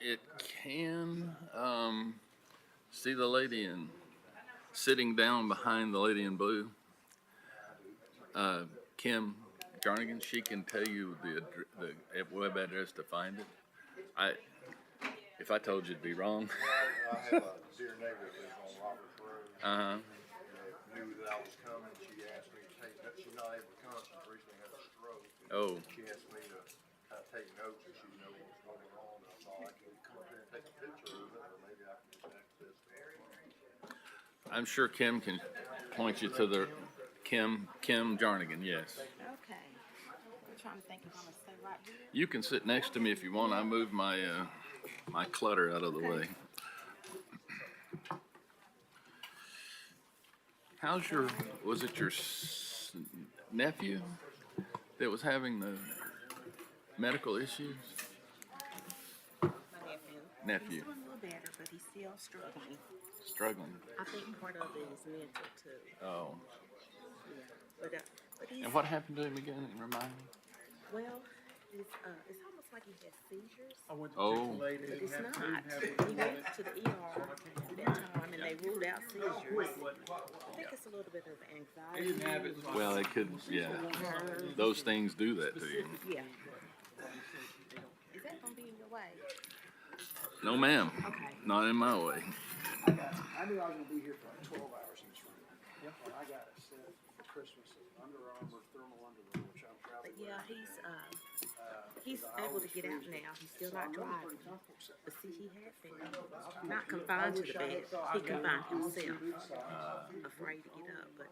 It can, see the lady sitting down behind the lady in blue, Kim Jarnigan. She can tell you the web address to find it. If I told you, it'd be wrong. I have a dear neighbor that lives on Roberts Road. That knew that I was coming. She asked me to take notes. She's not able to come. She's recently had a stroke. Oh. She asked me to kind of take notes so she know what was going on. I thought I could come up here and take a picture of it, or maybe I can just access it. I'm sure Kim can point you to the Kim Jarnigan, yes. Okay. I'm trying to think if I'm gonna stay right here. You can sit next to me if you want. I moved my my clutter out of the way. Was it your nephew that was having the medical issues? My nephew. Nephew. He's doing a little better, but he's still struggling. Struggling. I think part of it is mental too. Oh. Yeah. But he's, And what happened to him again? Remind me. well, it's almost like he has seizures. Oh. But it's not. He went to the ER that time and they ruled out seizures. I think it's a little bit of anxiety. Well, it could. Yeah. Those things do that to you. Yeah. Is that gonna be in your way? No, ma'am. Okay. Not in my way. I knew I was gonna be here for like 12 hours in this room. Yep. And I got a set for Christmas of Under Armour thermal underwear, which I'm proud But of. yeah, he's able to get out now. He's still not driving. But see, he had been not confined to the bed. He confined himself. Afraid to get up, but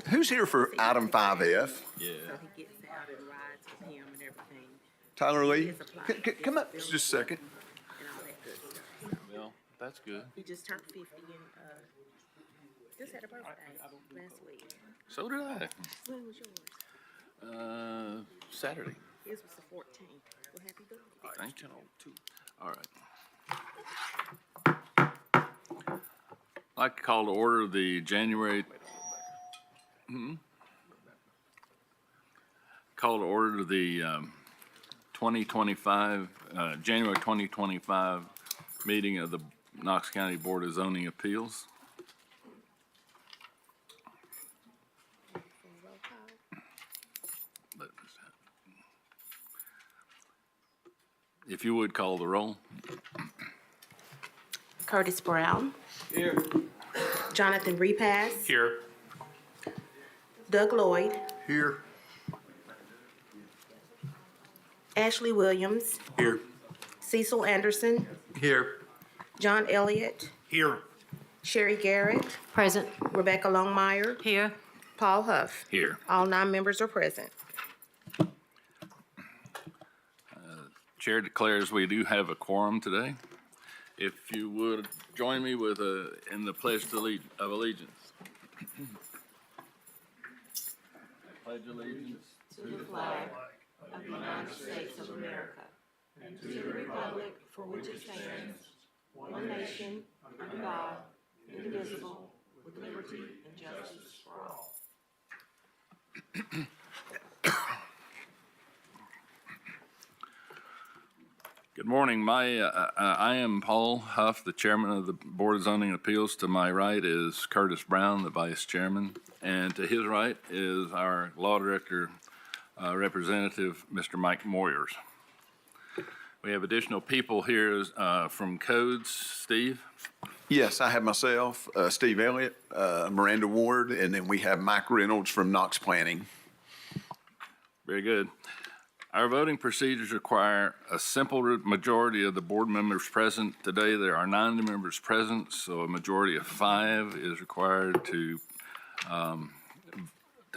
Who's here for item 5F? Yeah. so he gets out and rides with him and everything Tyler Lee, His applied come up just a second. and all that good stuff. Well, that's good. He just turned 50 and just had a birthday last week. So did I. When was yours? Saturday. His was the 14th. Well, happy birthday. Thank you. All right. I'd like to call to order the January. Call to order the 2025 January 2025 meeting of the Knox County Board of Zoning Appeals. Roll call. If you would call the roll. Curtis Brown. Here. Jonathan Repass. Here. Doug Lloyd. Here. Ashley Williams. Here. Cecil Anderson. Here. John Elliott. Here. Sherry Garrett. Present. Rebecca Longmire. Here. Paul Huff. Here. All 9 members are present. Chair declares we do have a quorum today. If you would join me with in the pledge of allegiance. Pledge allegiance To the flag of the United States of America and to the republic for which it stands, one nation, under God, indivisible, with liberty and justice for all. Good morning. I am Paul Huff, the chairman of the Board of Zoning Appeals. To my right is Curtis Brown, the vice chairman, and to his right is our law director representative, Mr. Mike Moyers. We have additional people here from Codes. Steve? Yes, I have myself, Steve Elliott, Miranda Ward, and then we have Mike Reynolds from Knox Planning. Very good. Our voting procedures require a simple majority of the board members present. Today, there are 9 members present, so a majority of 5 is required to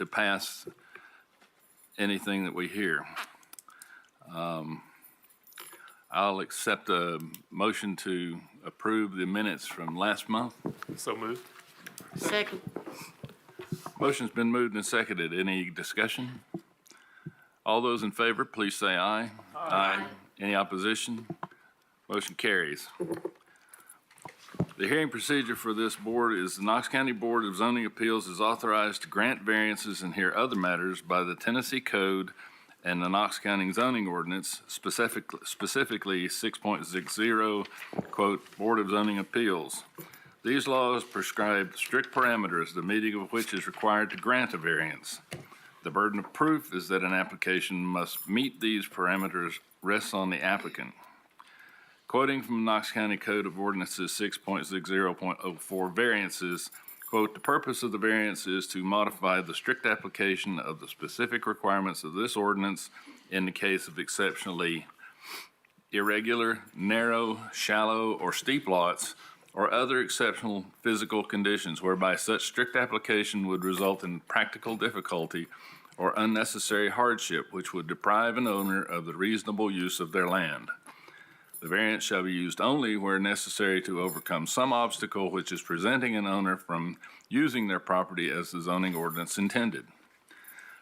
pass anything that we hear. I'll accept a motion to approve the minutes from last month. So moved. Second. Motion's been moved and seconded. Any discussion? All those in favor, please say aye. Aye. Any opposition? Motion carries. The hearing procedure for this board is the Knox County Board of Zoning Appeals is authorized to grant variances and hear other matters by the Tennessee Code and the Knox County zoning ordinance, specifically 6.60, quote, Board of Zoning Appeals. These laws prescribe strict parameters, the meeting of which is required to grant a variance. The burden of proof is that an application must meet these parameters rests on the applicant. Quoting from Knox County Code of Ordinances 6.60.04 variances, quote, the purpose of the variance is to modify the strict application of the specific requirements of this ordinance in the case of exceptionally irregular, narrow, shallow, or steep lots, or other exceptional physical conditions whereby such strict application would result in practical difficulty or unnecessary hardship which would deprive an owner of the reasonable use of their land. The variance shall be used only where necessary to overcome some obstacle which is preventing an owner from using their property as the zoning ordinance intended.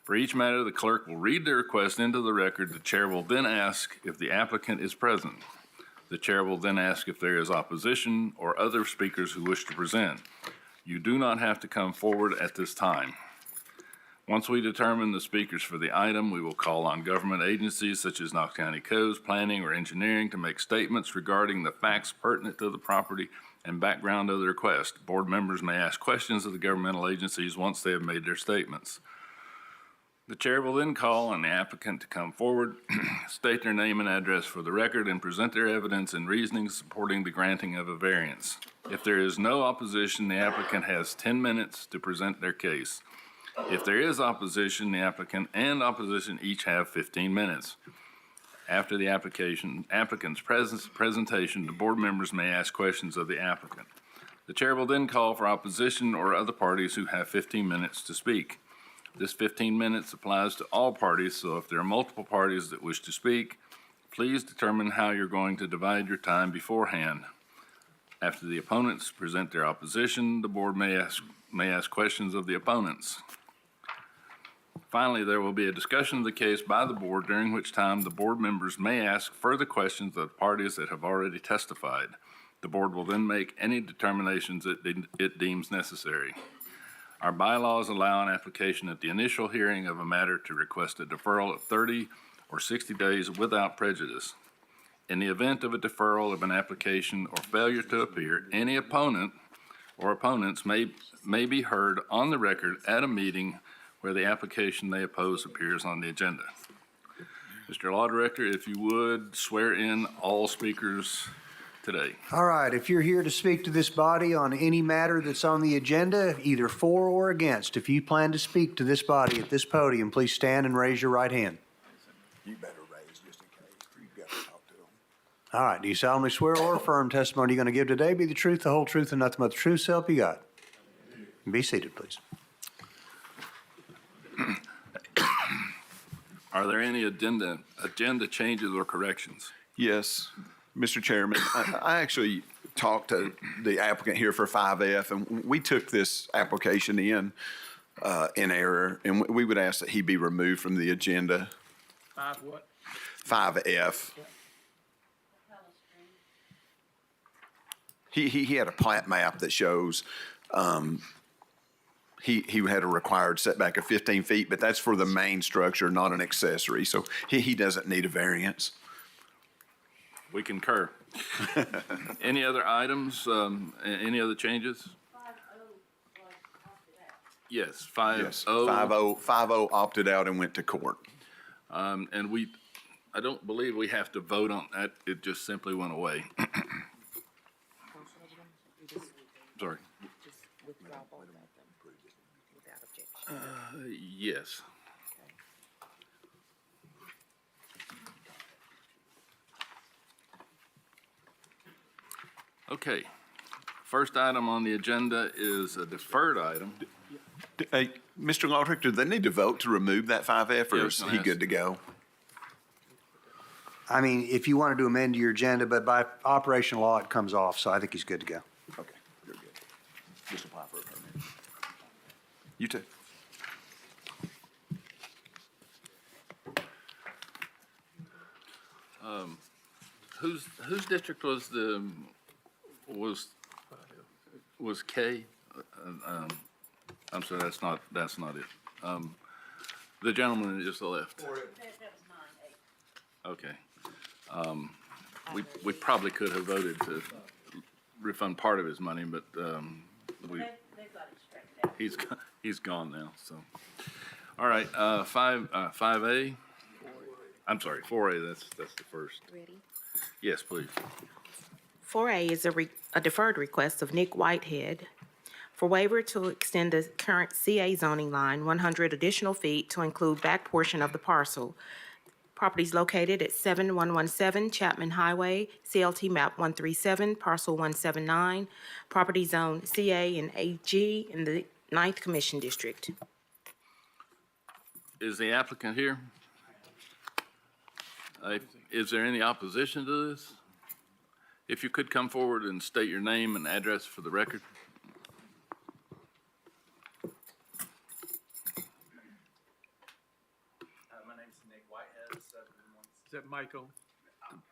For each matter, the clerk will read the request into the record. The chair will then ask if the applicant is present. The chair will then ask if there is opposition or other speakers who wish to present. You do not have to come forward at this time. Once we determine the speakers for the item, we will call on government agencies such as Knox County Codes, Planning, or Engineering to make statements regarding the facts pertinent to the property and background of the request. Board members may ask questions of the governmental agencies once they have made their statements. The chair will then call on the applicant to come forward, state their name and address for the record, and present their evidence and reasoning supporting the granting of a variance. If there is no opposition, the applicant has 10 minutes to present their case. If there is opposition, the applicant and opposition each have 15 minutes. After the applicant's presentation, the board members may ask questions of the applicant. The chair will then call for opposition or other parties who have 15 minutes to speak. This 15 minutes applies to all parties, so if there are multiple parties that wish to speak, please determine how you're going to divide your time beforehand. After the opponents present their opposition, the board may ask questions of the opponents. Finally, there will be a discussion of the case by the board, during which time the board members may ask further questions of the parties that have already testified. The board will then make any determinations that it deems necessary. Our bylaws allow an application at the initial hearing of a matter to request a deferral of 30 or 60 days without prejudice. In the event of a deferral of an application or failure to appear, any opponent or opponents may be heard on the record at a meeting where the application they oppose appears on the agenda. Mr. Law Director, if you would, swear in all speakers today. All right, if you're here to speak to this body on any matter that's on the agenda, either for or against, if you plan to speak to this body at this podium, please stand and raise your right hand. You better raise just in case. You've got to talk to them. All right, do you solemnly swear or affirm testimony you're going to give today be the truth, the whole truth, and nothing but the truth, so help you God? Be seated, please. Are there any agenda changes or corrections? Yes, Mr. Chairman, I actually talked to the applicant here for 5F, and we took this application in error, and we would ask that he be removed from the agenda. 5 what? 5F. He had a plat map that shows he had a required setback of 15 feet, but that's for the main structure, not an accessory. So he doesn't need a variance. We concur. Any other items, any other changes? 5-0 was opted out. Yes, 5-0. Yes, 5-0 opted out and went to court. And I don't believe we have to vote on that. It just simply went away. Sorry. Just withdraw both of them without objection. Yes. Okay. First item on the agenda is a deferred item. Mr. Law Director, do they need to vote to remove that 5F, Yeah, I or was is gonna he ask. good to go? I mean, if you wanted to amend your agenda, but by operational law, it comes off, so I think he's good to go. Okay, you're good. Just apply for a permit. You too. Whose district was was K? I'm sorry, that's not it. The gentleman that just left. Okay. We probably could have voted to refund part of his money, but, he's gone now, so. All right, 5A, I'm sorry, 4A, that's the first. Ready? Yes, please. 4A is a deferred request of Nick Whitehead for waiver to extend the current CA zoning line 100 additional feet to include back portion of the parcel. Properties located at 7117 Chapman Highway, CLT map 137, parcel 179, property zone CA and AG in the 9th Commission District. Is the applicant here? Is there any opposition to this? If you could come forward and state your name and address for the record. My name's Nick Whitehead, 711. Is that Michael?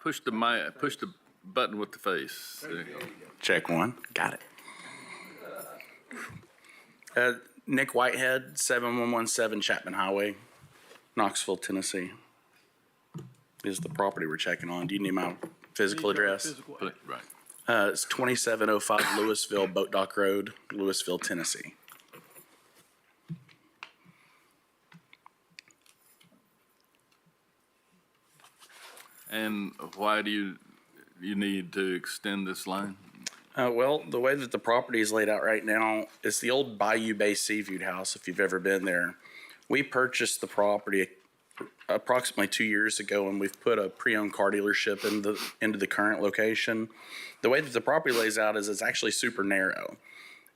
Push the button with the face. There you go. Check one. Got it. Nick Whitehead, 7117 Chapman Highway, Knoxville, Tennessee, is the property we're checking on. Do you need my physical address? Physical. Right. It's 2705 Louisville Boat Dock Road, Louisville, Tennessee. And why do you need to extend this line? Well, the way that the property is laid out right now, it's the old Bayou Bay Seafood House, if you've ever been there. We purchased the property approximately 2 years ago, and we've put a pre-owned car dealership into the current location. The way that the property lays out is it's actually super narrow.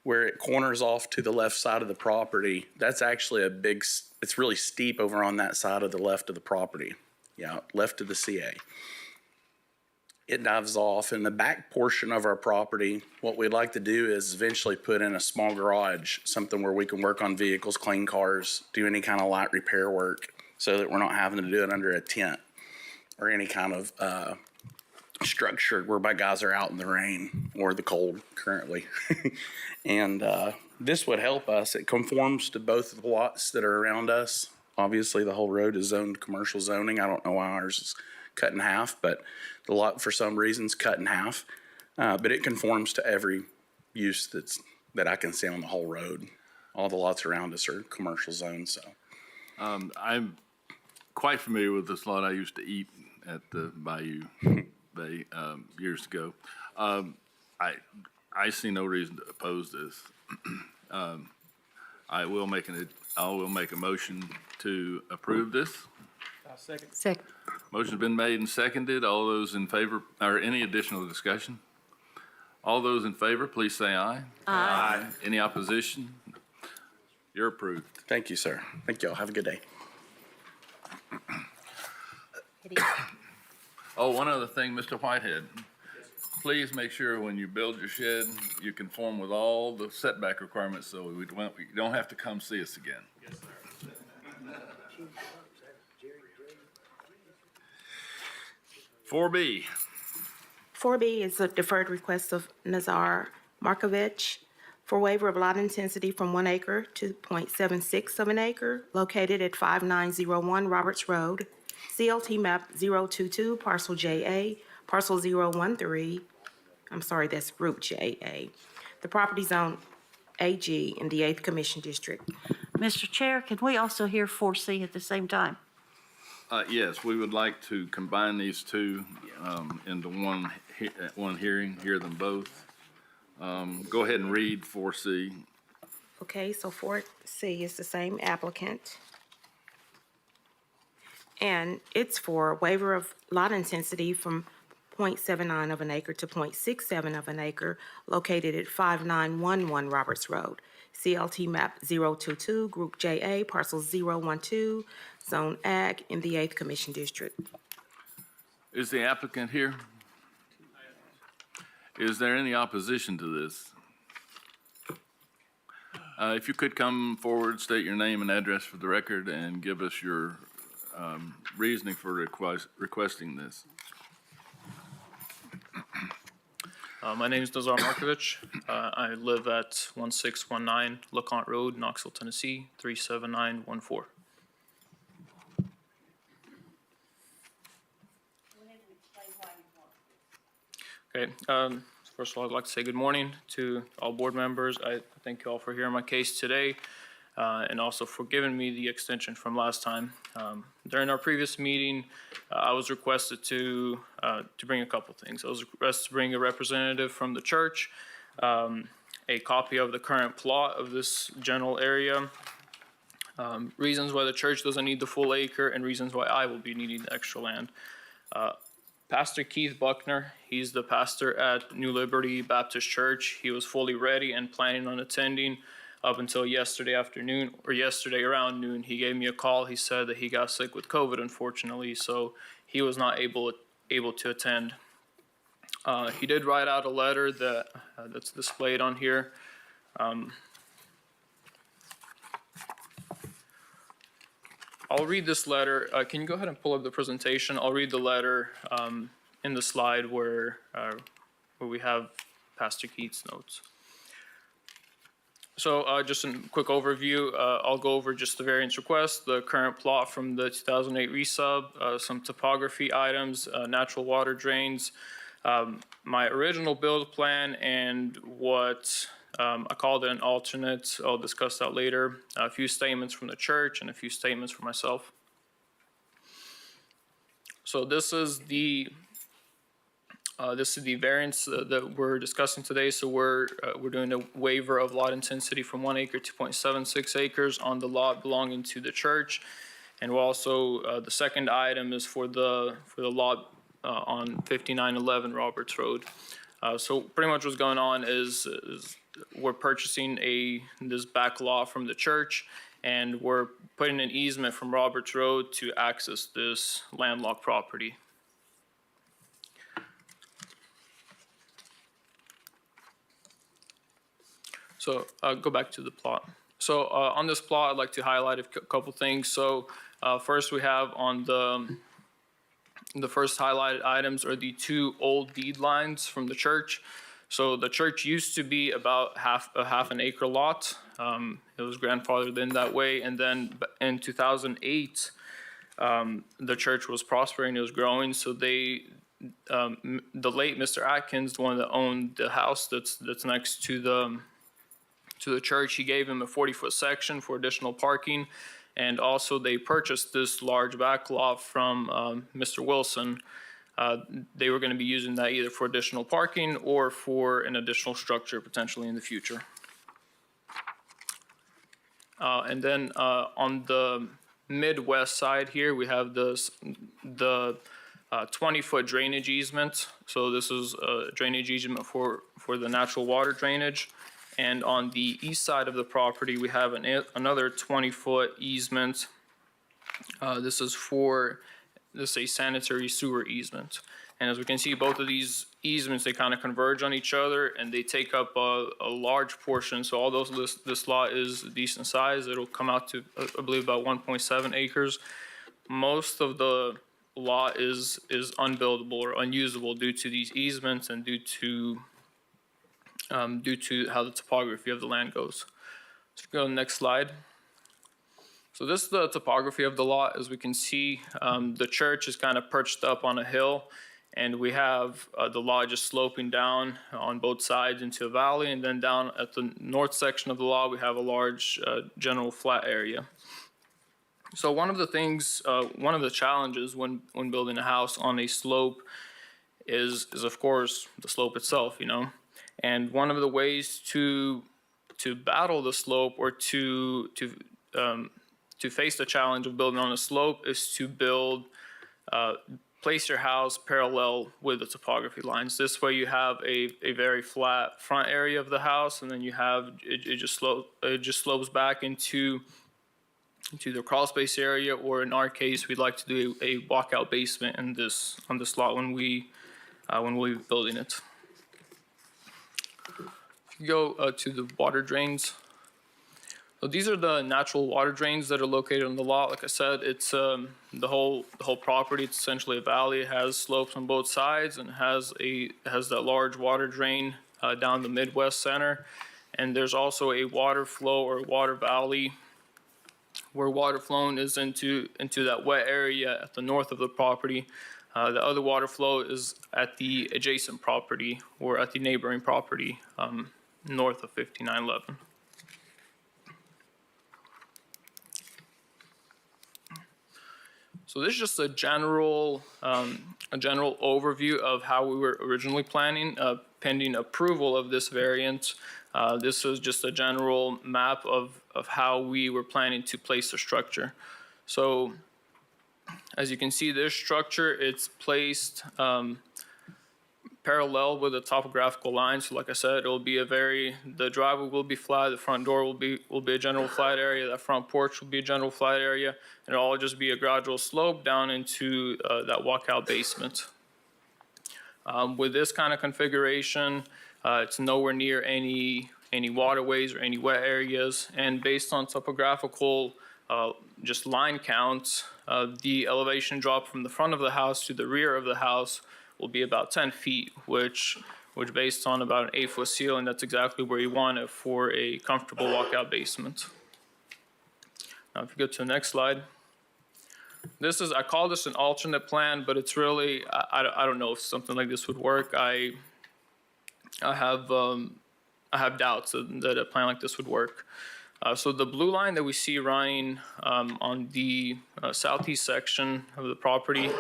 Where it corners off to the left side of the property, that's actually it's really steep over on that side of the left of the property. Yeah, left of the CA. It dives off. In the back portion of our property, what we'd like to do is eventually put in a small garage, something where we can work on vehicles, clean cars, do any kind of light repair work, so that we're not having to do it under a tent or any kind of structure whereby guys are out in the rain or the cold currently. And this would help us. It conforms to both of the lots that are around us. Obviously, the whole road is zoned commercial zoning. I don't know why ours is cut in half, but the lot, for some reason, is cut in half. But it conforms to every use that I can see on the whole road. All the lots around us are commercial zones, so. I'm quite familiar with this lot. I used to eat at the Bayou Bay years ago. I see no reason to oppose this. I will make a motion to approve this. Second. Motion's been made and seconded. All those in favor, or any additional discussion? All those in favor, please say aye. Aye. Any opposition? You're approved. Thank you, sir. Thank y'all. Have a good day. Oh, one other thing, Mr. Whitehead. Please make sure when you build your shed, you conform with all the setback requirements so you don't have to come see us again. Yes, sir. 4B. 4B is a deferred request of Nazar Markovich for waiver of lot intensity from 1 acre to 0.76 of an acre, located at 5901 Roberts Road, CLT map 022, parcel JA, parcel 013, that's Route JA. The property zone AG in the 8th Commission District. Mr. Chair, can we also hear 4C at the same time? Yes, we would like to combine these two into one hearing, hear them both. Go ahead and read 4C. Okay, so 4C is the same applicant. And it's for waiver of lot intensity from 0.79 of an acre to 0.67 of an acre, located at 5911 Roberts Road, CLT map 022, Group JA, parcel 012, Zone Ag in the 8th Commission District. Is the applicant here? Is there any opposition to this? If you could come forward, state your name and address for the record, and give us your reasoning for requesting this. My name is Nazar Markovich. I live at 1619 LeConte Road, Knoxville, Tennessee, 37914. Okay. First of all, I'd like to say good morning to all board members. I thank you all for hearing my case today, and also for giving me the extension from last time. During our previous meeting, I was requested to bring a couple things. I was requested to bring a representative from the church, a copy of the current plot of this general area, reasons why the church doesn't need the full acre, and reasons why I will be needing the extra land. Pastor Keith Buckner, he's the pastor at New Liberty Baptist Church. He was fully ready and planning on attending up until yesterday afternoon, or yesterday around noon. He gave me a call. He said that he got sick with COVID, unfortunately, so he was not able to attend. He did write out a letter that's displayed on here. I'll read this letter. Can you go ahead and pull up the presentation? I'll read the letter in the slide where we have Pastor Keith's notes. So just a quick overview. I'll go over just the variance request, the current plot from the 2008 resub, some topography items, natural water drains, my original build plan, and what I called it an alternate. I'll discuss that later. A few statements from the church and a few statements from myself. So this is the variance that we're discussing today. So we're doing a waiver of lot intensity from 1 acre to 0.76 acres on the lot belonging to the church, and we're also the second item is for the lot on 5911 Roberts Road. So pretty much what's going on is we're purchasing this back lot from the church, and we're putting an easement from Roberts Road to access this landlocked property. So go back to the plot. So on this plot, I'd like to highlight a couple things. So first we have on the first highlighted items are the two old deed lines from the church. So the church used to be about half an acre lot. It was grandfathered in that way. And then in 2008, the church was prospering, it was growing. So the late Mr. Atkins, the one that owned the house that's next to the church, he gave him a 40-foot section for additional parking. And also they purchased this large back lot from Mr. Wilson. They were going to be using that either for additional parking or for an additional structure potentially in the future. And then on the Midwest side here, we have the 20-foot drainage easement. So this is a drainage easement for the natural water drainage. And on the east side of the property, we have another 20-foot easement. This is a sanitary sewer easement. And as we can see, both of these easements, they kind of converge on each other, and they take up a large portion. So although this lot is a decent size, it'll come out to, I believe, about 1.7 acres. Most of the lot is unbuildable or unusable due to these easements and due to how the topography of the land goes. So go to the next slide. So this is the topography of the lot. As we can see, the church is kind of perched up on a hill, and we have the lot just sloping down on both sides into a valley, and then down at the north section of the lot, we have a large general flat area. So one of the challenges when building a house on a slope is of course the slope itself, you know. And one of the ways to battle the slope or to face the challenge of building on a slope is to build place your house parallel with the topography lines. This way you have a very flat front area of the house, and then you have, it just slopes back into the crawl space area, or in our case, we'd like to do a walkout basement on this lot when we're building it. If you go to the water drains. So these are the natural water drains that are located on the lot. Like I said, it's the whole property. It's essentially a valley. It has slopes on both sides and has that large water drain down the Midwest center. And there's also a water flow or water valley where water flowing is into that wet area at the north of the property. The other water flow is at the adjacent property or at the neighboring property north of 5911. So this is just a general overview of how we were originally planning, pending approval of this variance. This is just a general map of how we were planning to place the structure. So as you can see, this structure, it's placed parallel with the topographical line. So like I said, it'll be the driveway will be flat, the front door will be a general flat area, that front porch will be a general flat area, and it'll all just be a gradual slope down into that walkout basement. With this kind of configuration, it's nowhere near any waterways or any wet areas, and based on topographical just line counts, the elevation drop from the front of the house to the rear of the house will be about 10 feet, which based on about an 8-foot ceiling, that's exactly where you want it for a comfortable walkout basement. Now, if you go to the next slide. I call this an alternate plan, but it's really, I don't know if something like this would work. I have doubts that a plan like this would work. So the blue line that we see running on the southeast section of the property,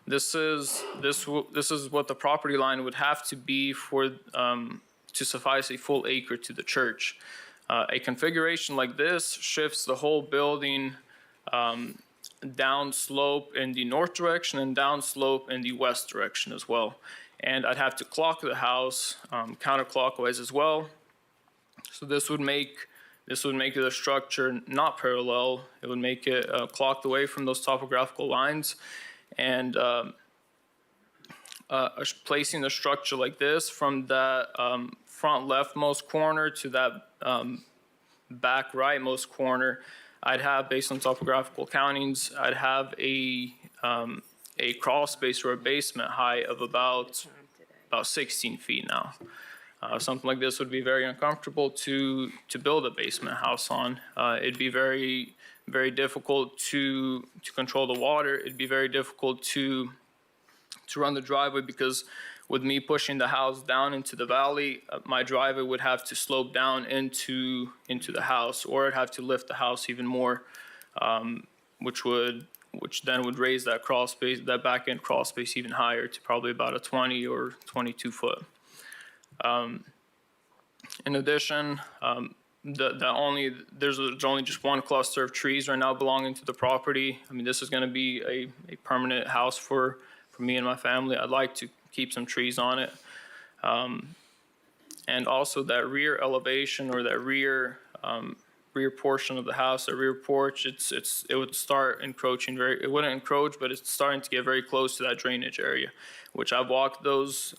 this is what the property line would have to be for to suffice a full acre to the church. A configuration like this shifts the whole building down slope in the north direction and down slope in the west direction as well. And I'd have to clock the house counterclockwise as well. So this would make the structure not parallel. It would make it clocked away from those topographical lines. And placing the structure like this from that front leftmost corner to that back rightmost corner, I'd have, based on topographical countings, I'd have a crawl space or a basement height of about 16 feet now. Something like this would be very uncomfortable to build a basement house on. It'd be very, very difficult to control the water. It'd be very difficult to run the driveway, because with me pushing the house down into the valley, my driveway would have to slope down into the house, or I'd have to lift the house even more, which then would raise that crawl space, that back end crawl space, even higher to probably about a 20 or 22 foot. In addition, there's only just one cluster of trees right now belonging to the property. I mean, this is going to be a permanent house for me and my family. I'd like to keep some trees on it. And also that rear elevation, or that rear portion of the house, the rear porch, it would start encroaching it wouldn't encroach, but it's starting to get very close to that drainage area, which I've walked those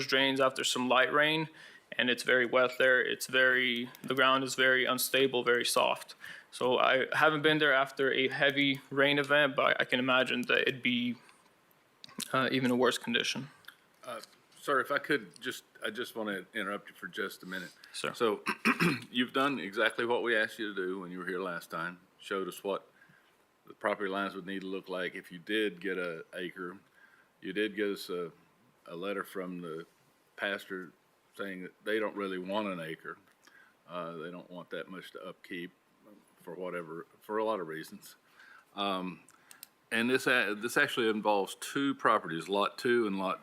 drains after some light rain, and it's very wet there. The ground is very unstable, very soft. So I haven't been there after a heavy rain event, but I can imagine that it'd be even a worse condition. Sir, if I could I just want to interrupt you for just a minute. Sir. So you've done exactly what we asked you to do when you were here last time. Showed us what the property lines would need to look like if you did get an acre. You did get us a letter from the pastor saying that they don't really want an acre. They don't want that much to upkeep for a lot of reasons. And this actually involves two properties, Lot 2 and Lot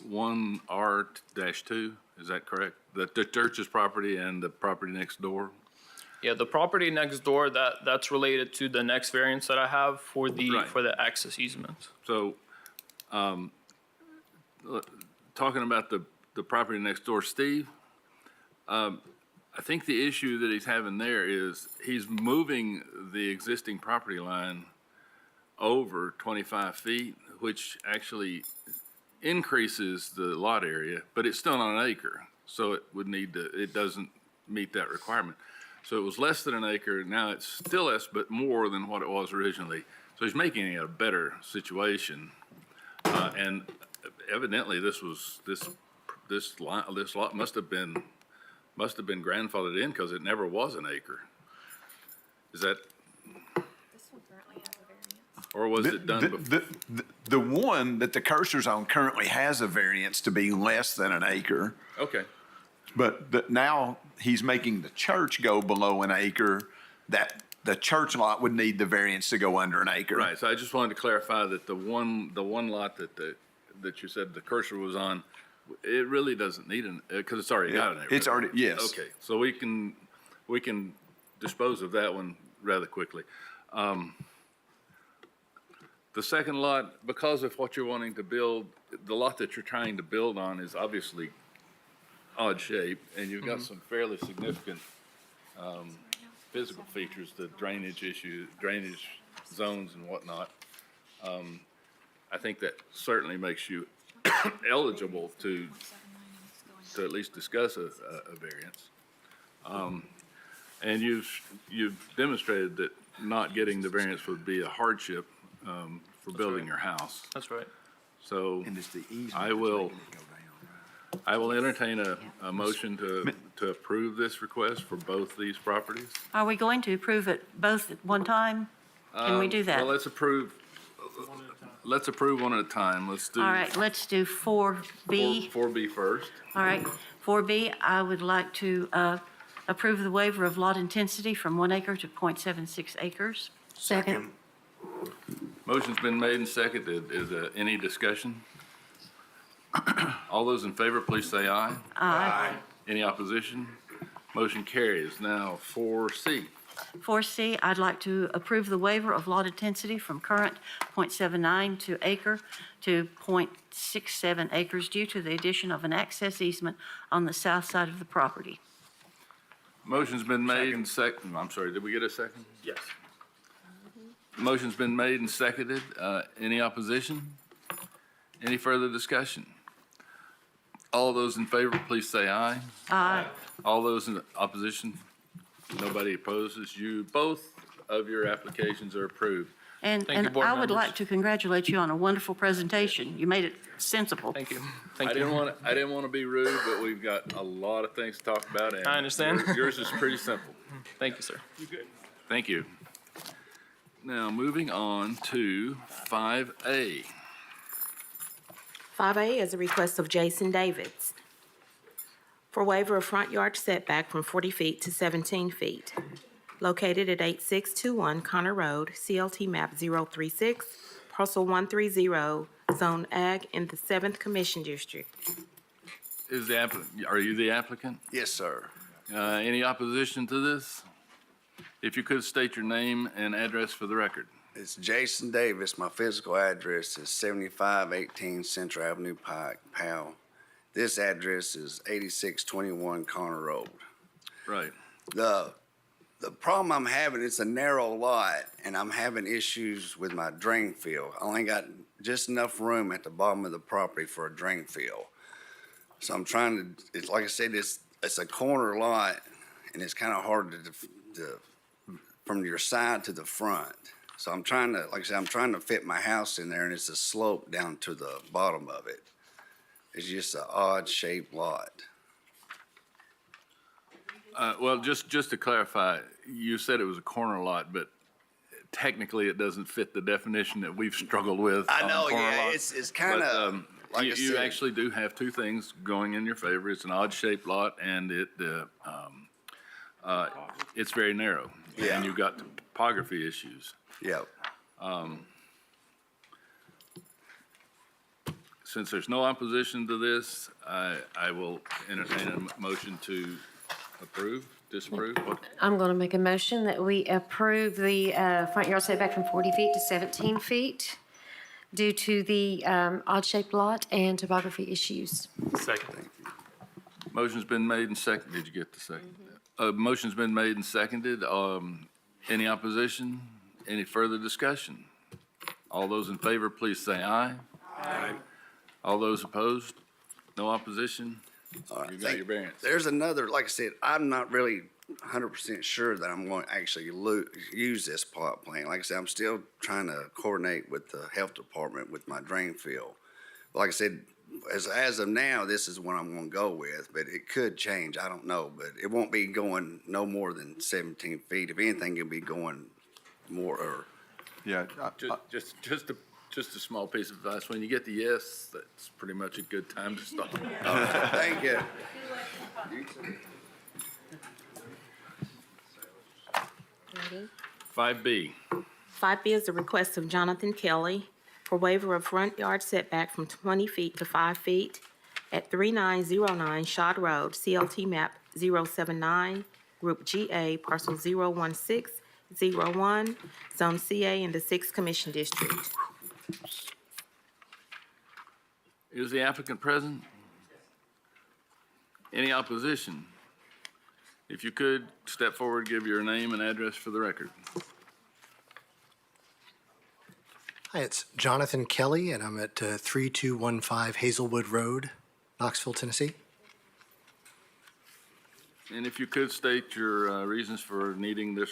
1R-2. Is that correct? The church's property and the property next door? Yeah, the property next door, that's related to the next variance that I have for the access easement. So Talking about the property next door, Steve, I think the issue that he's having there is he's moving the existing property line over 25 feet, which actually increases the lot area, but it's still not an acre. So it would need to, it doesn't meet that requirement. So it was less than an acre, now it's still less, but more than what it was originally. So he's making it a better situation. And evidently this lot must have been grandfathered in because it never was an acre. Is that, This one currently has a variance. or was it done before? The one that the cursor's on currently has a variance to be less than an acre. Okay, But now he's making the church go below an acre, that the church lot would need the variance to go under an acre. right. So I just wanted to clarify that the one lot that you said the cursor was on, it really doesn't need because it's already got an acre. It's already, yes. Okay, so we can dispose of that one rather quickly. The second lot, because of what you're wanting to build, the lot that you're trying to build on is obviously odd shape, and you've got some fairly significant physical features, the drainage issues, drainage zones and whatnot. I think that certainly makes you eligible to at least discuss a variance. And you've demonstrated that not getting the variance would be a hardship for building your house. That's right. So And it's the easement I that's will, making it go down, I will entertain a motion to approve this request for both these properties. Are we going to approve it both at one time? Can we do that? Well, let's approve one at a time. Let's do. All right, let's do 4B. 4B first. All right, 4B, I would like to approve the waiver of lot intensity from 1 acre to .76 acres. Second. Motion's been made and seconded. Is there any discussion? All those in favor, please say aye. Aye. Any opposition? Motion carries. Now, 4C. 4C, I'd like to approve the waiver of lot intensity from current .79 to acre to .67 acres due to the addition of an access easement on the south side of the property. Motion's been made and I'm sorry, did we get a second? Yes. Motion's been made and seconded. Any opposition? Any further discussion? All those in favor, please say aye. Aye. All those in opposition? Nobody opposes. Both of your applications are approved. And Thank you, board I would members. like to congratulate you on a wonderful presentation. You made it sensible. Thank you. I Thank didn't you. want to be rude, but we've got a lot of things to talk about. And I understand. Yours is pretty simple. Thank you, sir. Thank you. Now, moving on to 5A. 5A is a request of Jason Davids for waiver of front yard setback from 40 feet to 17 feet. Located at 8621 Connor Road, CLT map 036, parcel 130, zone ag in the 7th Commission District. Are you the applicant? Yes, sir. Any opposition to this? If you could state your name and address for the record. It's Jason Davis. My physical address is 7518 Central Avenue Pike, Powell. This address is 8621 Connor Road. Right. The problem I'm having, it's a narrow lot, and I'm having issues with my drain field. I only got just enough room at the bottom of the property for a drain field. So I'm trying to, it's like I said, it's a corner lot, and it's kind of hard to from your side to the front. So I'm trying to, like I said, I'm trying to fit my house in there, and it's a slope down to the bottom of it. It's just an odd shaped lot. Well, just to clarify, you said it was a corner lot, but technically it doesn't fit the definition that we've struggled with. I on know, corner yeah, lots. it's kind But, of, like I you said. actually do have two things going in your favor. It's an odd-shaped lot, and it's very narrow. Yeah. And you've got topography issues. Yep. Since there's no opposition to this, I will entertain a motion to approve, disapprove. What- I'm going to make a motion that we approve the front yard setback from 40 feet to 17 feet due to the odd-shaped lot and topography issues. Second. Motion's been made and seconded. Did you get the second? Motion's been made and seconded. Any opposition? Any further discussion? All those in favor, please say aye. Aye. All those opposed? No opposition? All right, You got your variance. There's another, like I said, I'm not really 100% sure that I'm going to actually use this plot plan. Like I said, I'm still trying to coordinate with the health department with my drain field. Like I said, as of now, this is what I'm going to go with, but it could change. I don't know, but it won't be going no more than 17 feet. If anything, it'll be going more or. Yeah. Just a small piece of advice. When you get the yes, that's pretty much a good time to stop. Thank you. 5B. 5B is a request of Jonathan Kelly for waiver of front yard setback from 20 feet to 5 feet at 3909 Shad Road, CLT map 079, Group GA, parcel 01601, Zone CA in the 6th Commission District. Is the applicant present? Any opposition? If you could, step forward, give your name and address for the record. Hi, it's Jonathan Kelly, and I'm at 3215 Hazelwood Road, Knoxville, Tennessee. And if you could state your reasons for needing this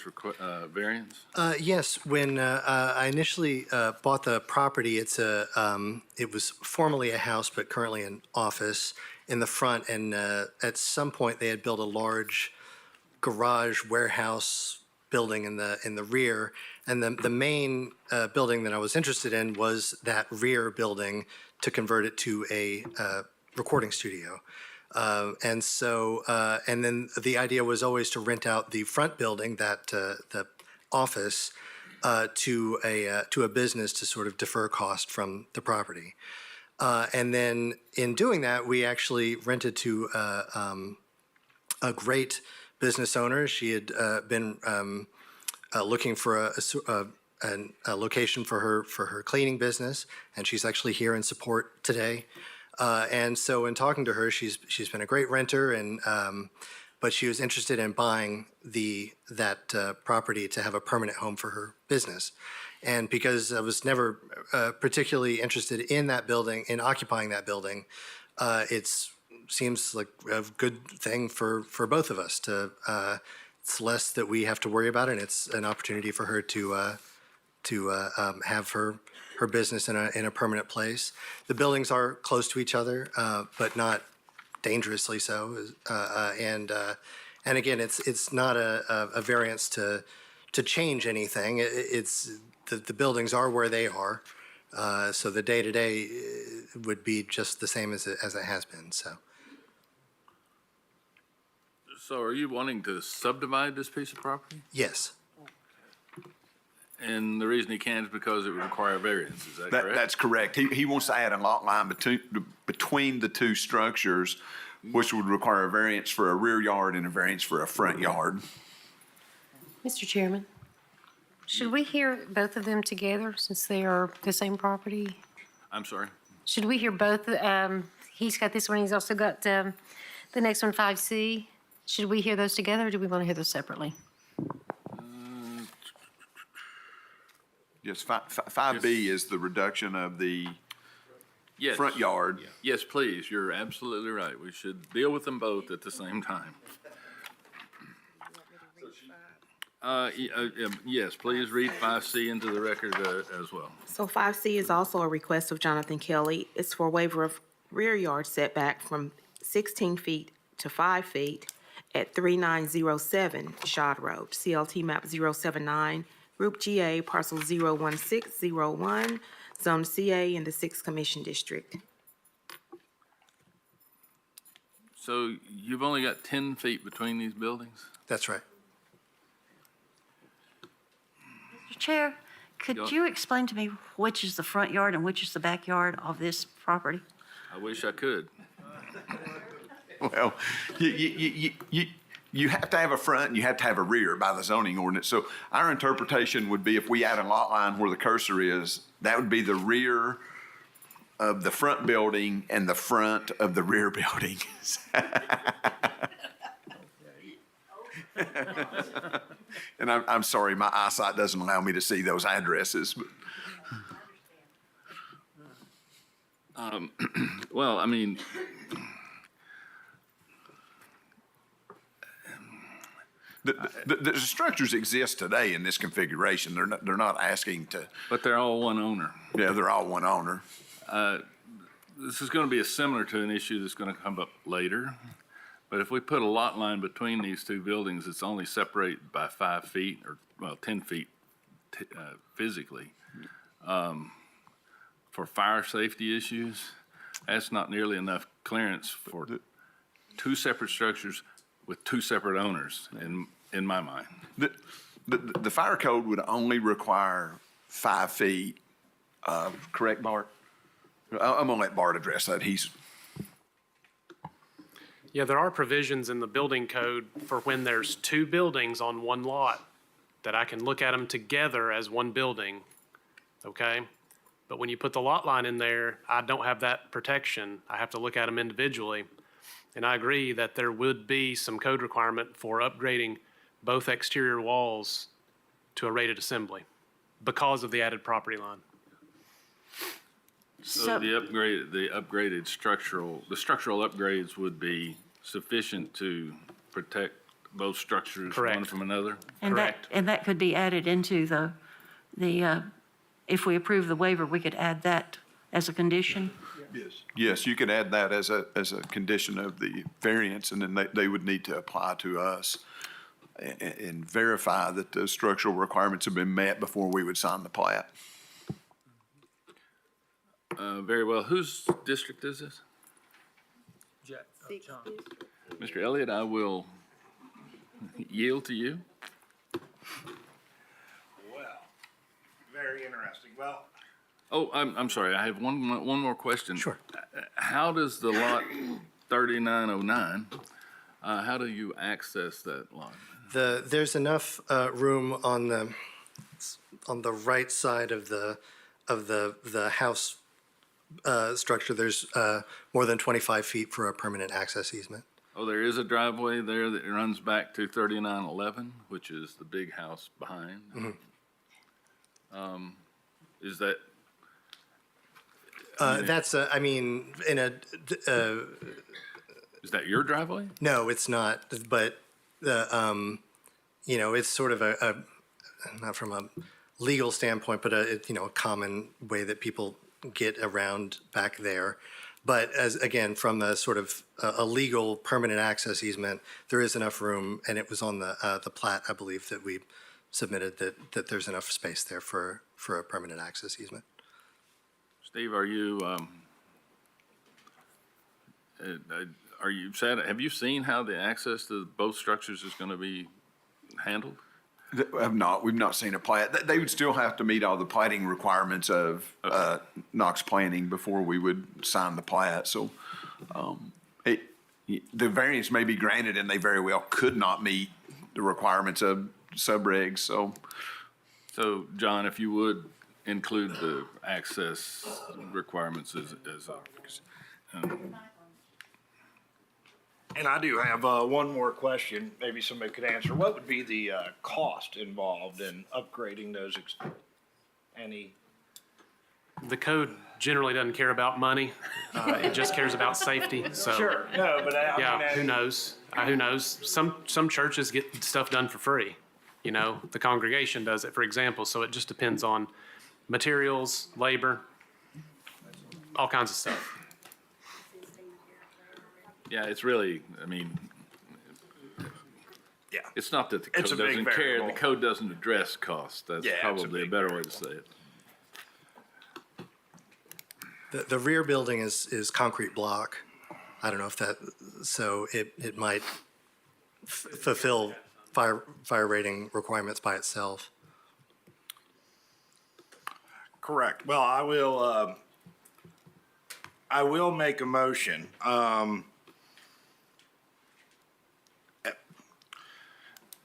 variance? Yes, when I initially bought the property, it was formerly a house, but currently an office in the front. And at some point, they had built a large garage warehouse building in the rear. And the main building that I was interested in was that rear building to convert it to a recording studio. And then the idea was always to rent out the front building, the office, to a business to sort of defer cost from the property. And then in doing that, we actually rented to a great business owner. She had been looking for a location for her cleaning business, and she's actually here in support today. And so in talking to her, she's been a great renter, and but she was interested in buying that property to have a permanent home for her business. And because I was never particularly interested in that building, in occupying that building, it seems like a good thing for both of us. It's less that we have to worry about, and it's an opportunity for her to have her business in a permanent place. The buildings are close to each other, but not dangerously so. And again, it's not a variance to change anything. It's the buildings are where they are, so the day-to-day would be just the same as it has been. So are you wanting to subdivide this piece of property? Yes. And the reason he can't is because it would require a variance, is that correct? That's correct. He wants to add a lot line between the two structures, which would require a variance for a rear yard and a variance for a front yard. Mr. Chairman, should we hear both of them together since they are the same property? I'm sorry? Should we hear both? He's got this one, he's also got the next one, 5C. Should we hear those together, or do we want to hear those separately? Yes, 5B is the reduction of the Yes. front yard. Yes, please. You're absolutely right. We should deal with them both at the same time. Yes, please read 5C into the record as well. So 5C is also a request of Jonathan Kelly. It's for waiver of rear yard setback from 16 feet to 5 feet at 3907 Shad Road, CLT map 079, Group GA, parcel 01601, Zone CA in the 6th Commission District. So you've only got 10 feet between these buildings? That's right. Mr. Chair, could you explain to me which is the front yard and which is the backyard of this property? I wish I could. Well, you have to have a front and you have to have a rear by the zoning ordinance. So our interpretation would be if we add a lot line where the cursor is That would be the rear of the front building and the front of the rear building. And I'm sorry, my eyesight doesn't allow me to see those addresses. But Well, I mean, the structures exist today in this configuration. They're not asking to, but they're all one owner. yeah, they're all one owner. This is going to be similar to an issue that's going to come up later. But if we put a lot line between these two buildings, it's only separated by 5 feet or, well, 10 feet physically. For fire safety issues, that's not nearly enough clearance for two separate structures with two separate owners, in my mind. The fire code would only require 5 feet, correct, Bart? I'm gonna let Bart address that. Yeah, there are provisions in the building code for when there's two buildings on one lot, that I can look at them together as one building, okay? But when you put the lot line in there, I don't have that protection. I have to look at them individually. And I agree that there would be some code requirement for upgrading both exterior walls to a rated assembly because of the added property line. So the upgraded structural upgrades would be sufficient to protect both structures, one Correct. from another? And Correct. that could be added into the, if we approve the waiver, we could add that as a condition? Yes, you could add that as a condition of the variance, and then they would need to apply to us and verify that the structural requirements have been met before we would sign the plat. Very well. Whose district is this? Mr. Elliott, I will yield to you. Well, very interesting. Well, Oh, I'm sorry. I have one more question. Sure. How does the lot 3909, how do you access that lot? There's enough room on the right side of the house structure. There's more than 25 feet for a permanent access easement. Oh, there is a driveway there that runs back to 3911, which is the big house behind. Is that? That's, I mean, Is that your driveway? no, it's not, but it's sort of not from a legal standpoint, but a common way that people get around back there. But again, from a sort of a legal permanent access easement, there is enough room, and it was on the plat, I believe, that we submitted, that there's enough space there for a permanent access easement. Steve, have you seen how the access to both structures is going to be handled? We've not seen a plat. They would still have to meet all the plating requirements of Knox Planning before we would sign the plat. So the variance may be granted, and they very well could not meet the requirements of subregs. So, John, if you would include the access requirements as and I do have one more question, maybe somebody could answer. What would be the cost involved in upgrading those, The code generally doesn't care about money. It just cares about safety, so. Sure, no, but I Yeah, mean, who knows? Who knows? Some churches get stuff done for free. The congregation does it, for example, so it just depends on materials, labor, all kinds of stuff. Yeah, it's really, I mean, yeah. it's not that the It's code a big doesn't care, the variable. code doesn't address cost. That's Yeah, it's a probably a big better way to say it. The rear building is concrete block. I don't know if that, so it might fulfill fire rating requirements by itself. Correct. Well, I will make a motion.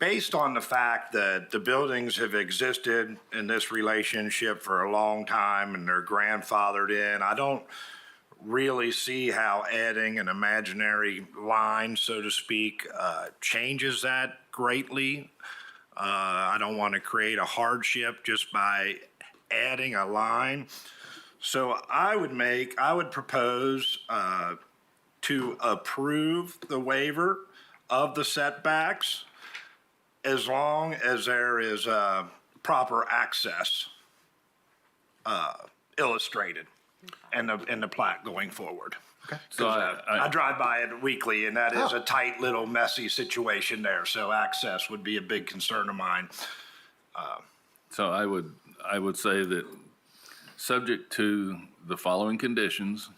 based on the fact that the buildings have existed in this relationship for a long time and they're grandfathered in, I don't really see how adding an imaginary line, so to speak, changes that greatly. I don't want to create a hardship just by adding a line. So I would propose to approve the waiver of the setbacks as long as there is proper access illustrated in the plat going forward. So I drive by it weekly, and that is a tight, little, messy situation there, so access would be a big concern of mine. So I would say that, subject to the following conditions.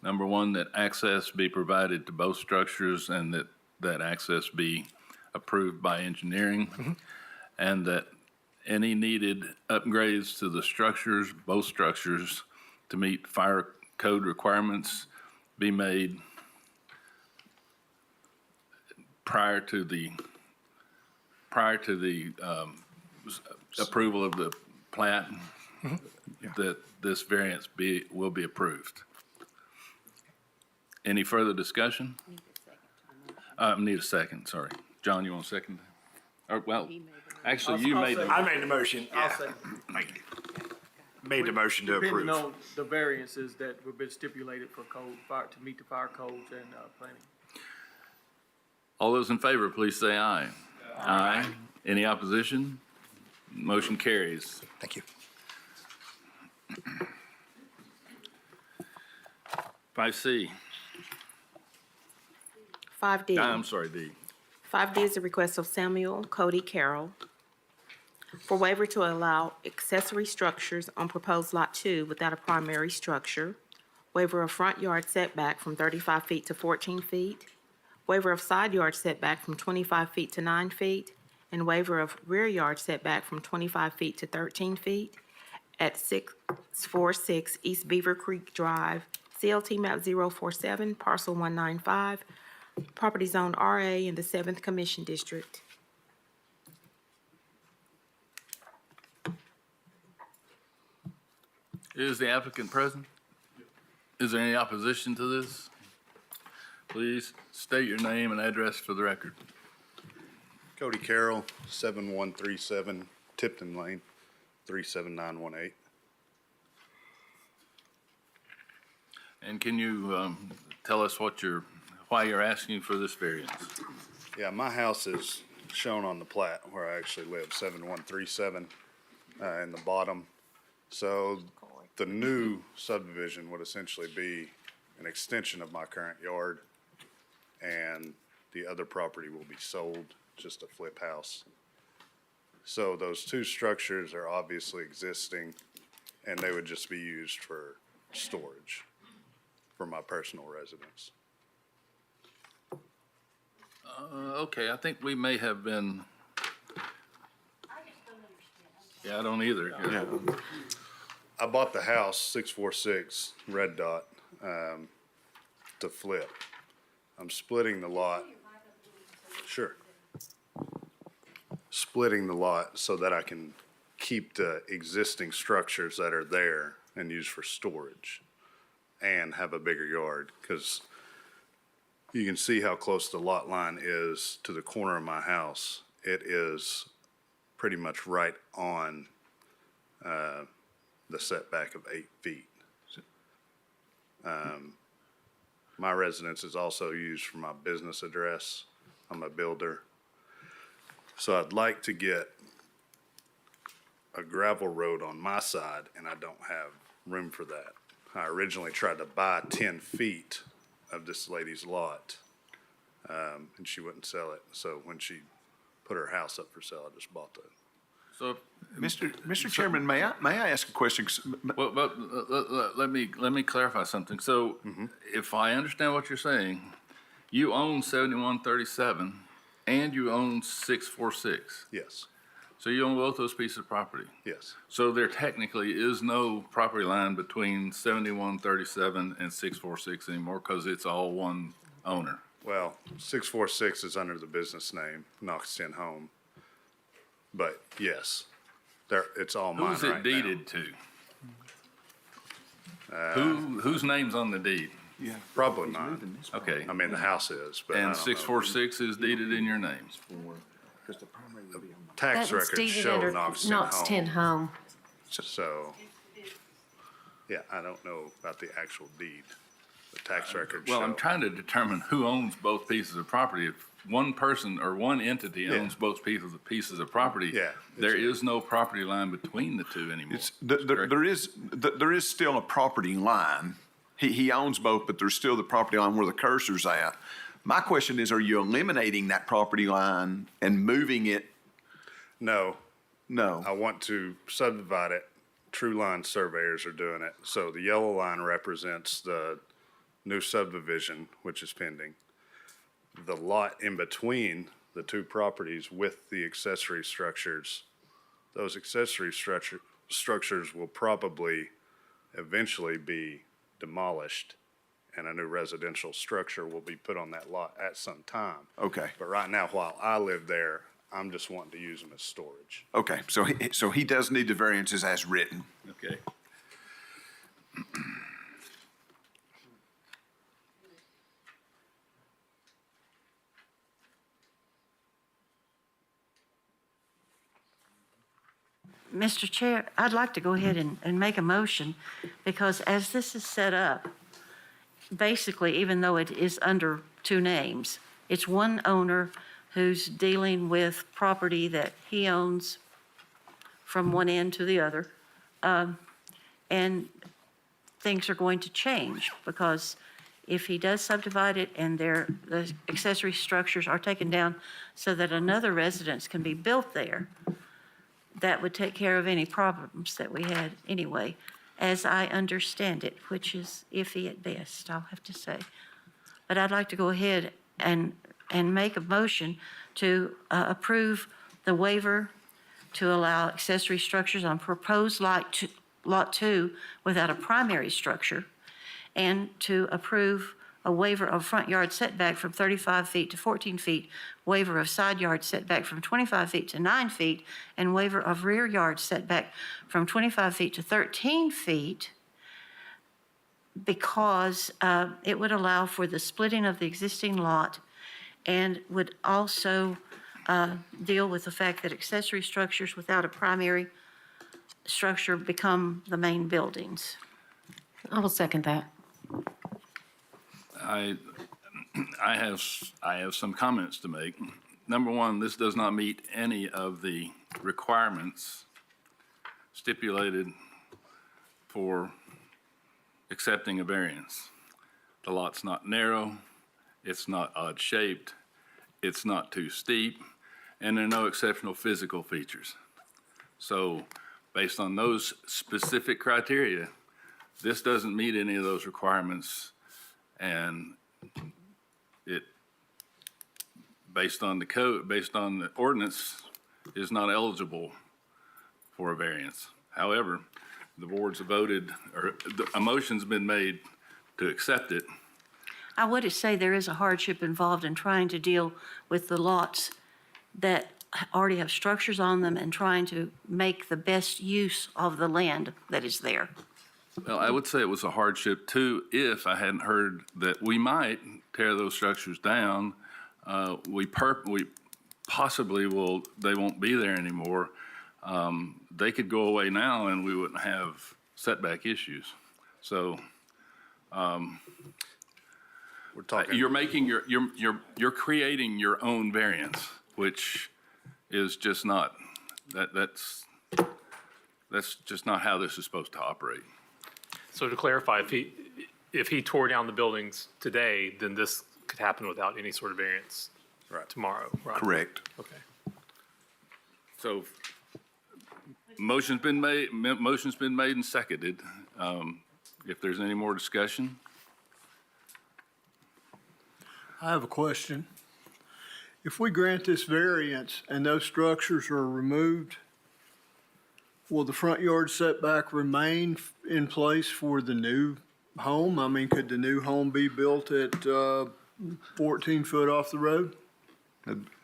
Number one, that access be provided to both structures and that access be approved by engineering. And that any needed upgrades to the structures, both structures, to meet fire code requirements be made prior to the approval of the plat, that this variance will be approved. Any further discussion? Need a second, sorry. John, you want a second? Or, well, actually, you made the. I made the motion. I'll Yeah. second. Thank you. Made the motion to approve. Depending on the variances that have been stipulated for to meet the fire codes and planning. All those in favor, please say aye. Aye. Any opposition? Motion carries. Thank you. 5C. 5D. I'm sorry, D. 5D is a request of Samuel Cody Carroll for waiver to allow accessory structures on proposed Lot 2 without a primary structure, waiver of front yard setback from 35 feet to 14 feet, waiver of side yard setback from 25 feet to 9 feet, and waiver of rear yard setback from 25 feet to 13 feet at 646 East Beaver Creek Drive, CLT map 047, parcel 195, property zone RA in the 7th Commission District. Is the applicant present? Is there any opposition to this? Please state your name and address for the record. Cody Carroll, 7137 Tipton Lane, 37918. And can you tell us why you're asking for this variance? Yeah, my house is shown on the plat where I actually live, 7137 in the bottom. So the new subdivision would essentially be an extension of my current yard, and the other property will be sold, just a flip house. So those two structures are obviously existing, and they would just be used for storage for my personal residence. Okay, I think we may have been. Yeah, I don't either. Yeah. I bought the house, 646 Red Dot, to flip. I'm splitting the lot. Sure. Splitting the lot so that I can keep the existing structures that are there and use for storage and have a bigger yard, because you can see how close the lot line is to the corner of my house. It is pretty much right on the setback of 8 feet. My residence is also used for my business address. I'm a builder. So I'd like to get a gravel road on my side, and I don't have room for that. I originally tried to buy 10 feet of this lady's lot, and she wouldn't sell it. So when she put her house up for sale, I just bought that. So, Mr. Chairman, may I ask a question? well, let me clarify something. So, if I understand what you're saying, you own 7137 and you own 646. Yes, So you own both those pieces of property. yes. So there technically is no property line between 7137 and 646 anymore because it's all one owner. Well, 646 is under the business name, Knoxville Home. But yes, it's all mine Who's right it now. deeded to? Whose name's on the deed? Probably mine. Okay. I mean, the house is, but I And don't know. 646 is deeded in your name. Tax That was records deeded show under Knoxville Home. Home. So, yeah, I don't know about the actual deed. The tax records Well, show. I'm trying to determine who owns both pieces of property. If one person or one entity Yeah. owns both pieces of property, Yeah. there is no property line between the two anymore. There is still a property line. He owns both, but there's still the property line where the cursor's at. My question is, are you eliminating that property line and moving it? No, No. I want to subdivide it. True Line surveyors are doing it. So the yellow line represents the new subdivision, which is pending. The lot in between the two properties with the accessory structures, those accessory structures will probably eventually be demolished and a new residential structure will be put on that lot at some time. Okay. But right now, while I live there, I'm just wanting to use them as storage. Okay, so he does need the variances as written. Okay. Mr. Chair, I'd like to go ahead and make a motion, because as this is set up, basically, even though it is under two names, it's one owner who's dealing with property that he owns from one end to the other. And things are going to change, because if he does subdivide it and the accessory structures are taken down so that another residence can be built there, that would take care of any problems that we had anyway, as I understand it, which is iffy at best, I'll have to say. But I'd like to go ahead and make a motion to approve the waiver to allow accessory structures on proposed Lot 2 without a primary structure, and to approve a waiver of front yard setback from 35 feet to 14 feet, waiver of side yard setback from 25 feet to 9 feet, and waiver of rear yard setback from 25 feet to 13 feet, because it would allow for the splitting of the existing lot and would also deal with the fact that accessory structures without a primary structure become the main buildings. I will second that. I have some comments to make. Number one, this does not meet any of the requirements stipulated for accepting a variance. The lot's not narrow, it's not odd-shaped, it's not too steep, and there are no exceptional physical features. So, based on those specific criteria, this doesn't meet any of those requirements, and it, based on the code, based on the ordinance, is not eligible for a variance. However, the board's voted, or a motion's been made to accept it. I would say there is a hardship involved in trying to deal with the lots that already have structures on them and trying to make the best use of the land that is there. Well, I would say it was a hardship too, if I hadn't heard that we might tear those structures down. We possibly will, they won't be there anymore. They could go away now and we wouldn't have setback issues. So, We're talking. you're making you're creating your own variance, which is just not, that's just not how this is supposed to operate. So to clarify, if he tore down the buildings today, then this could happen without any sort of variance Right. tomorrow, right? Correct. Okay. So, motion's been made and seconded. If there's any more discussion? I have a question. If we grant this variance and those structures are removed, will the front yard setback remain in place for the new home? I mean, could the new home be built at 14 foot off the road?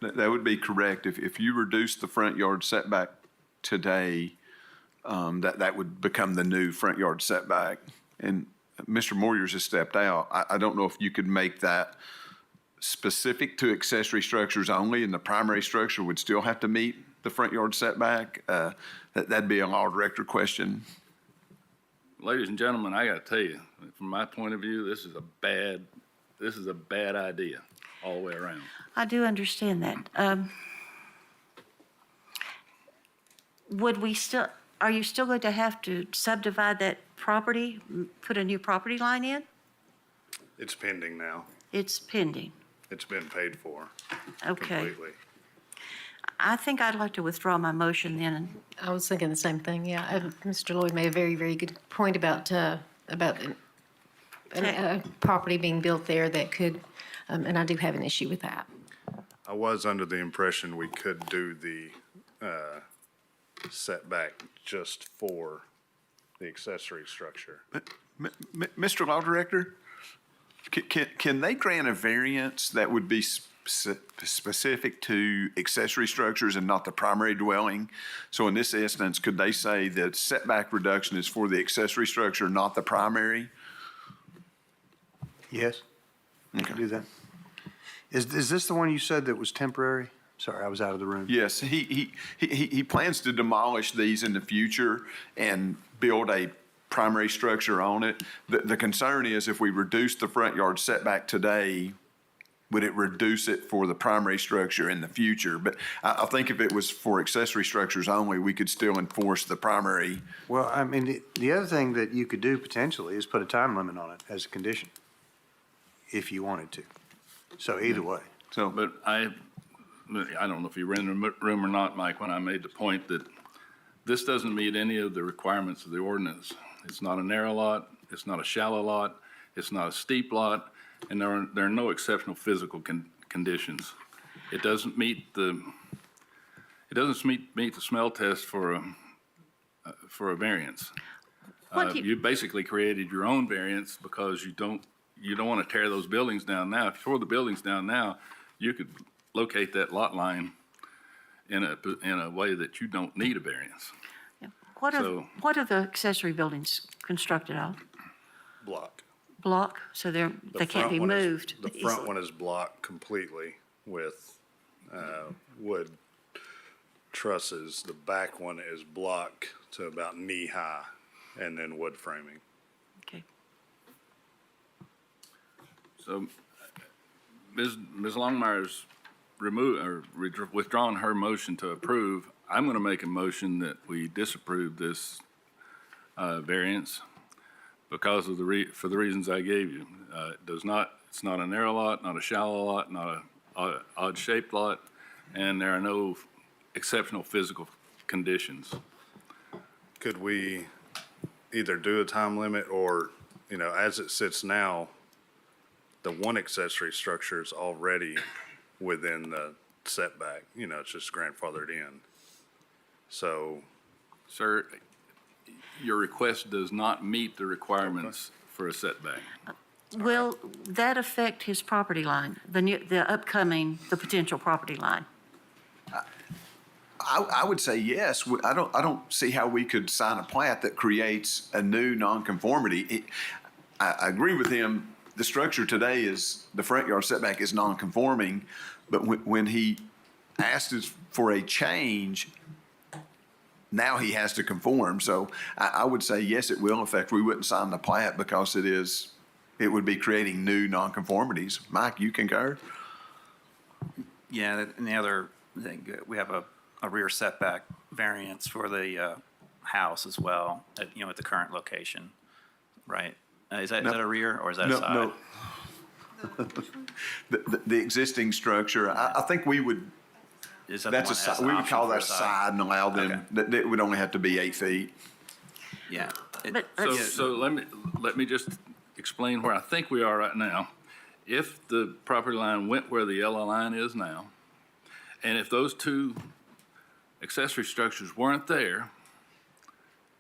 That would be correct. If you reduce the front yard setback today, that would become the new front yard setback. And Mr. Moyers has stepped out. I don't know if you could make that specific to accessory structures only, and the primary structure would still have to meet the front yard setback. That'd be a law director question. Ladies and gentlemen, I gotta tell you, from my point of view, this is a bad idea all the way around. I do understand that. Are you still going to have to subdivide that property, put a new property line in? It's pending now. It's pending. It's been paid for Okay. completely. I think I'd like to withdraw my motion then. And I was thinking the same thing, yeah. Mr. Lloyd made a very, very good point about a property being built there that could, and I do have an issue with that. I was under the impression we could do the setback just for the accessory structure. Mr. Law Director, can they grant a variance that would be specific to accessory structures and not the primary dwelling? So in this instance, could they say that setback reduction is for the accessory structure, not the primary? Yes, you can do that. Is this the one you said that was temporary? Sorry, I was out of the room. Yes, he plans to demolish these in the future and build a primary structure on it. The concern is if we reduce the front yard setback today, would it reduce it for the primary structure in the future? But I think if it was for accessory structures only, we could still enforce the primary. Well, I mean, the other thing that you could do potentially is put a time limit on it as a condition, if you wanted to. So either way. So, But I don't know if you were in the room or not, Mike, when I made the point that this doesn't meet any of the requirements of the ordinance. It's not a narrow lot, it's not a shallow lot, it's not a steep lot, and there are no exceptional physical conditions. It doesn't meet the smell test for a variance. You basically created your own variance because you don't want to tear those buildings down now. If you tore the buildings down now, you could locate that lot line in a way that you don't need a variance. what are the accessory buildings constructed of? Block. Block, so they can't be moved. The front one is blocked completely with wood trusses. The back one is blocked to about knee high and then wood framing. Okay. So Ms. Longmire's withdrawn her motion to approve. I'm going to make a motion that we disapprove this variance because of for the reasons I gave you. It's not a narrow lot, not a shallow lot, not a odd-shaped lot, and there are no exceptional physical conditions. Could we either do a time limit or, as it sits now, the one accessory structure is already within the setback, it's just grandfathered in. So, Sir, your request does not meet the requirements for a setback. Will that affect his property line, the potential property line? I would say yes. I don't see how we could sign a plat that creates a new nonconformity. I agree with him. The structure today the front yard setback is nonconforming, but when he asked us for a change, now he has to conform. So I would say yes, it will affect. We wouldn't sign the plat because it would be creating new nonconformities. Mike, you concur? Yeah, and the other thing, we have a rear setback variance for the house as well, at the current location, right? Is that a rear or is that a side? No. The existing structure, I think we would. Is that That's the a one side. that has an We would option call for that a side and allow them. That would only have to be 8 feet. Yeah. So let me just explain where I think we are right now. If the property line went where the yellow line is now, and if those two accessory structures weren't there,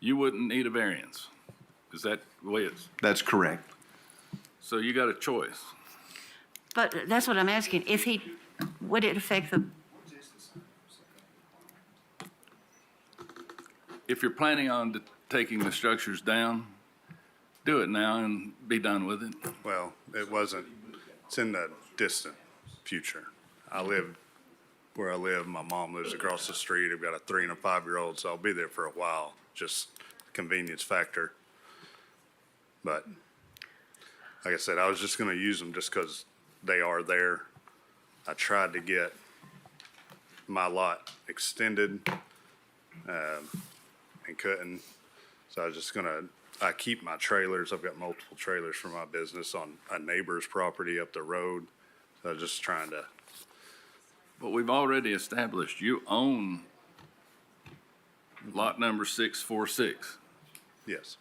you wouldn't need a variance. Is that the way it's? That's correct. So you got a choice. But that's what I'm asking. If he, would it affect the, If you're planning on taking the structures down, do it now and be done with it. Well, it wasn't, it's in the distant future. I live where I live. My mom lives across the street. I've got a 3 and a 5-year-old, so I'll be there for a while, just convenience factor. But like I said, I was just gonna use them just because they are there. I tried to get my lot extended, and couldn't. So I was just I keep my trailers. I've got multiple trailers for my business on a neighbor's property up the road. So I was just trying to, But we've already established you own lot number 646. yes.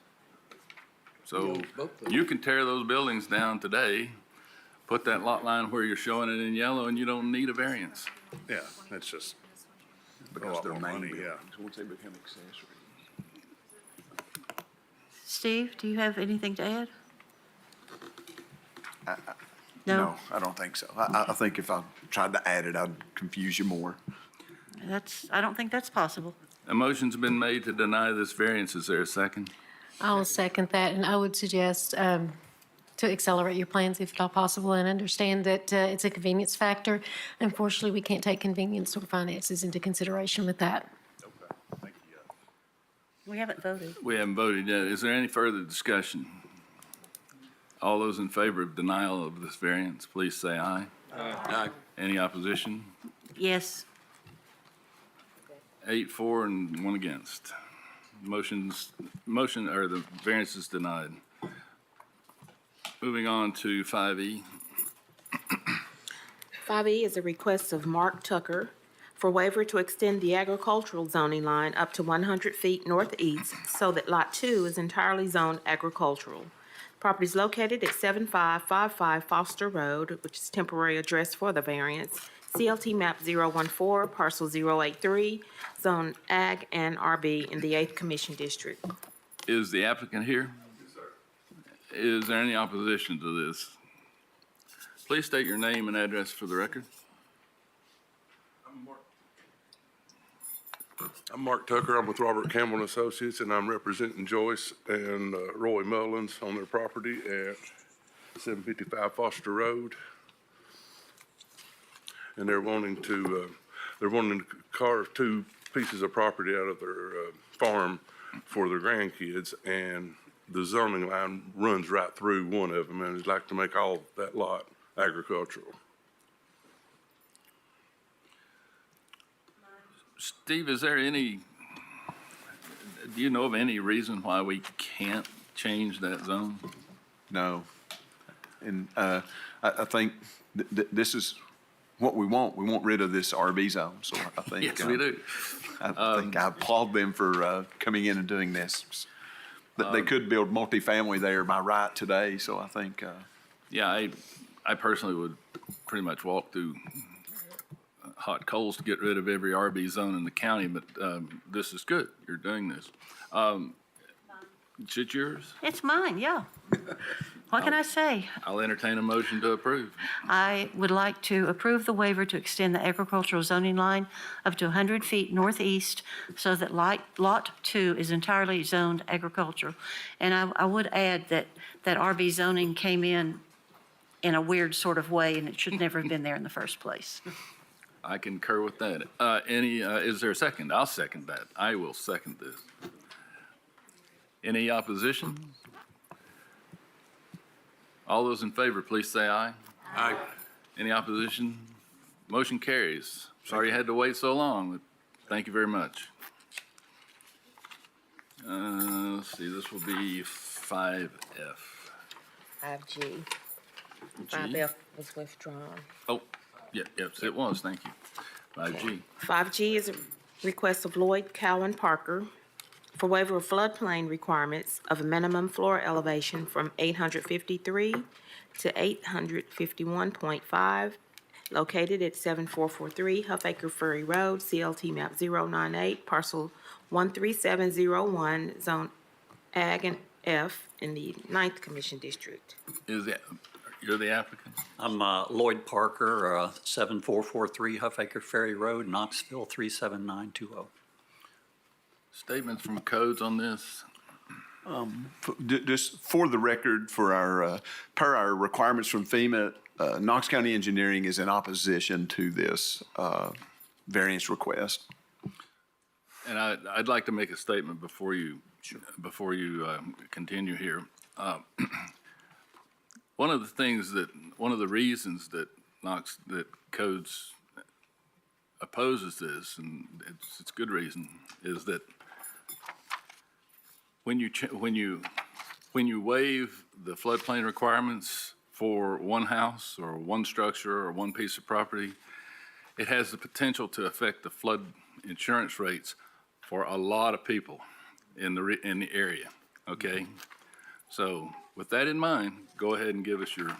So you can tear those buildings down today, put that lot line where you're showing it in yellow, and you don't need a variance. Yeah, it's just a Because lot they're more main money, yeah. buildings, once they become accessory. Steve, do you have anything to add? No, I don't think so. I think if I tried to add it, I'd confuse you more. I don't think that's possible. A motion's been made to deny this variance. Is there a second? I'll second that, and I would suggest to accelerate your plans if at all possible, and understand that it's a convenience factor. Unfortunately, we can't take convenience or finances into consideration with that. We haven't voted. We haven't voted yet. Is there any further discussion? All those in favor of denial of this variance, please say aye. Aye. Any opposition? Yes. 8 for and 1 against. Motion, or the variance is denied. Moving on to 5E. 5E is a request of Mark Tucker for waiver to extend the agricultural zoning line up to 100 feet northeast so that Lot 2 is entirely zoned agricultural. Property is located at 7555 Foster Road, which is temporary address for the variance. CLT map 014, parcel 083, zone Ag and RB in the 8th Commission District. Is the applicant here? Yes, sir. Is there any opposition to this? Please state your name and address for the record. I'm Mark Tucker. I'm with Robert Campbell and Associates, and I'm representing Joyce and Roy Mullins on their property at 755 Foster Road. And they're wanting to carve 2 pieces of property out of their farm for their grandkids, and the zoning line runs right through one of them, and they'd like to make all that lot agricultural. Steve, is there do you know of any reason why we can't change that zone? No. And I think this is what we want. We want rid of this RB zone, so I think. Yes, we do. I think I applaud them for coming in and doing this. They could build multifamily there by right today, so I think. Yeah, I personally would pretty much walk through hot coals to get rid of every RB zone in the county, but this is good. You're doing this. Is it yours? It's mine, yeah. What can I say? I'll entertain a motion to approve. I would like to approve the waiver to extend the agricultural zoning line up to 100 feet northeast so that Lot 2 is entirely zoned agricultural. And I would add that RB zoning came in a weird sort of way, and it should never have been there in the first place. I concur with that. Is there a second? I'll second that. I will second this. Any opposition? All those in favor, please say aye. Aye. Any opposition? Motion carries. Sorry you had to wait so long, but thank you very much. Let's see, this will be 5F. 5G. 5F was withdrawn. Oh, yes, it was, thank you. 5G. 5G is a request of Lloyd Cowan Parker for waiver of floodplain requirements of a minimum floor elevation from 853 to 851.5, located at 7443 Huffaker Ferry Road, CLT map 098, parcel 13701, zone Ag and F in the 9th Commission District. You're the applicant? I'm Lloyd Parker, 7443 Huffaker Ferry Road, Knoxville, 37920. Statements from codes on this? Just for the record, for our, per our requirements from FEMA, Knox County Engineering is in opposition to this variance request. And I'd like to make a statement before you continue here. One of the reasons that codes opposes this, and it's good reason, is that when you waive the floodplain requirements for one house or one structure or one piece of property, it has the potential to affect the flood insurance rates for a lot of people in the area, okay? So with that in mind, go ahead and give us your...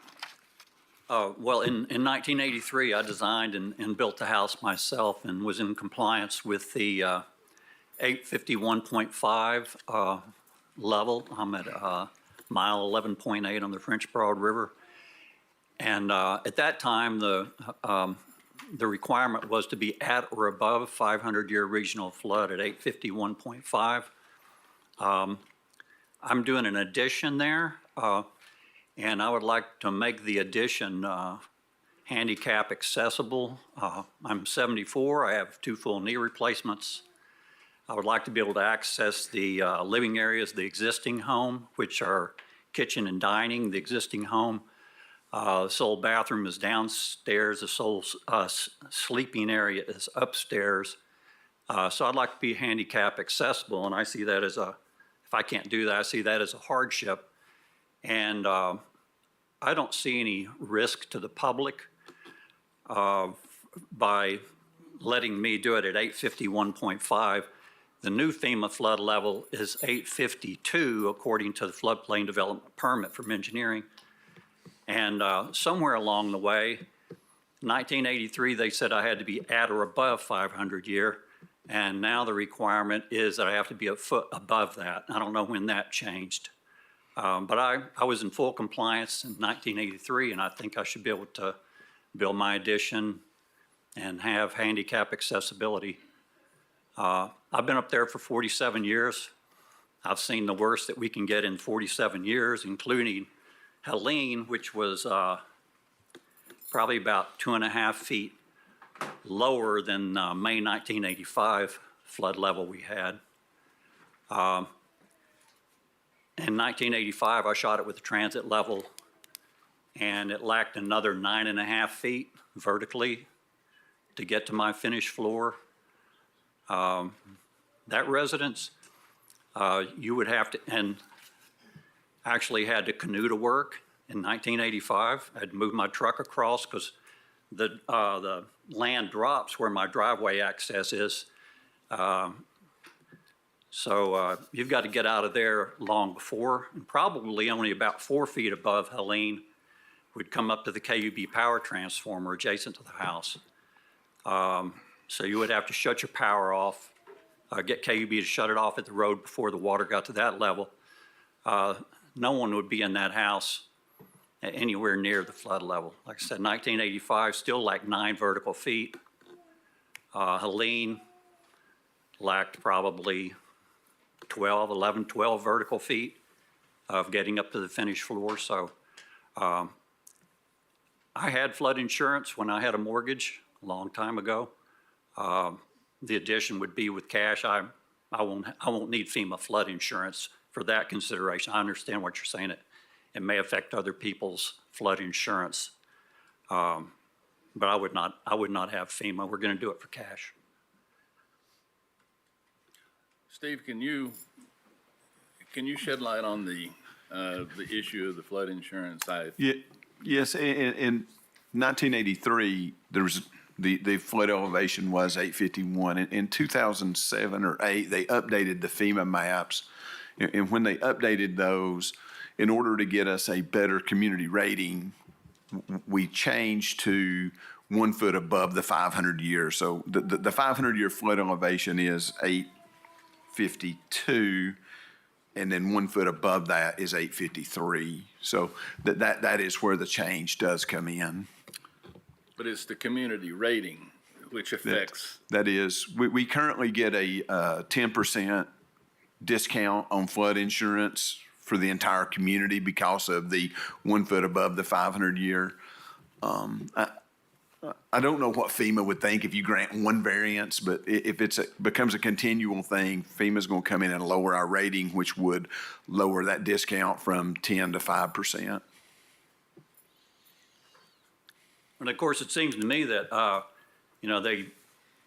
Well, in 1983, I designed and built the house myself and was in compliance with the 851.5 level. I'm at mile 11.8 on the French Broad River. And at that time, the requirement was to be at or above 500-year regional flood at 851.5. I'm doing an addition there, and I would like to make the addition handicap accessible. I'm 74. I have 2 full knee replacements. I would like to be able to access the living areas of the existing home, which are kitchen and dining. The existing home, the sole bathroom is downstairs. The sole sleeping area is upstairs. So I'd like to be handicap accessible, and I see that as if I can't do that, I see that as a hardship. And I don't see any risk to the public by letting me do it at 851.5. The new FEMA flood level is 852 according to the floodplain development permit from engineering. And somewhere along the way, 1983, they said I had to be at or above 500 year. And now the requirement is that I have to be a foot above that. I don't know when that changed. But I was in full compliance in 1983, and I think I should be able to build my addition and have handicap accessibility. I've been up there for 47 years. I've seen the worst that we can get in 47 years, including Helene, which was probably about 2.5 feet lower than May 1985 flood level we had. In 1985, I shot it with a transit level, and it lacked another 9.5 feet vertically to get to my finished floor. That residence, you would have to, and actually had to canoe to work in 1985. I had to move my truck across because the land drops where my driveway access is. So you've got to get out of there long before, and probably only about 4 feet above Helene would come up to the KUB power transformer adjacent to the house. So you would have to shut your power off, get KUB to shut it off at the road before the water got to that level. No one would be in that house anywhere near the flood level. Like I said, 1985, still like 9 vertical feet. Helene lacked probably 11, 12 vertical feet of getting up to the finished floor. So I had flood insurance when I had a mortgage a long time ago. The addition would be with cash. I won't need FEMA flood insurance for that consideration. I understand what you're saying. It may affect other people's flood insurance, but I would not have FEMA. We're going to do it for cash. Steve, can you shed light on the issue of the flood insurance side? Yes, in 1983, there was the flood elevation was 851. In 2007 or 8, they updated the FEMA maps, and when they updated those, in order to get us a better community rating, we changed to 1 foot above the 500 year. So the 500 year flood elevation is 852, and then 1 foot above that is 853. So that is where the change does come in. But it's the community rating which affects. That is, we currently get a 10% discount on flood insurance for the entire community because of the 1 foot above the 500-year. I don't know what FEMA would think if you grant one variance, but if becomes a continual thing, FEMA's going to come in and lower our rating, which would lower that discount from 10 to 5%. And of course, it seems to me that,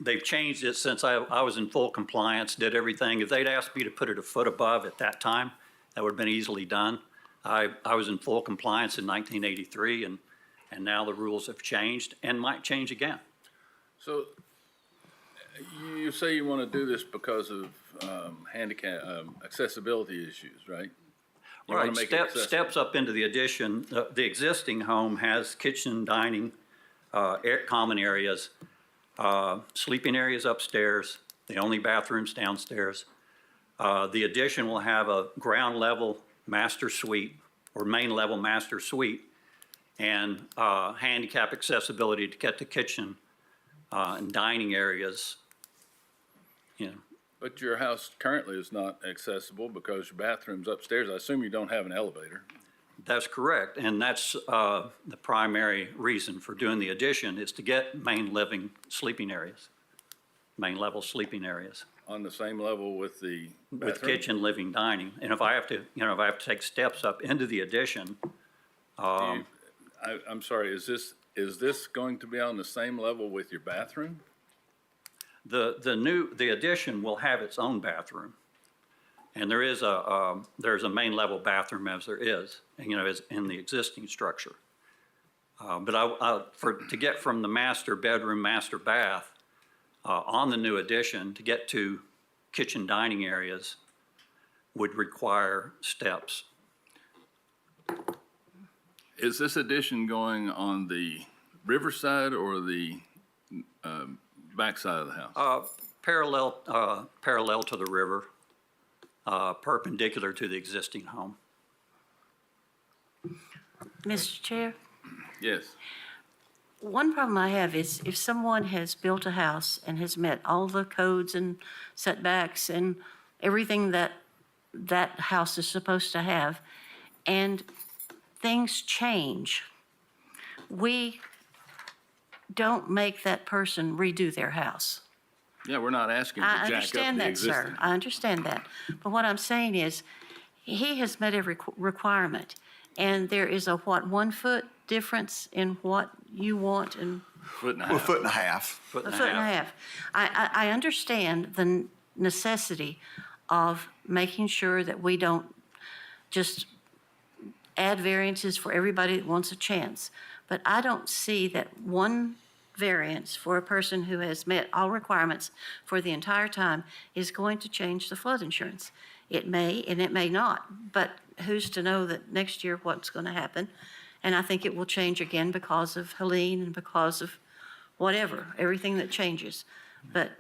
they've changed it since I was in full compliance, did everything. If they'd asked me to put it a foot above at that time, that would have been easily done. I was in full compliance in 1983, and now the rules have changed and might change again. So you say you want to do this because of handicap, accessibility issues, right? You wanna Right, make it accessible. steps up into the addition. The existing home has kitchen, dining, common areas, sleeping areas upstairs, the only bathrooms downstairs. The addition will have a ground level master suite or main level master suite and handicap accessibility to get to kitchen and dining areas. But your house currently is not accessible because your bathroom's upstairs. I assume you don't have an elevator. That's correct, and that's the primary reason for doing the addition is to get main living sleeping areas, main level sleeping areas. On the same level with the bathroom? With kitchen, living, dining. And if I have to, take steps up into the addition, I'm sorry, is this going to be on the same level with your bathroom? the addition will have its own bathroom. And there's a main level bathroom as there is, as in the existing structure. But to get from the master bedroom, master bath, on the new addition, to get to kitchen dining areas would require steps. Is this addition going on the riverside or the backside of the house? Parallel to the river, perpendicular to the existing home. Mr. Chair, Yes. one problem I have is if someone has built a house and has met all the codes and setbacks and everything that that house is supposed to have, and things change, we don't make that person redo their house. Yeah, we're not asking to I jack up understand the that, existing. sir. I understand that. But what I'm saying is, he has met every requirement, and there is a, 1 foot difference in what you want and Foot and a Well, half. foot and a half. Foot a and a foot and a half. half. I understand the necessity of making sure that we don't just add variances for everybody that wants a chance. But I don't see that one variance for a person who has met all requirements for the entire time is going to change the flood insurance. It may and it may not, but who's to know that next year what's going to happen? And I think it will change again because of Helene and because of whatever, everything that changes. But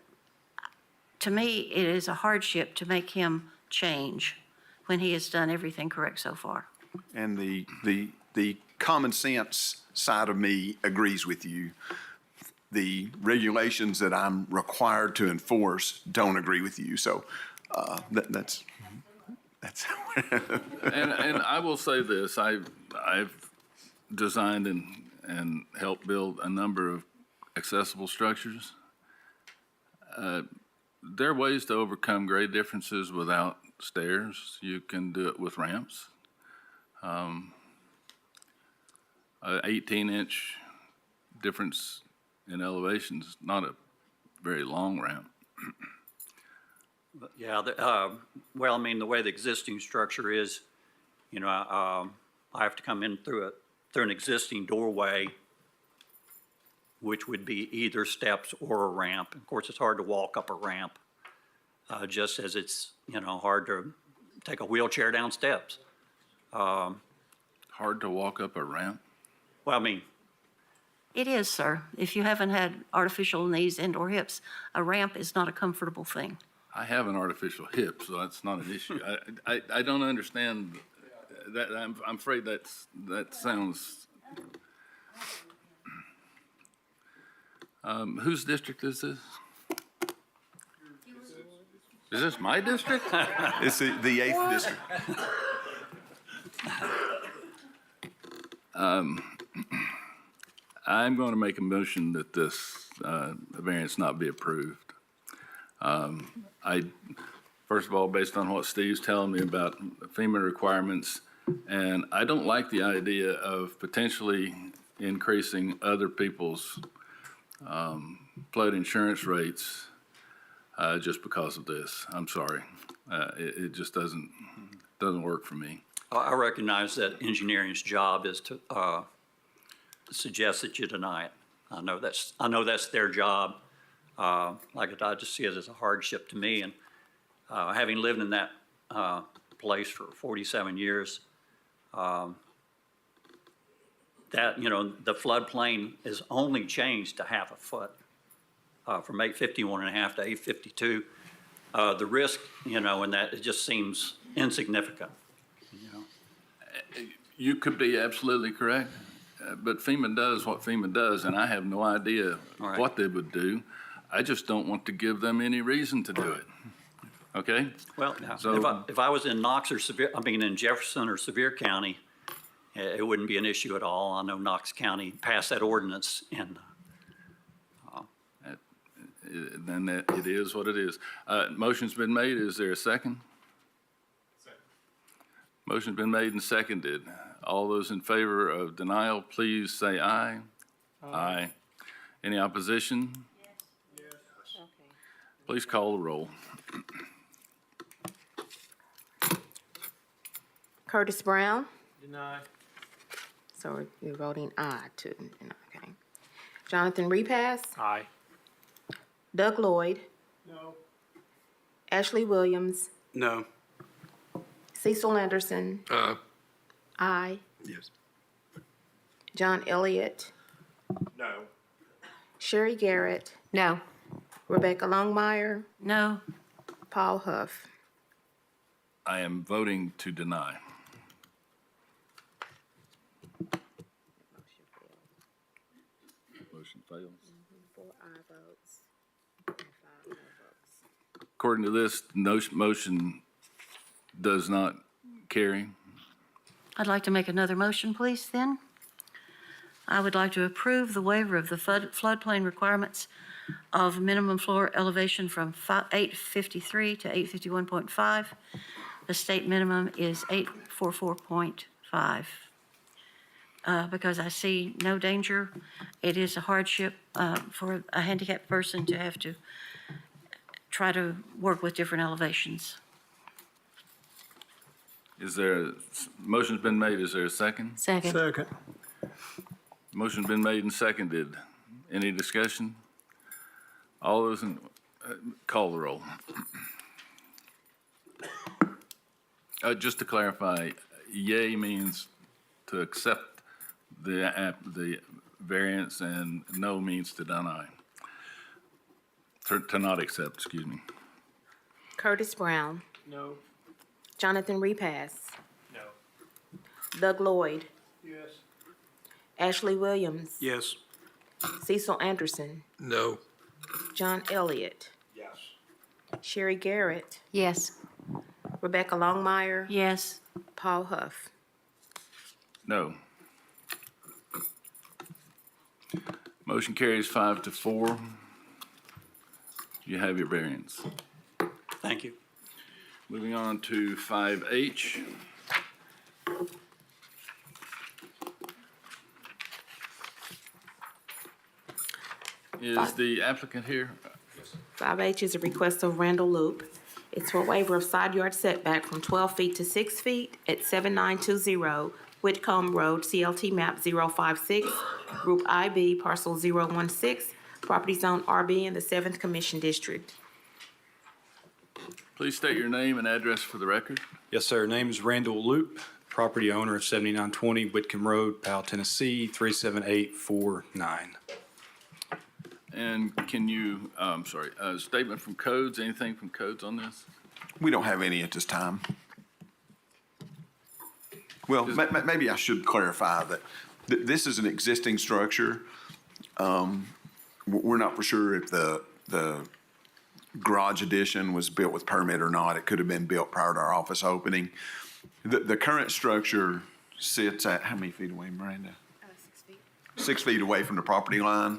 to me, it is a hardship to make him change when he has done everything correct so far. And the common sense side of me agrees with you. The regulations that I'm required to enforce don't agree with you. So that's. And I will say this, I've designed and helped build a number of accessible structures. There are ways to overcome grade differences without stairs. You can do it with ramps. An 18-inch difference in elevation is not a very long ramp. Yeah, well, I mean, the way the existing structure is, I have to come in through an existing doorway, which would be either steps or a ramp. Of course, it's hard to walk up a ramp, just as it's, hard to take a wheelchair down steps. Hard to walk up a ramp? Well, I mean, It is, sir. If you haven't had artificial knees and or hips, a ramp is not a comfortable thing. I have an artificial hip, so that's not an issue. I don't understand that. I'm afraid that sounds. Whose district is this? Is this my district? It's the 8th district. I'm going to make a motion that this variance not be approved. First of all, based on what Steve's telling me about FEMA requirements, and I don't like the idea of potentially increasing other people's flood insurance rates just because of this. I'm sorry. It just doesn't work for me. I recognize that engineering's job is to suggest that you deny it. I know that's their job. Like I just see it as a hardship to me, and having lived in that place for 47 years, that the floodplain is only changed to half a foot from 851 and a half to 852. The risk, in that it just seems insignificant. You could be absolutely correct, but FEMA does what FEMA does, and I have no idea what they would do. I just don't want to give them any reason to do it. Okay? Well, So- if I was in Knox or in Jefferson or Sevier County, it wouldn't be an issue at all. I know Knox County passed that ordinance, and then it is what it is. Motion's been made. Is there a second? Second. Motion's been made and seconded. All those in favor of denial, please say aye. Aye. Any opposition? Okay. Please call the roll. Curtis Brown, Deny. so you're voting aye too, okay. Jonathan Repass, Aye. Doug Lloyd, No. Ashley Williams, No. Cecil Anderson, aye. Yes. John Elliott, No. Sherry Garrett, No. Rebecca Longmire, No, Paul Huff. I am voting to deny. Motion fails. 4 aye votes and 5 no votes. According to this, no motion does not carry. I'd like to make another motion, please, then. I would like to approve the waiver of the floodplain requirements of minimum floor elevation from 853 to 851.5. The state minimum is 844.5. Because I see no danger. It is a hardship for a handicapped person to have to try to work with different elevations. Is there, motion's been made, is there a second? Second. Second. Motion's been made and seconded. Any discussion? All those in, call the roll. Just to clarify, yay means to accept the variance and no means to deny. To not accept, excuse me. Curtis Brown, No. Jonathan Repass, No. Doug Lloyd, Yes. Ashley Williams, Yes. Cecil Anderson, No. John Elliott, Yes. Sherry Garrett, Yes. Rebecca Longmire, Yes, Paul Huff. No. Motion carries 5-4. You have your variance. thank you. Moving on to 5H. Is the applicant here? 5H is a request of Randall Loop. It's for waiver of side yard setback from 12 feet to 6 feet at 7920 Whitcomb Road, CLT map 056, Group IB, parcel 016, property zone RB in the 7th Commission District. Please state your name and address for the record. Yes, sir. Name is Randall Loop, property owner of 7920 Whitcomb Road, Powell, Tennessee, 37849. And can you, sorry, statement from codes, anything from codes on this? We don't have any at this time. Well, maybe I should clarify that this is an existing structure. We're not for sure if the garage addition was built with permit or not. It could have been built prior to our office opening. The current structure sits at, how many feet away, Miranda? 6 feet. 6 feet away from the property line.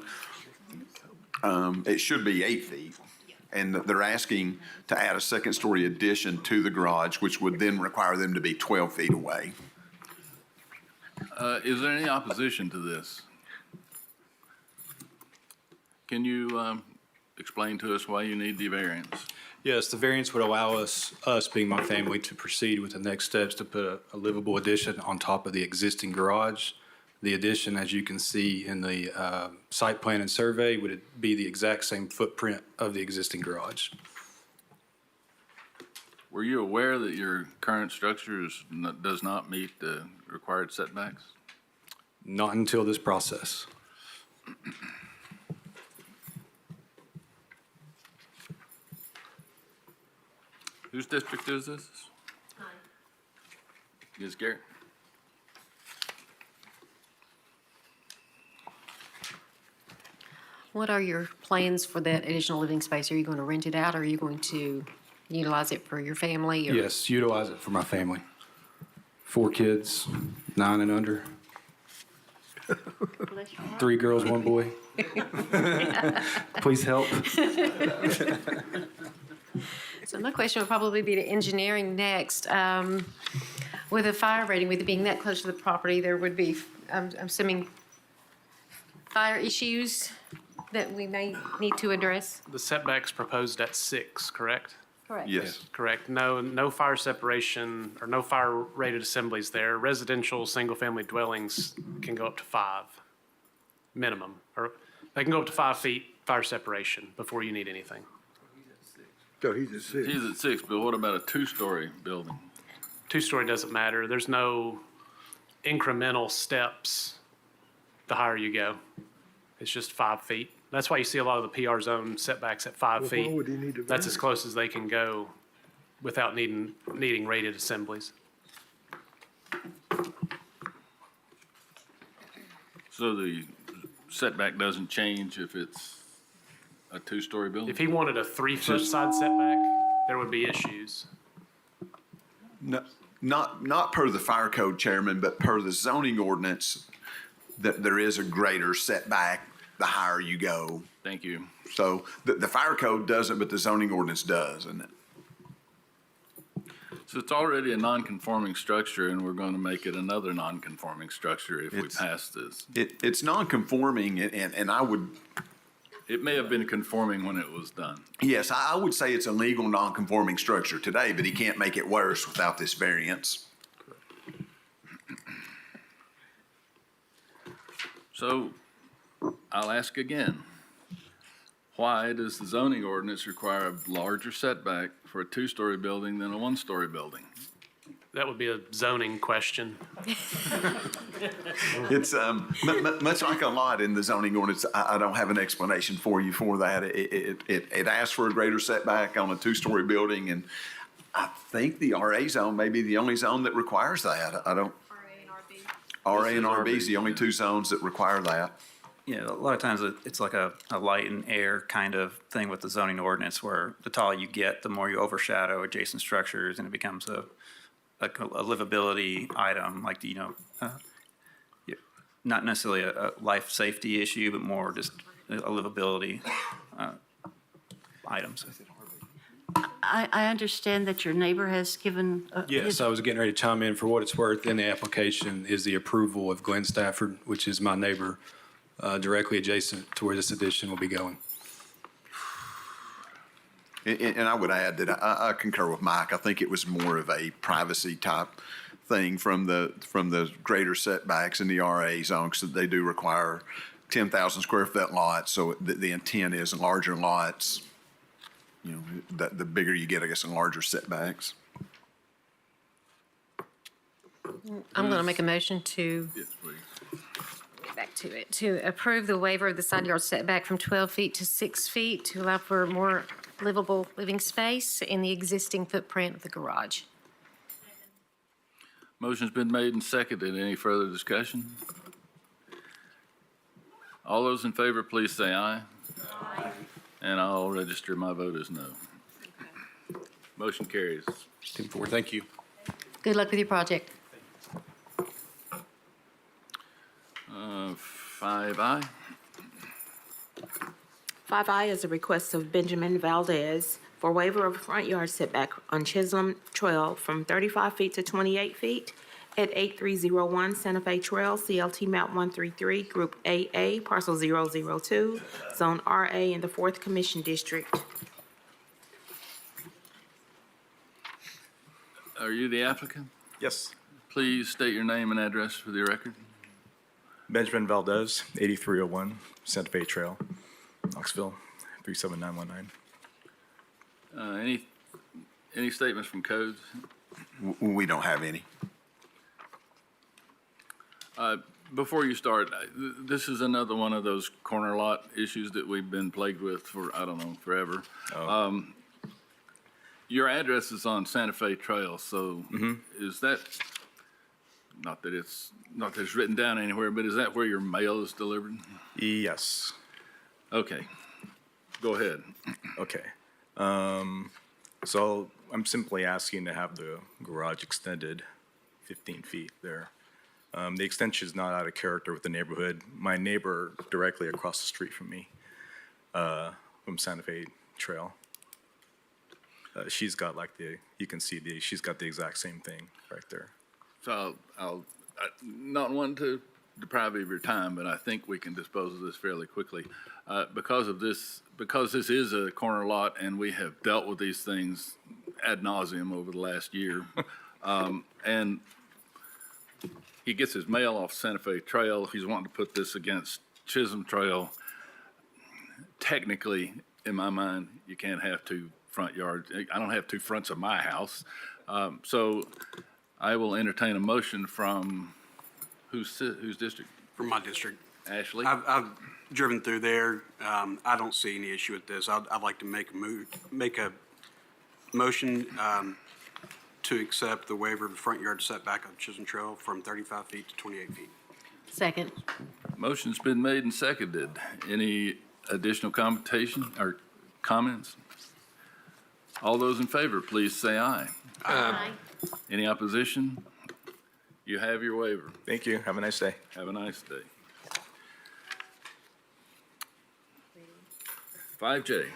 It should be 8 feet. And they're asking to add a second-story addition to the garage, which would then require them to be 12 feet away. Is there any opposition to this? Can you explain to us why you need the variance? Yes, the variance would allow us being my family, to proceed with the next steps to put a livable addition on top of the existing garage. The addition, as you can see in the site plan and survey, would be the exact same footprint of the existing garage. Were you aware that your current structure does not meet the required setbacks? Not until this process. Whose district is this? Ms. Garrett? What are your plans for that additional living space? Are you going to rent it out, or are you going to utilize it for your family? Or? Yes, utilize it for my family. 4 kids, 9 and under. 3 girls, 1 boy. Please help. So my question would probably be to engineering next. With a fire rating, with it being that close to the property, there would be, I'm assuming, fire issues that we may need to address? The setback's proposed at 6, correct? Correct. Yes. Correct. No fire separation or no fire rated assemblies there. Residential, single-family dwellings can go up to 5 minimum, or they can go up to 5 feet fire separation before you need anything. So he's at 6. He's at 6, but what about a 2-story building? 2-story doesn't matter. There's no incremental steps the higher you go. It's just 5 feet. That's why you see a lot of the PR zone setbacks at 5 feet. Why would he need a That's as variance? close as they can go without needing rated assemblies. So the setback doesn't change if it's a 2-story building? If he wanted a 3-foot side setback, there would be issues. No, not per the fire code, Chairman, but per the zoning ordinance, that there is a greater setback the higher you go. Thank you. So the fire code doesn't, but the zoning ordinance does, isn't it? So it's already a non-conforming structure, and we're going to make it another non-conforming structure if we pass this. It's non-conforming, and I would, It may have been conforming when it was done. yes, I would say it's a legal non-conforming structure today, but he can't make it worse without this variance. So I'll ask again. Why does the zoning ordinance require a larger setback for a 2-story building than a 1-story building? That would be a zoning question. It's much like a lot in the zoning ordinance. I don't have an explanation for you for that. It asks for a greater setback on a 2-story building, and I think the RA zone may be the only zone that requires that. I don't. RA and RB is the only 2 zones that require that. Yeah, a lot of times it's like a light and air kind of thing with the zoning ordinance, where the taller you get, the more you overshadow adjacent structures, and it becomes a livability item, like, not necessarily a life safety issue, but more just a livability items. I understand that your neighbor has given. Yes, I was getting ready to chime in. For what it's worth, in the application is the approval of Glenn Stafford, which is my neighbor, directly adjacent to where this addition will be going. And I would add that I concur with Mike. I think it was more of a privacy type thing from the greater setbacks in the RA zone, because they do require 10,000 square foot lots. So the intent is larger lots, the bigger you get, I guess, in larger setbacks. I'm going to make a motion to Yes, please. back to it, to approve the waiver of the side yard setback from 12 feet to 6 feet to allow for more livable living space in the existing footprint of the garage. Motion's been made and seconded. Any further discussion? All those in favor, please say aye. Aye. And I'll register my vote as no. Motion carries. 10-4, thank you. Good luck with your project. 5I. 5I is a request of Benjamin Valdez for waiver of front yard setback on Chisholm Trail from 35 feet to 28 feet at 8301 Santa Fe Trail, CLT map 133, Group AA, parcel 002, Zone RA in the 4th Commission District. Are you the applicant? Yes. Please state your name and address for the record. Benjamin Valdez, 8301 Santa Fe Trail, Knoxville, 37919. Any statements from codes? We don't have any. Before you start, this is another one of those corner lot issues that we've been plagued with for, I don't know, forever. Oh. Your address is on Santa Fe Trail, so is that, not that it's written down anywhere, but is that where your mail is delivered? Yes. Okay, go ahead. Okay. So I'm simply asking to have the garage extended 15 feet there. The extension is not out of character with the neighborhood. My neighbor directly across the street from me, from Santa Fe Trail, she's got like you can see she's got the exact same thing right there. So I'll not want to deprive you of your time, but I think we can dispose of this fairly quickly. Because this is a corner lot and we have dealt with these things ad nauseum over the last year. And he gets his mail off Santa Fe Trail. He's wanting to put this against Chisholm Trail. Technically, in my mind, you can't have two front yards. I don't have two fronts of my house. So I will entertain a motion from whose district? From my district. Ashley? I've driven through there. I don't see any issue with this. I'd like to make a motion to accept the waiver of the front yard setback on Chisholm Trail from 35 feet to 28 feet. Second. Motion's been made and seconded. Any additional commentation or comments? All those in favor, please say aye. Aye. Any opposition? You have your waiver. Thank you. Have a nice day. Have a nice day. 5J.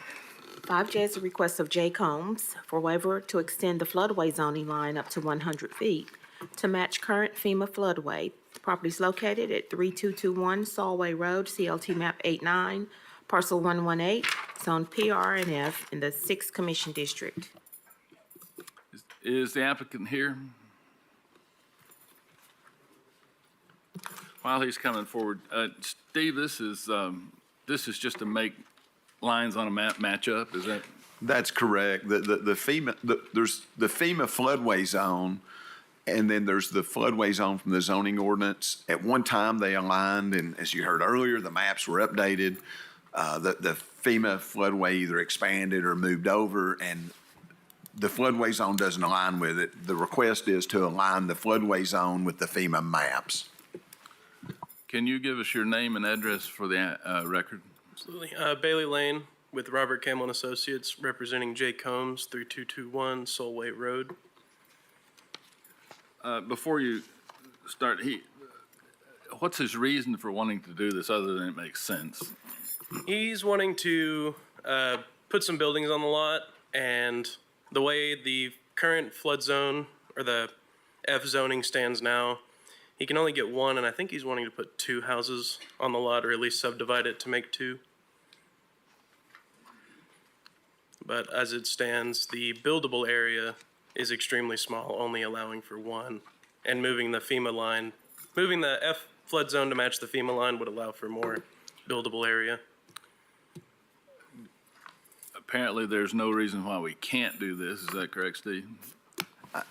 5J is a request of Jay Combs for waiver to extend the floodway zoning line up to 100 feet to match current FEMA floodway. The property is located at 3221 Solway Road, CLT map 89, parcel 118, zone PR and F in the 6th Commission District. Is the applicant here? While he's coming forward, Steve, this is just to make lines on a map match up, is that? That's correct. The FEMA, there's the FEMA floodway zone, and then there's the floodway zone from the zoning ordinance. At one time, they aligned, and as you heard earlier, the maps were updated. The FEMA floodway either expanded or moved over, and the floodway zone doesn't align with it. The request is to align the floodway zone with the FEMA maps. Can you give us your name and address for the record? Absolutely. Bailey Lane with Robert Campbell and Associates, representing Jay Combs, 3221 Solway Road. Before you start, what's his reason for wanting to do this other than it makes sense? He's wanting to put some buildings on the lot, and the way the current flood zone or the F zoning stands now, he can only get one, and I think he's wanting to put two houses on the lot, or at least subdivide it to make two. But as it stands, the buildable area is extremely small, only allowing for one. And moving the FEMA line, moving the F flood zone to match the FEMA line would allow for more buildable area. Apparently, there's no reason why we can't do this. Is that correct, Steve?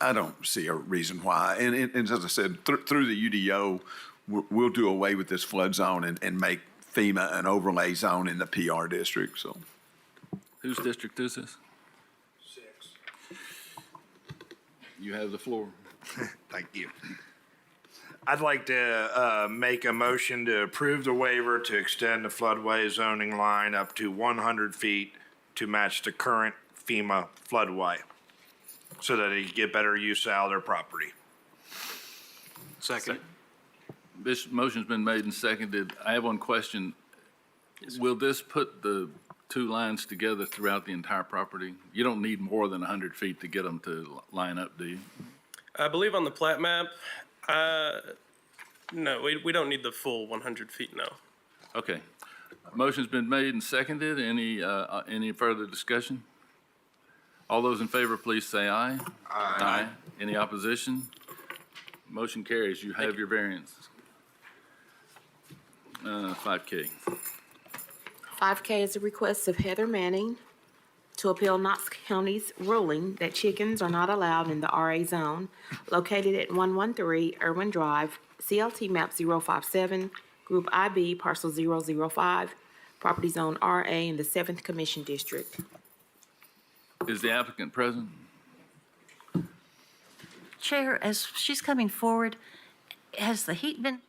I don't see a reason why. And as I said, through the UDO, we'll do away with this flood zone and make FEMA an overlay zone in the PR district, so. Whose district is this? 6. You have the floor. Thank you. I'd like to make a motion to approve the waiver to extend the floodway zoning line up to 100 feet to match the current FEMA floodway, so that they get better use out of their property. Second. This motion's been made and seconded. I have one question. Will this put the two lines together throughout the entire property? You don't need more than 100 feet to get them to line up, do you? I believe on the plat map, no, we don't need the full 100 feet, no. Okay. Motion's been made and seconded. Any further discussion? All those in favor, please say aye. Aye. Any opposition? Motion carries. You have your variance. 5K. 5K is a request of Heather Manning to appeal Knox County's ruling that chickens are not allowed in the RA zone located at 113 Irwin Drive, CLT map 057, Group IB, parcel 005, property zone RA in the 7th Commission District. Is the applicant present? Chair, as she's coming forward, has the heat been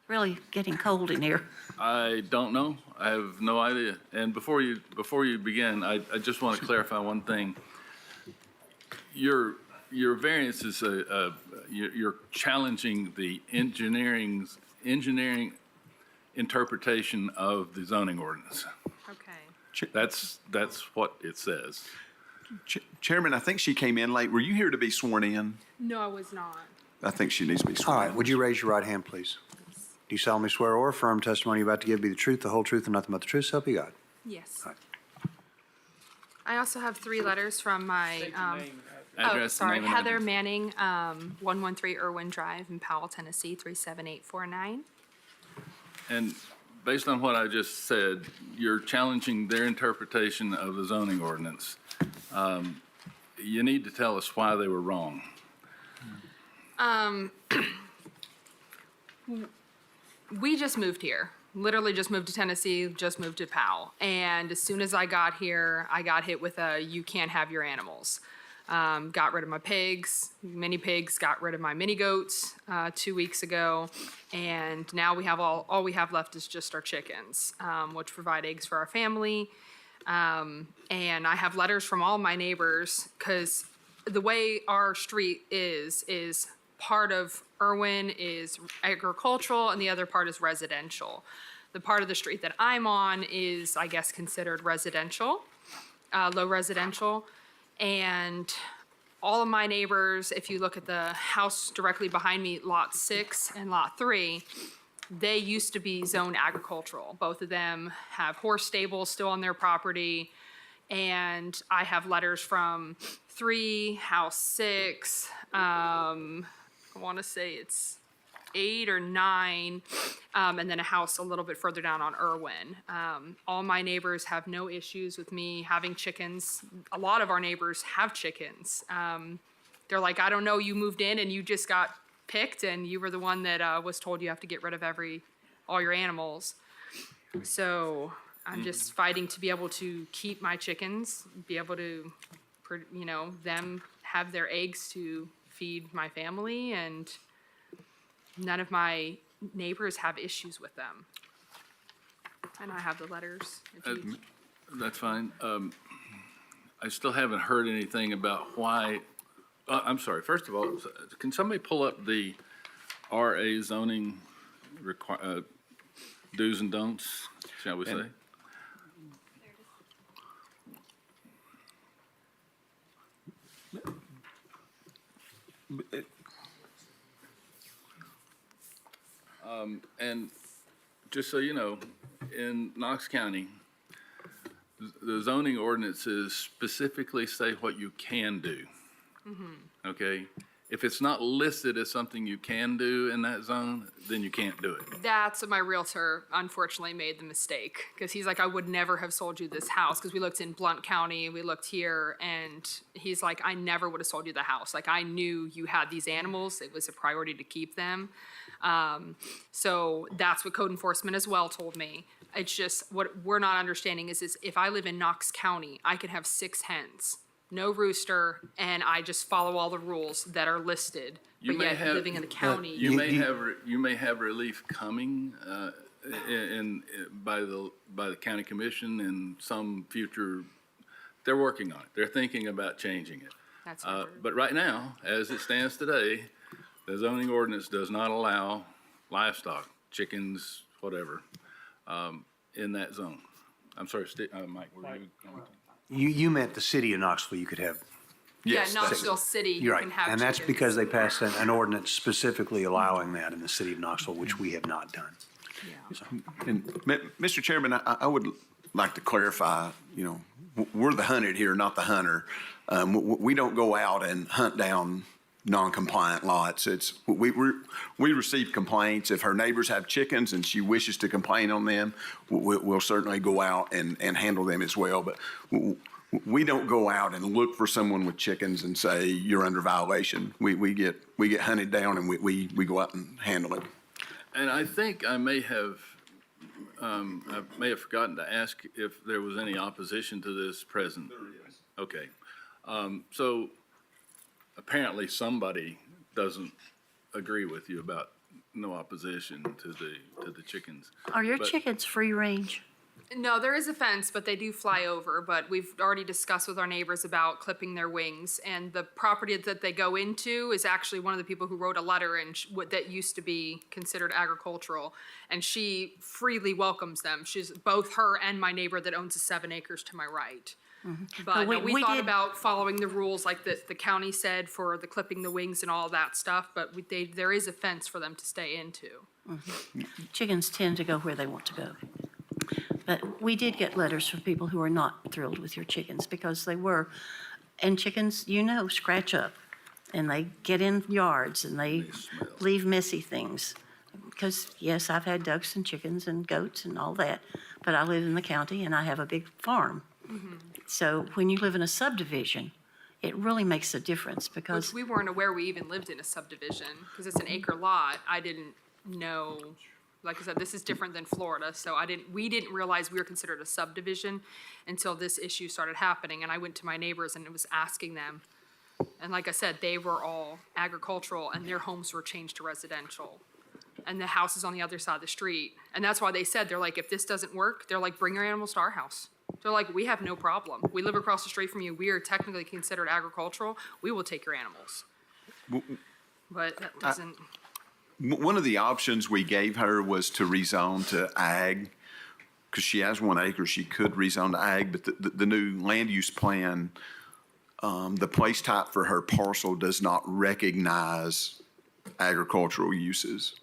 really getting cold in here? I don't know. I have no idea. And before you begin, I just want to clarify one thing. Your variance is you're challenging the engineering interpretation of the zoning ordinance. Okay. That's what it says. Chairman, I think she came in late. Were you here to be sworn in? No, I was not. I think she needs to be All sworn in. right, would you raise your right hand, please? Do you solemnly swear or affirm testimony you're about to give be the truth, the whole truth, and nothing but the truth, so help you God? Yes. I also have 3 letters from my, Address, name, and Heather address. Manning, 113 Irwin Drive in Powell, Tennessee, 37849. And based on what I just said, you're challenging their interpretation of the zoning ordinance. You need to tell us why they were wrong. We just moved here. Literally just moved to Tennessee, just moved to Powell. And as soon as I got here, I got hit with a, you can't have your animals. Got rid of my pigs, mini pigs, got rid of my mini goats 2 weeks ago. And now we have all we have left is just our chickens, which provide eggs for our family. And I have letters from all my neighbors because the way our street is part of Irwin is agricultural and the other part is residential. The part of the street that I'm on is, I guess, considered residential, low residential. And all of my neighbors, if you look at the house directly behind me, lot 6 and lot 3, they used to be zoned agricultural. Both of them have horse stables still on their property. And I have letters from 3, house 6, I want to say it's 8 or 9, and then a house a little bit further down on Irwin. All my neighbors have no issues with me having chickens. A lot of our neighbors have chickens. They're like, I don't know, you moved in and you just got picked and you were the one that was told you have to get rid of all your animals. So I'm just fighting to be able to keep my chickens, be able to, them have their eggs to feed my family, and none of my neighbors have issues with them. And I have the letters. That's fine. I still haven't heard anything about why, I'm sorry, first of all, can somebody pull up the RA zoning do's and don'ts, shall we say? And just so you know, in Knox County, the zoning ordinances specifically say what you can do. Okay? if it's not listed as something you can do in that zone, then you can't do it. That's my realtor unfortunately made the mistake because he's like, I would never have sold you this house because we looked in Blount County, we looked here, and he's like, I never would have sold you the house. Like I knew you had these animals. It was a priority to keep them. So that's what code enforcement as well told me. It's just what we're not understanding is if I live in Knox County, I could have 6 hens, no rooster, and I just follow all the rules that are listed. But yet living in the county. You may have relief coming by the county commission in some future. They're working on it. They're thinking about changing it. That's but right now, as it stands today, the zoning ordinance does not allow livestock, chickens, whatever, in that zone. I'm sorry, Mike, were you going to? You meant the city of Knoxville, you could have. Yeah, Knoxville City, you You're right, can have and that's chickens. because they passed an ordinance specifically allowing that in the city of Knoxville, which we have not done. And Mr. Chairman, I would like to clarify, we're the hunted here, not the hunter. We don't go out and hunt down non-compliant lots. We receive complaints. If her neighbors have chickens and she wishes to complain on them, we'll certainly go out and handle them as well. But we don't go out and look for someone with chickens and say you're under violation. We get hunted down and we go out and handle it. And I think I may have forgotten to ask if there was any opposition to this present. There is. Okay. So apparently somebody doesn't agree with you about no opposition to the chickens. Are your chickens free range? No, there is a fence, but they do fly over. But we've already discussed with our neighbors about clipping their wings. And the property that they go into is actually one of the people who wrote a letter and that used to be considered agricultural. And she freely welcomes them. She's both her and my neighbor that owns the 7 acres to my right. But no, we thought about following the rules like the county said for the clipping the wings and all that stuff. But there is a fence for them to stay into. Chickens tend to go where they want to go. But we did get letters from people who are not thrilled with your chickens because they were, and chickens, scratch up and they get in yards and they leave messy things. Because yes, I've had ducks and chickens and goats and all that, but I live in the county and I have a big farm. So when you live in a subdivision, it really makes a difference because Which we weren't aware we even lived in a subdivision because it's an acre lot. I didn't know. Like I said, this is different than Florida, so we didn't realize we were considered a subdivision until this issue started happening. And I went to my neighbors and was asking them. And like I said, they were all agricultural and their homes were changed to residential. And the house is on the other side of the street. And that's why they said, they're like, if this doesn't work, they're like, bring your animals to our house. They're like, we have no problem. We live across the street from you. We are technically considered agricultural. We will take your animals. But that doesn't. One of the options we gave her was to rezone to ag, because she has 1 acre, she could rezone to ag, but the new land use plan, the place type for her parcel does not recognize agricultural uses.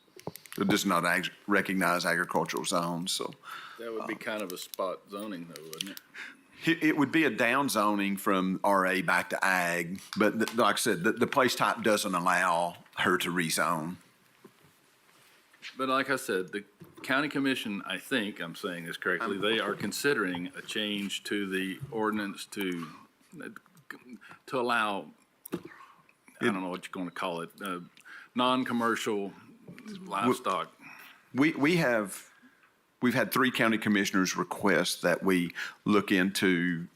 It does not recognize agricultural zones, so. That would be kind of a spot zoning though, wouldn't it? It would be a down zoning from RA back to ag, but like I said, the place type doesn't allow her to rezone. But like I said, the county commission, I think I'm saying this correctly, they are considering a change to the ordinance to allow, I don't know what you're going to call it, non-commercial livestock. We've had 3 county commissioners request that we look into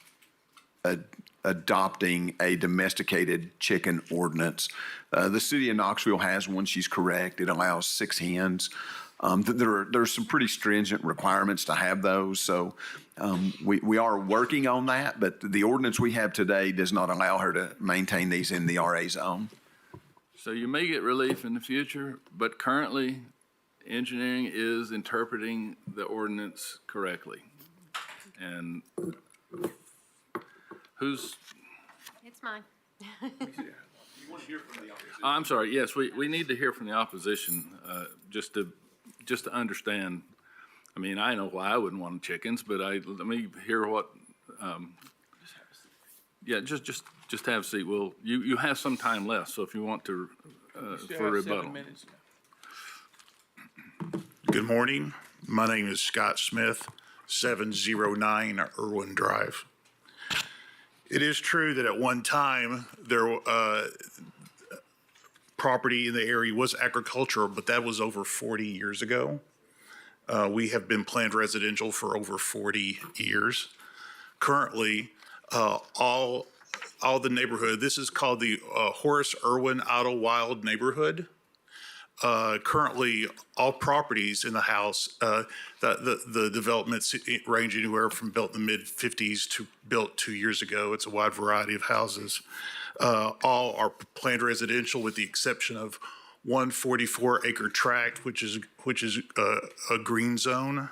adopting a domesticated chicken ordinance. The city of Knoxville has one, she's correct. It allows 6 hens. There's some pretty stringent requirements to have those, so we are working on that, but the ordinance we have today does not allow her to maintain these in the RA zone. So you may get relief in the future, but currently engineering is interpreting the ordinance correctly. And who's? It's mine. I'm sorry, yes, we need to hear from the opposition, just to understand. I mean, I know why I wouldn't want chickens, but let me hear what, yeah, just Just have a seat. Well, you have some time left, so if you want to, for rebuttal. Good morning. My name is Scott Smith, 709 Irwin Drive. It is true that at one time there property in the area was agricultural, but that was over 40 years ago. We have been planned residential for over 40 years. Currently, all the neighborhood, this is called the Horace Irwin Idlewild neighborhood. Currently, all properties in the house, the developments range anywhere from built in the mid-50s to built 2 years ago. It's a wide variety of houses. All are planned residential with the exception of one 44-acre tract, which is a green zone.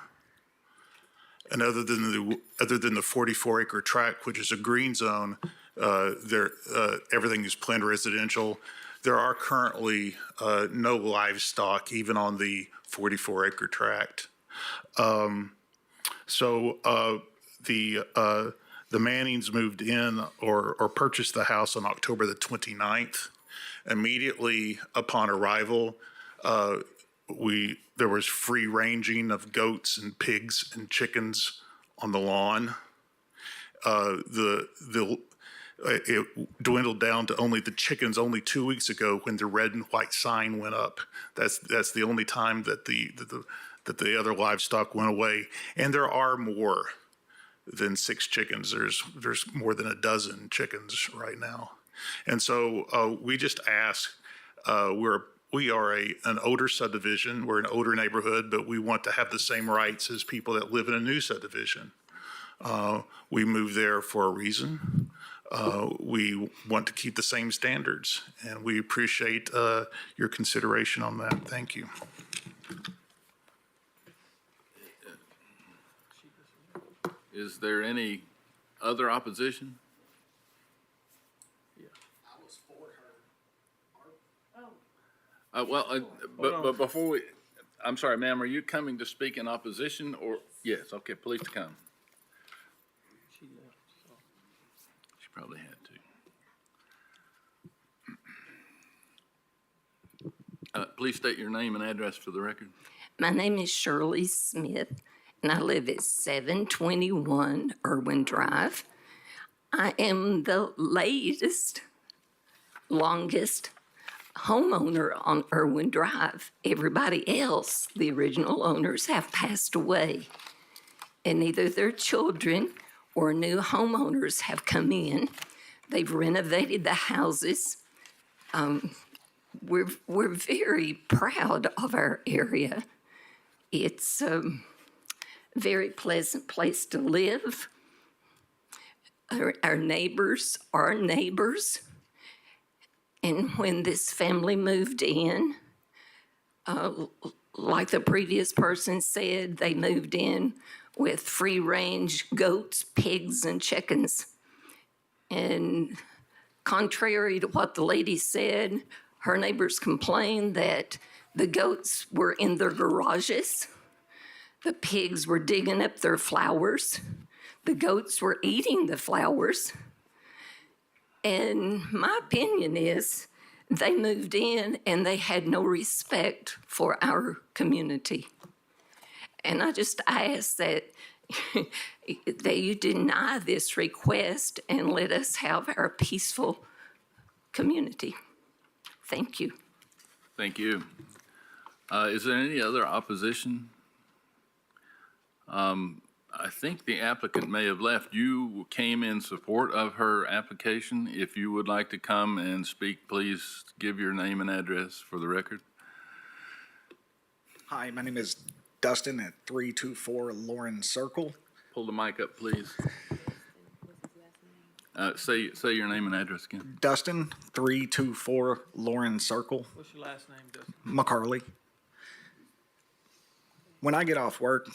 And other than the 44-acre tract, which is a green zone, everything is planned residential. There are currently no livestock, even on the 44-acre tract. The Mannings moved in or purchased the house on October the 29th. Immediately upon arrival, there was free ranging of goats and pigs and chickens on the lawn. It dwindled down to only the chickens only 2 weeks ago when the red and white sign went up. That's the only time that the other livestock went away. And there are more than 6 chickens. There's more than a dozen chickens right now. And so we just ask, we are an older subdivision, we're an older neighborhood, but we want to have the same rights as people that live in a new subdivision. We moved there for a reason. We want to keep the same standards, and we appreciate your consideration on that. Thank you. Is there any other opposition? But before we, I'm sorry, ma'am, are you coming to speak in opposition or, yes, okay, please come. She probably had to. Please state your name and address for the record. My name is Shirley Smith, and I live at 721 Irwin Drive. I am the longest homeowner on Irwin Drive. Everybody else, the original owners, have passed away. And either their children or new homeowners have come in. They've renovated the houses. We're very proud of our area. It's a very pleasant place to live. Our neighbors are neighbors. And when this family moved in, like the previous person said, they moved in with free-range goats, pigs, and chickens. And contrary to what the lady said, her neighbors complained that the goats were in their garages, the pigs were digging up their flowers, the goats were eating the flowers. And my opinion is they moved in and they had no respect for our community. And I just ask that you deny this request and let us have our peaceful community. Thank you. Thank you. Is there any other opposition? I think the applicant may have left. You came in support of her application. If you would like to come and speak, please give your name and address for the record. Hi, my name is Dustin at 324 Lauren Circle. Pull the mic up, please. Say your name and address again. Dustin, 324 Lauren Circle. What's your last name, Dustin? McCarley. When I get off work,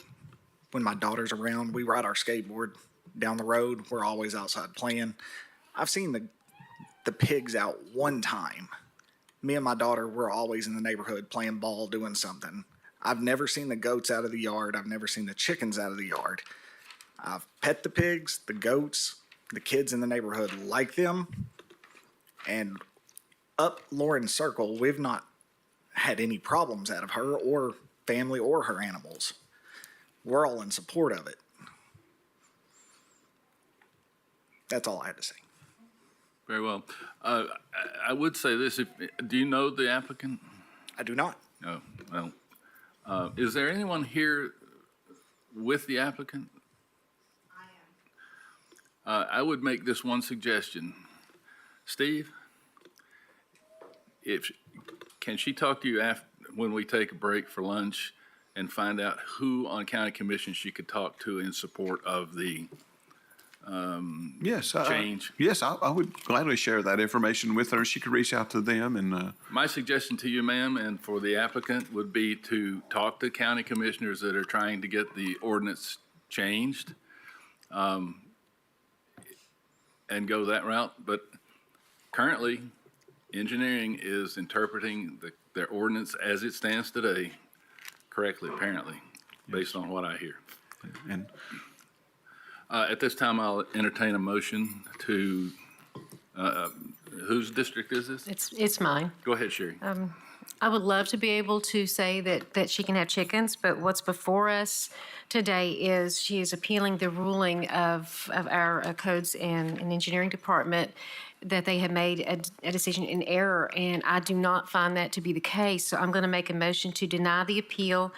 when my daughter's around, we ride our skateboard down the road. We're always outside playing. I've seen the pigs out one time. Me and my daughter, we're always in the neighborhood playing ball, doing something. I've never seen the goats out of the yard. I've never seen the chickens out of the yard. I've pet the pigs, the goats. The kids in the neighborhood like them. And up Lauren's circle, we've not had any problems out of her or family or her animals. We're all in support of it. That's all I had to say. Very well. I would say this, do you know the applicant? I do not. No, well, is there anyone here with the applicant? I am. I would make this one suggestion. Steve, can she talk to you when we take a break for lunch and find out who on county commission she could talk to in support of the Yes. change? Yes, I would gladly share that information with her. She could reach out to them and. My suggestion to you, ma'am, and for the applicant would be to talk to county commissioners that are trying to get the ordinance changed and go that route. But currently, engineering is interpreting their ordinance as it stands today correctly, apparently, based on what I hear. And at this time, I'll entertain a motion to, whose district is this? It's mine. Go ahead, Sherry. I would love to be able to say that she can have chickens, but what's before us today is she is appealing the ruling of our codes and engineering department that they have made a decision in error, and I do not find that to be the case. So I'm going to make a motion to deny the appeal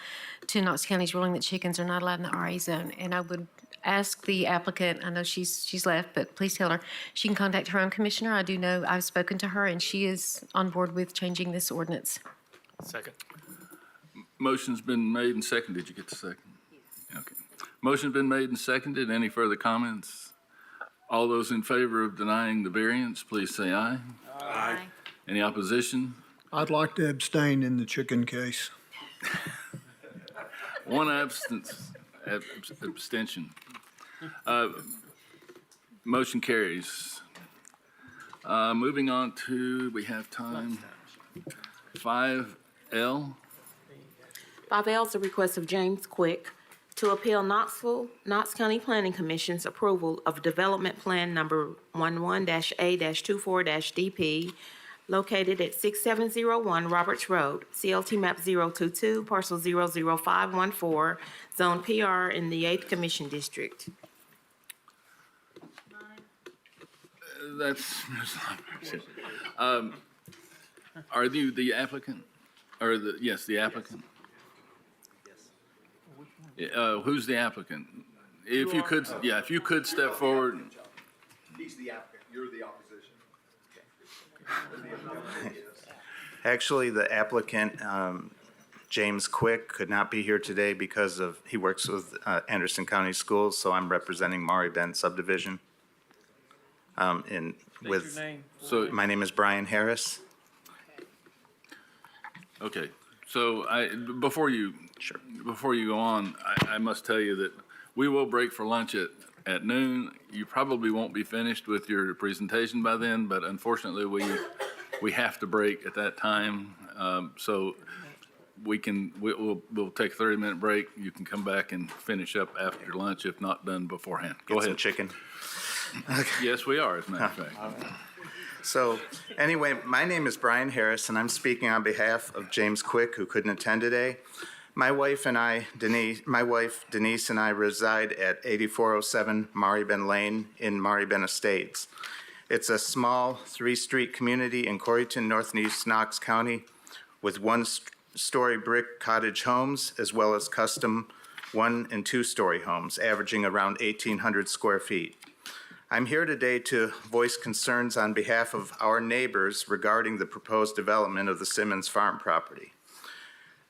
to Knox County's ruling that chickens are not allowed in the RA zone. And I would ask the applicant, I know she's left, but please tell her she can contact her own commissioner. I do know I've spoken to her, and she is on board with changing this ordinance. Second. Motion's been made and seconded. Did you get the second? Okay. Motion's been made and seconded. Any further comments? All those in favor of denying the variance, please say aye. Aye. Any opposition? I'd like to abstain in the chicken case. One abstention. Motion carries. Moving on to, we have time, 5L. 5L is a request of James Quick to appeal Knox County Planning Commission's approval of Development Plan Number 11-A-24-DP located at 6701 Roberts Road, CLT Map 022, Parcel 00514, Zone PR in the 8th Commission District. That's, are you the applicant? Or yes, the applicant? Who's the applicant? If you could, if you could step forward. He's the applicant. You're the opposition. Actually, the applicant, James Quick, could not be here today because he works with Anderson County Schools, so I'm representing Maury Bend subdivision. My name is Brian Harris. Okay, so before you go on, I must tell you that we will break for lunch at noon. You probably won't be finished with your presentation by then, but unfortunately we have to break at that time. So we'll take a 30-minute break. You can come back and finish up after lunch if not done beforehand. Go ahead. Some chicken. Yes, we are, as a matter of fact. So anyway, my name is Brian Harris, and I'm speaking on behalf of James Quick, who couldn't attend today. My wife Denise and I reside at 8407 Maury Bend Lane in Maury Bend Estates. It's a small 3-street community in Corryton, North and East Knox County, with 1-story brick cottage homes, as well as custom 1- and 2-story homes, averaging around 1,800 square feet. I'm here today to voice concerns on behalf of our neighbors regarding the proposed development of the Simmons Farm property.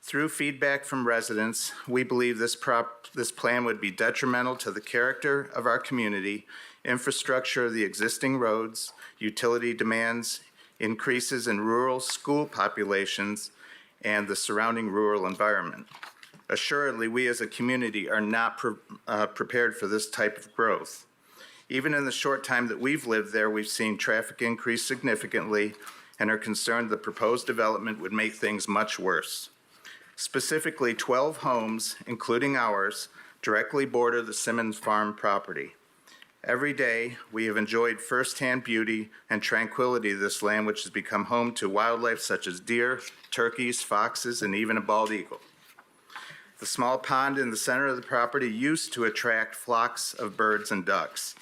Through feedback from residents, we believe this plan would be detrimental to the character of our community, infrastructure of the existing roads, utility demands, increases in rural school populations, and the surrounding rural environment. Assuredly, we as a community are not prepared for this type of growth. Even in the short time that we've lived there, we've seen traffic increase significantly and are concerned the proposed development would make things much worse. Specifically, 12 homes, including ours, directly border the Simmons Farm property. Every day, we have enjoyed firsthand beauty and tranquility of this land, which has become home to wildlife such as deer, turkeys, foxes, and even a bald eagle. The small pond in the center of the property used to attract flocks of birds and ducks.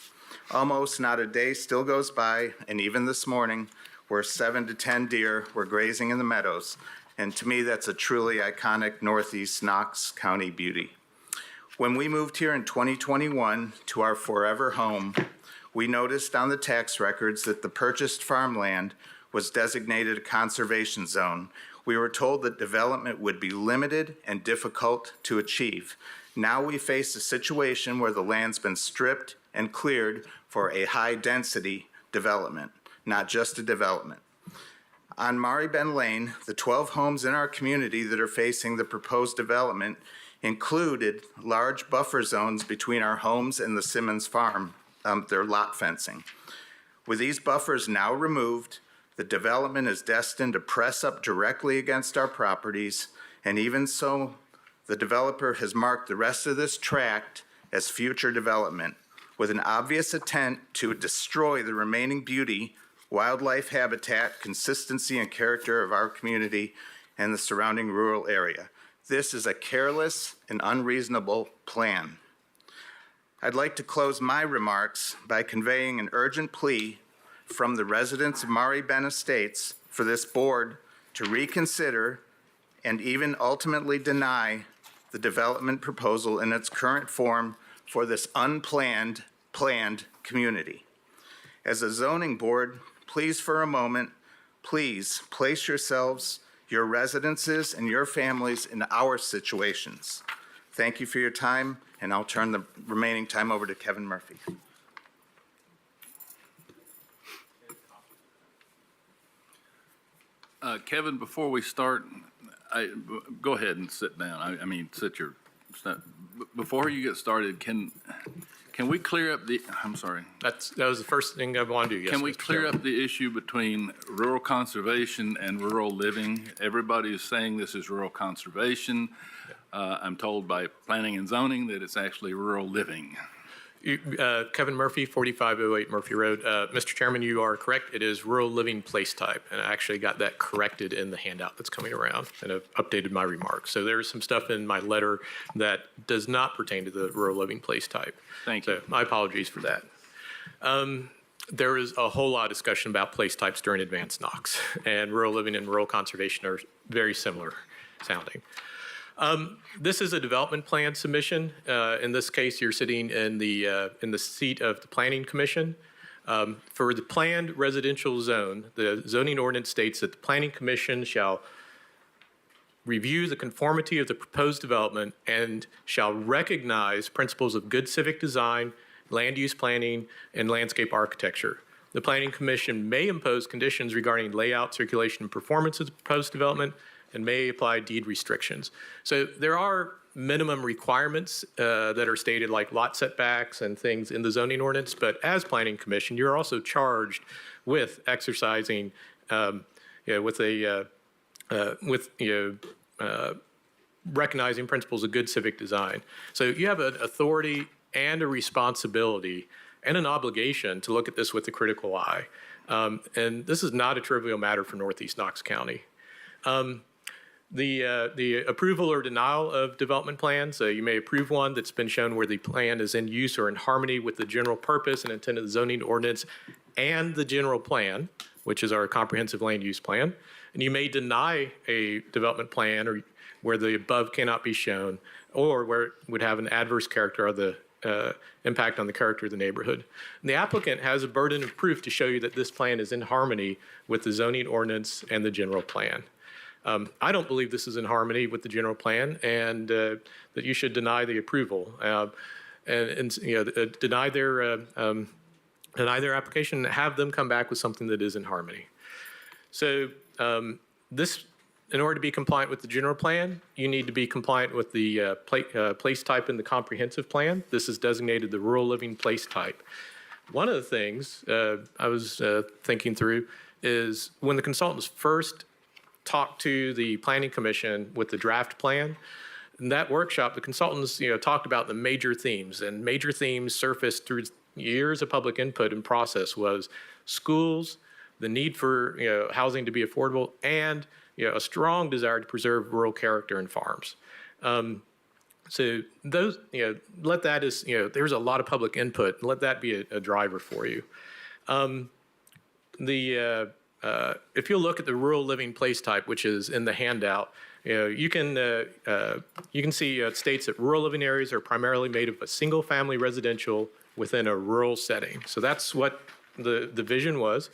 Almost not a day still goes by, and even this morning, where 7 to 10 deer were grazing in the meadows. And to me, that's a truly iconic Northeast Knox County beauty. When we moved here in 2021 to our forever home, we noticed on the tax records that the purchased farmland was designated a conservation zone. We were told that development would be limited and difficult to achieve. Now we face a situation where the land's been stripped and cleared for a high-density development, not just a development. On Maury Ben Lane, the 12 homes in our community that are facing the proposed development included large buffer zones between our homes and the Simmons farm, their lot fencing. With these buffers now removed, the development is destined to press up directly against our properties, and even so, the developer has marked the rest of this tract as future development, with an obvious intent to destroy the remaining beauty, wildlife habitat, consistency, and character of our community and the surrounding rural area. This is a careless and unreasonable plan. I'd like to close my remarks by conveying an urgent plea from the residents of Maury Ben Estates for this board to reconsider and even ultimately deny the development proposal in its current form for this planned community. As a zoning board, please for a moment, please place yourselves, your residences, and your families in our situations. Thank you for your time, and I'll turn the remaining time over to Kevin Murphy. Kevin, before we start, go ahead and sit down. Before you get started, can we clear up I'm sorry. That was the first thing I want to do, yes. Can we Mr. clear Chairman. up the issue between rural conservation and rural living? Everybody is saying this is rural conservation. I'm told by planning and zoning that it's actually rural living. Kevin Murphy, 4508 Murphy Road. Mr. Chairman, you are correct. It is rural living place type, and I actually got that corrected in the handout that's coming around, and I've updated my remarks. So there's some stuff in my letter that does not pertain to the rural living place type. Thank you. So my apologies for that. There is a whole lot of discussion about place types during advanced Knox, and rural living and rural conservation are very similar sounding. This is a development plan submission. In this case, you're sitting in the seat of the Planning Commission. For the planned residential zone, the zoning ordinance states that the Planning Commission shall review the conformity of the proposed development and shall recognize principles of good civic design, land use planning, and landscape architecture. The Planning Commission may impose conditions regarding layout, circulation, and performance of the proposed development, and may apply deed restrictions. So there are minimum requirements that are stated, like lot setbacks and things in the zoning ordinance, but as Planning Commission, you're also charged with exercising, recognizing principles of good civic design. So you have an authority and a responsibility and an obligation to look at this with a critical eye. And this is not a trivial matter for Northeast Knox County. The approval or denial of development plans, you may approve one that's been shown where the plan is in use or in harmony with the general purpose and intent of the zoning ordinance and the general plan, which is our comprehensive land use plan. And you may deny a development plan or where the above cannot be shown or where it would have an adverse character or the impact on the character of the neighborhood. And the applicant has a burden of proof to show you that this plan is in harmony with the zoning ordinance and the general plan. I don't believe this is in harmony with the general plan, and that you should deny the approval deny their application and have them come back with something that is in harmony. So in order to be compliant with the general plan, you need to be compliant with the place type in the comprehensive plan. This is designated the rural living place type. One of the things I was thinking through is when the consultants first talked to the Planning Commission with the draft plan. In that workshop, the consultants, talked about the major themes, and major themes surfaced years of public input and process was schools, the need for housing to be affordable, and a strong desire to preserve rural character and farms. So those, let that as, there's a lot of public input, and let that be a driver for you. If you look at the rural living place type, which is in the handout, you can see it states that rural living areas are primarily made of a single family residential within a rural setting. So that's what the vision was.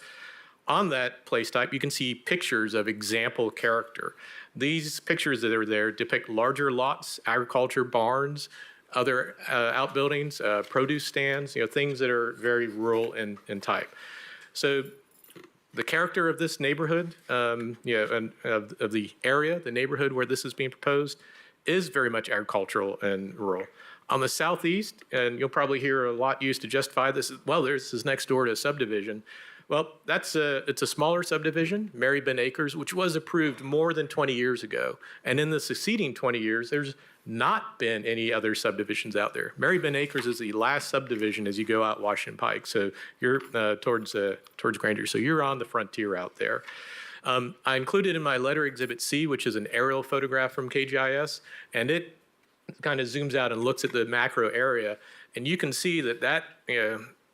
On that place type, you can see pictures of example character. These pictures that are there depict larger lots, agriculture, barns, other outbuildings, produce stands, things that are very rural in type. So the character of this neighborhood, and of the area, the neighborhood where this is being proposed, is very much agricultural and rural. On the southeast, and you'll probably hear a lot used to justify this, well, this is next door to a subdivision. Well, it's a smaller subdivision, Mary Ben Acres, which was approved more than 20 years ago. And in the succeeding 20 years, there's not been any other subdivisions out there. Mary Ben Acres is the last subdivision as you go out Washington Pike. So you're towards Granger. So you're on the frontier out there. I included in my letter Exhibit C, which is an aerial photograph from KGIS, and it kind of zooms out and looks at the macro area. And you can see that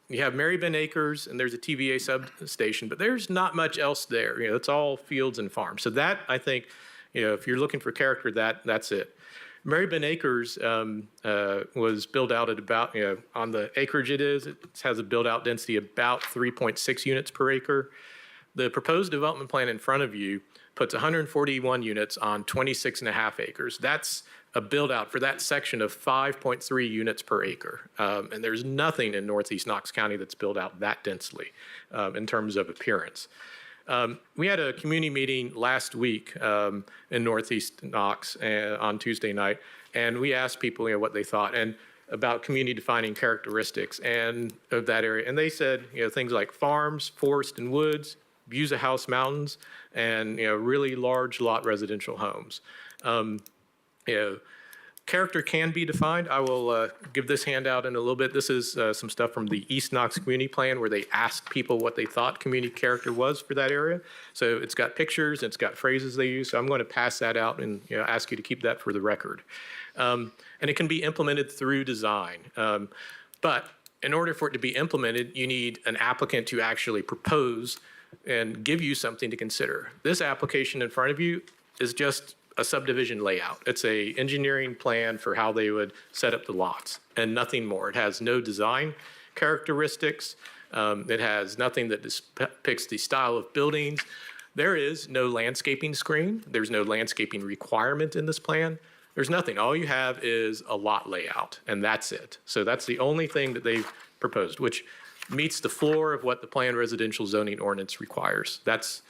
you have Mary Ben Acres, and there's a TVA substation, but there's not much else there. It's all fields and farms. So that, I think, if you're looking for character, that's it. Mary Ben Acres was built out at about, on the acreage it has a build-out density about 3.6 units per acre. The proposed development plan in front of you puts 141 units on 26.5 acres. That's a build-out for that section of 5.3 units per acre. And there's nothing in Northeast Knox County that's built out that densely in terms of appearance. We had a community meeting last week in Northeast Knox on Tuesday night, and we asked people what they thought and about community defining characteristics and of that area. And they said things like farms, forest and woods, views of House Mountains, and really large lot residential homes. Character can be defined. I will give this handout in a little bit. This is some stuff from the East Knox Community Plan where they asked people what they thought community character was for that area. So it's got pictures, and it's got phrases they use. So I'm going to pass that out and ask you to keep that for the record. And it can be implemented through design. But in order for it to be implemented, you need an applicant to actually propose and give you something to consider. This application in front of you is just a subdivision layout. It's a engineering plan for how they would set up the lots and nothing more. It has no design characteristics. It has nothing that depicts the style of buildings. There is no landscaping screen. There's no landscaping requirement in this plan. There's nothing. All you have is a lot layout, and that's it. So that's the only thing that they've proposed, which meets the floor of what the planned residential zoning ordinance requires. That's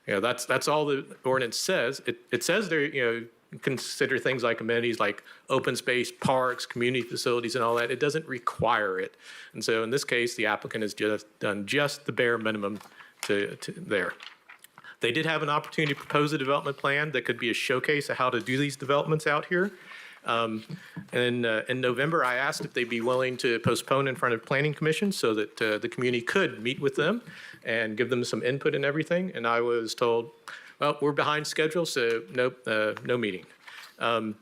all the ordinance says. It says there, consider things like amenities like open space, parks, community facilities, and all that. It doesn't require it. And so in this case, the applicant has just done just the bare minimum to there. They did have an opportunity to propose a development plan that could be a showcase of how to do these developments out here. In November, I asked if they'd be willing to postpone in front of Planning Commission so that the community could meet with them and give them some input and everything. And I was told, well, we're behind schedule, so no meeting. And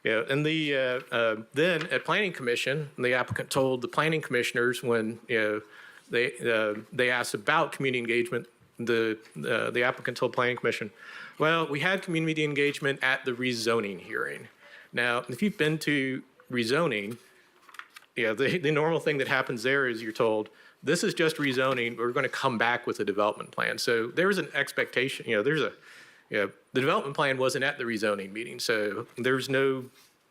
then at Planning Commission, the applicant told the planning commissioners when they asked about community engagement, the applicant told Planning Commission, well, we had community engagement at the rezoning hearing. Now, if you've been to rezoning, the normal thing that happens there is you're told, this is just rezoning, we're going to come back with a development plan. So there's an expectation, the development plan wasn't at the rezoning meeting, so there's no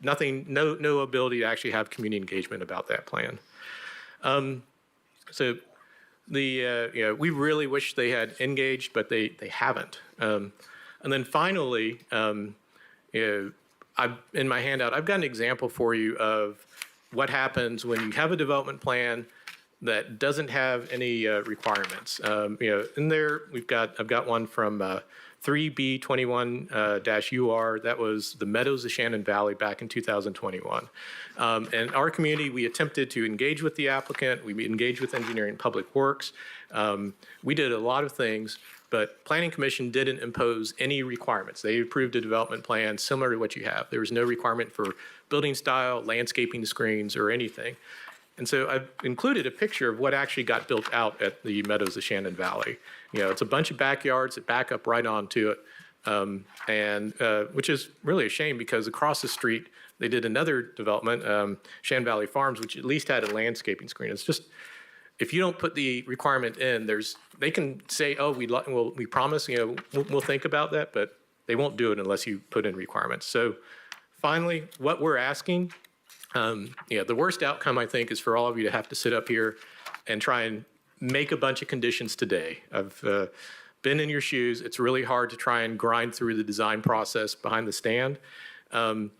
ability to actually have community engagement about that plan. So we really wish they had engaged, but they haven't. And then finally, in my handout, I've got an example for you of what happens when you have a development plan that doesn't have any requirements. In there, I've got one from 3B21-UR. That was the Meadows of Shannon Valley back in 2021. And our community, we attempted to engage with the applicant. We engaged with Engineering and Public Works. We did a lot of things, but Planning Commission didn't impose any requirements. They approved a development plan similar to what you have. There was no requirement for building style, landscaping screens, or anything. And so I've included a picture of what actually got built out at the Meadows of Shannon Valley. You know, it's a bunch of backyards that back up right onto it, which is really a shame because across the street, they did another development, Shannon Valley Farms, which at least had a landscaping screen. It's just, if you don't put the requirement in, they can say, oh, we promise, we'll think about that, but they won't do it unless you put in requirements. So finally, what we're asking, the worst outcome, I think, is for all of you to have to sit up here and try and make a bunch of conditions today. I've been in your shoes. It's really hard to try and grind through the design process behind the stand. And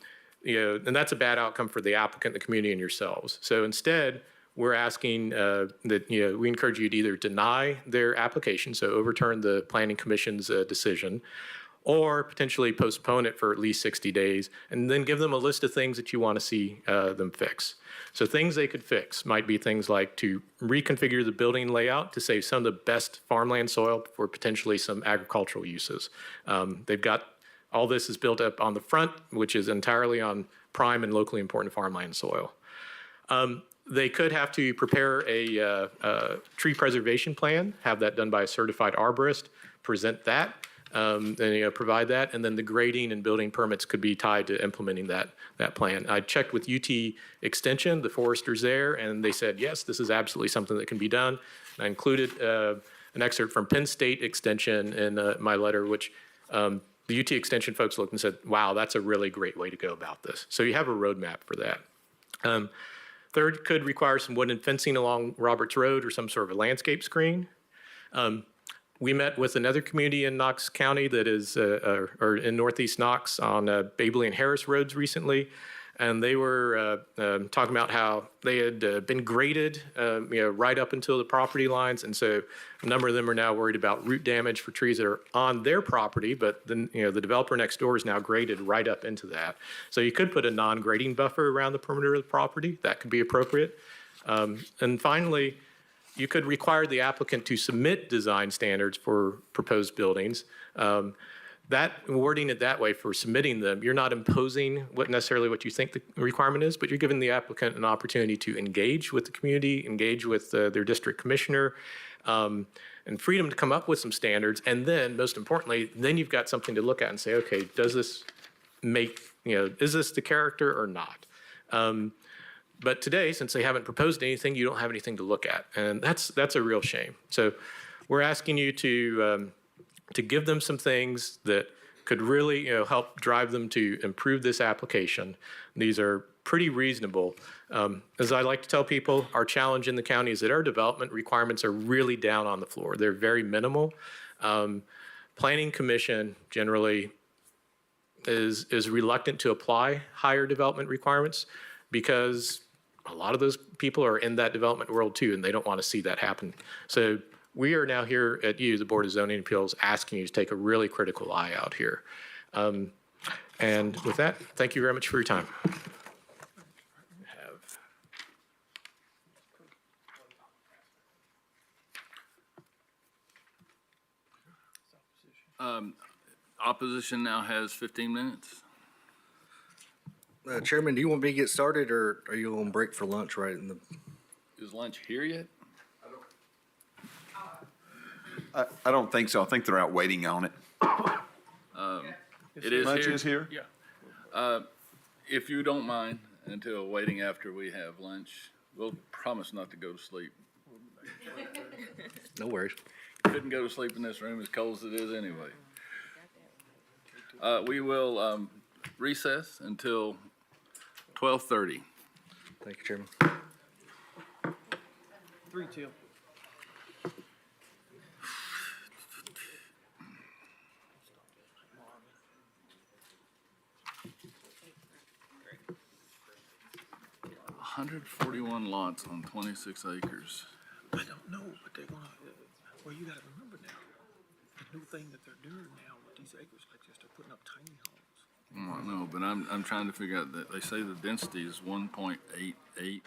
that's a bad outcome for the applicant, the community, and yourselves. So instead, we're asking that, we encourage you to either deny their application, so overturn the Planning Commission's decision, or potentially postpone it for at least 60 days, and then give them a list of things that you want to see them fix. So things they could fix might be things like to reconfigure the building layout to save some of the best farmland soil for potentially some agricultural uses. They've got, all this is built up on the front, which is entirely on prime and locally important farmland soil. They could have to prepare a tree preservation plan, have that done by a certified arborist, present that, and provide that, and then the grading and building permits could be tied to implementing that plan. I checked with UT Extension, the foresters there, and they said, yes, this is absolutely something that can be done. I included an excerpt from Penn State Extension in my letter, which the UT Extension folks looked and said, wow, that's a really great way to go about this. So you have a roadmap for that. Third, could require some wooden fencing along Roberts Road or some sort of a landscape screen. We met with another community in Knox County that is, or in Northeast Knox on Babley and Harris roads recently. And they were talking about how they had been graded, right up until the property lines. And so a number of them are now worried about root damage for trees that are on their property, but then, the developer next door is now graded right up into that. So you could put a non-grading buffer around the perimeter of the property. That could be appropriate. And finally, you could require the applicant to submit design standards for proposed buildings. Wording it that way for submitting them, you're not imposing necessarily what you think the requirement is, but you're giving the applicant an opportunity to engage with the community, engage with their district commissioner, and freedom to come up with some standards. And then, most importantly, then you've got something to look at and say, okay, does this make, is this the character or not? But today, since they haven't proposed anything, you don't have anything to look at. And that's a real shame. So we're asking you to give them some things that could really, help drive them to improve this application. These are pretty reasonable. As I like to tell people, our challenge in the county is that our development requirements are really down on the floor. They're very minimal. Planning Commission generally is reluctant to apply higher development requirements because a lot of those people are in that development world too, and they don't want to see that happen. So we are now here at you, the Board of Zoning Appeals, asking you to take a really critical eye out here. And with that, thank you very much for your time. Opposition now has 15 minutes. Chairman, do you want me to get started, or are you on break for lunch right in the? Is lunch here yet? I don't think so. I think they're out waiting on it. It is Lunch here. is here? Yeah. If you don't mind, until waiting after we have lunch, we'll promise not to go to sleep. No worries. Couldn't go to sleep in this room as cold as it is anyway. We will recess until 12:30. Thank you, Chairman. 3-2. $141 lots on 26 acres. I don't know, but they're gonna, well, you gotta remember now, the new thing that they're doing now with these acres like this, they're putting up tiny homes. I know, but I'm trying to figure out that, they say the density is 1.88.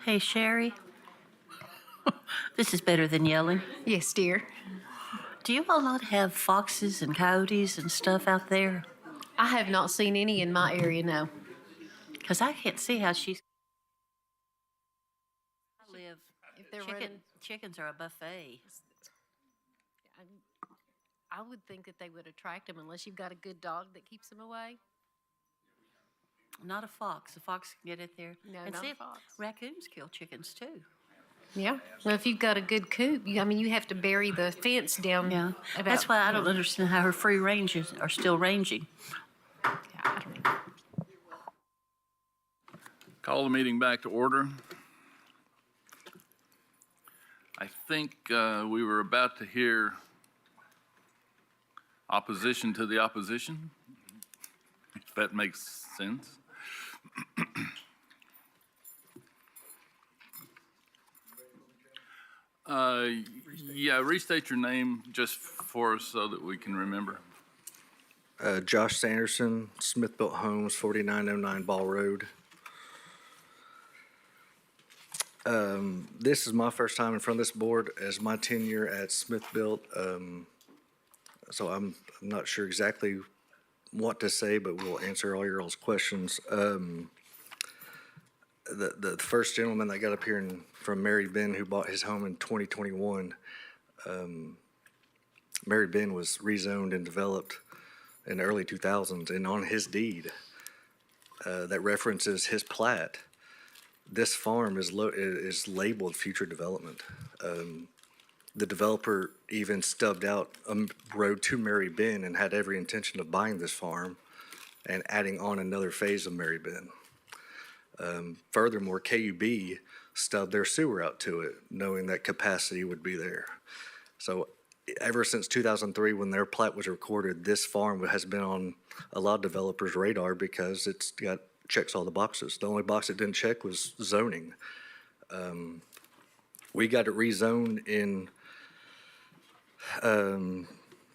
Hey, Sherry. This is better than yelling. Yes, dear. Do you all not have foxes and coyotes and stuff out there? I have not seen any in my area, no. Because I can't see how she's. I live. If they're running, Chickens are a buffet. I would think that they would attract them unless you've got a good dog that keeps them away. Not a fox. A fox can get it there. No, and not see a if fox. Raccoons kill chickens too. Yeah. Well, if you've got a good coop, you have to bury the fence down. Yeah. About, That's why I don't understand how her free ranges are still ranging. Yeah, I don't know. Call the meeting back to order. I think we were about to hear opposition to the opposition, if that makes sense. Yeah, restate your name just for us so that we can remember. Josh Sanderson, Smith Built Homes, 4909 Ball Road. This is my first time in front of this board as my tenure at Smith Built. So I'm not sure exactly what to say, but we'll answer all your all's questions. The first gentleman that got up here from Mary Ben, who bought his home in 2021, Mary Ben was rezoned and developed in the early 2000s, and on his deed that references his plat, this farm is labeled future development. The developer even stubbed out a road to Mary Ben and had every intention of buying this farm and adding on another phase of Mary Ben. Furthermore, KUB stubbed their sewer out to it, knowing that capacity would be there. So ever since 2003, when their plat was recorded, this farm has been on a lot of developers' radar because it's got checks all the boxes. The only box it didn't check was zoning. We got it rezoned in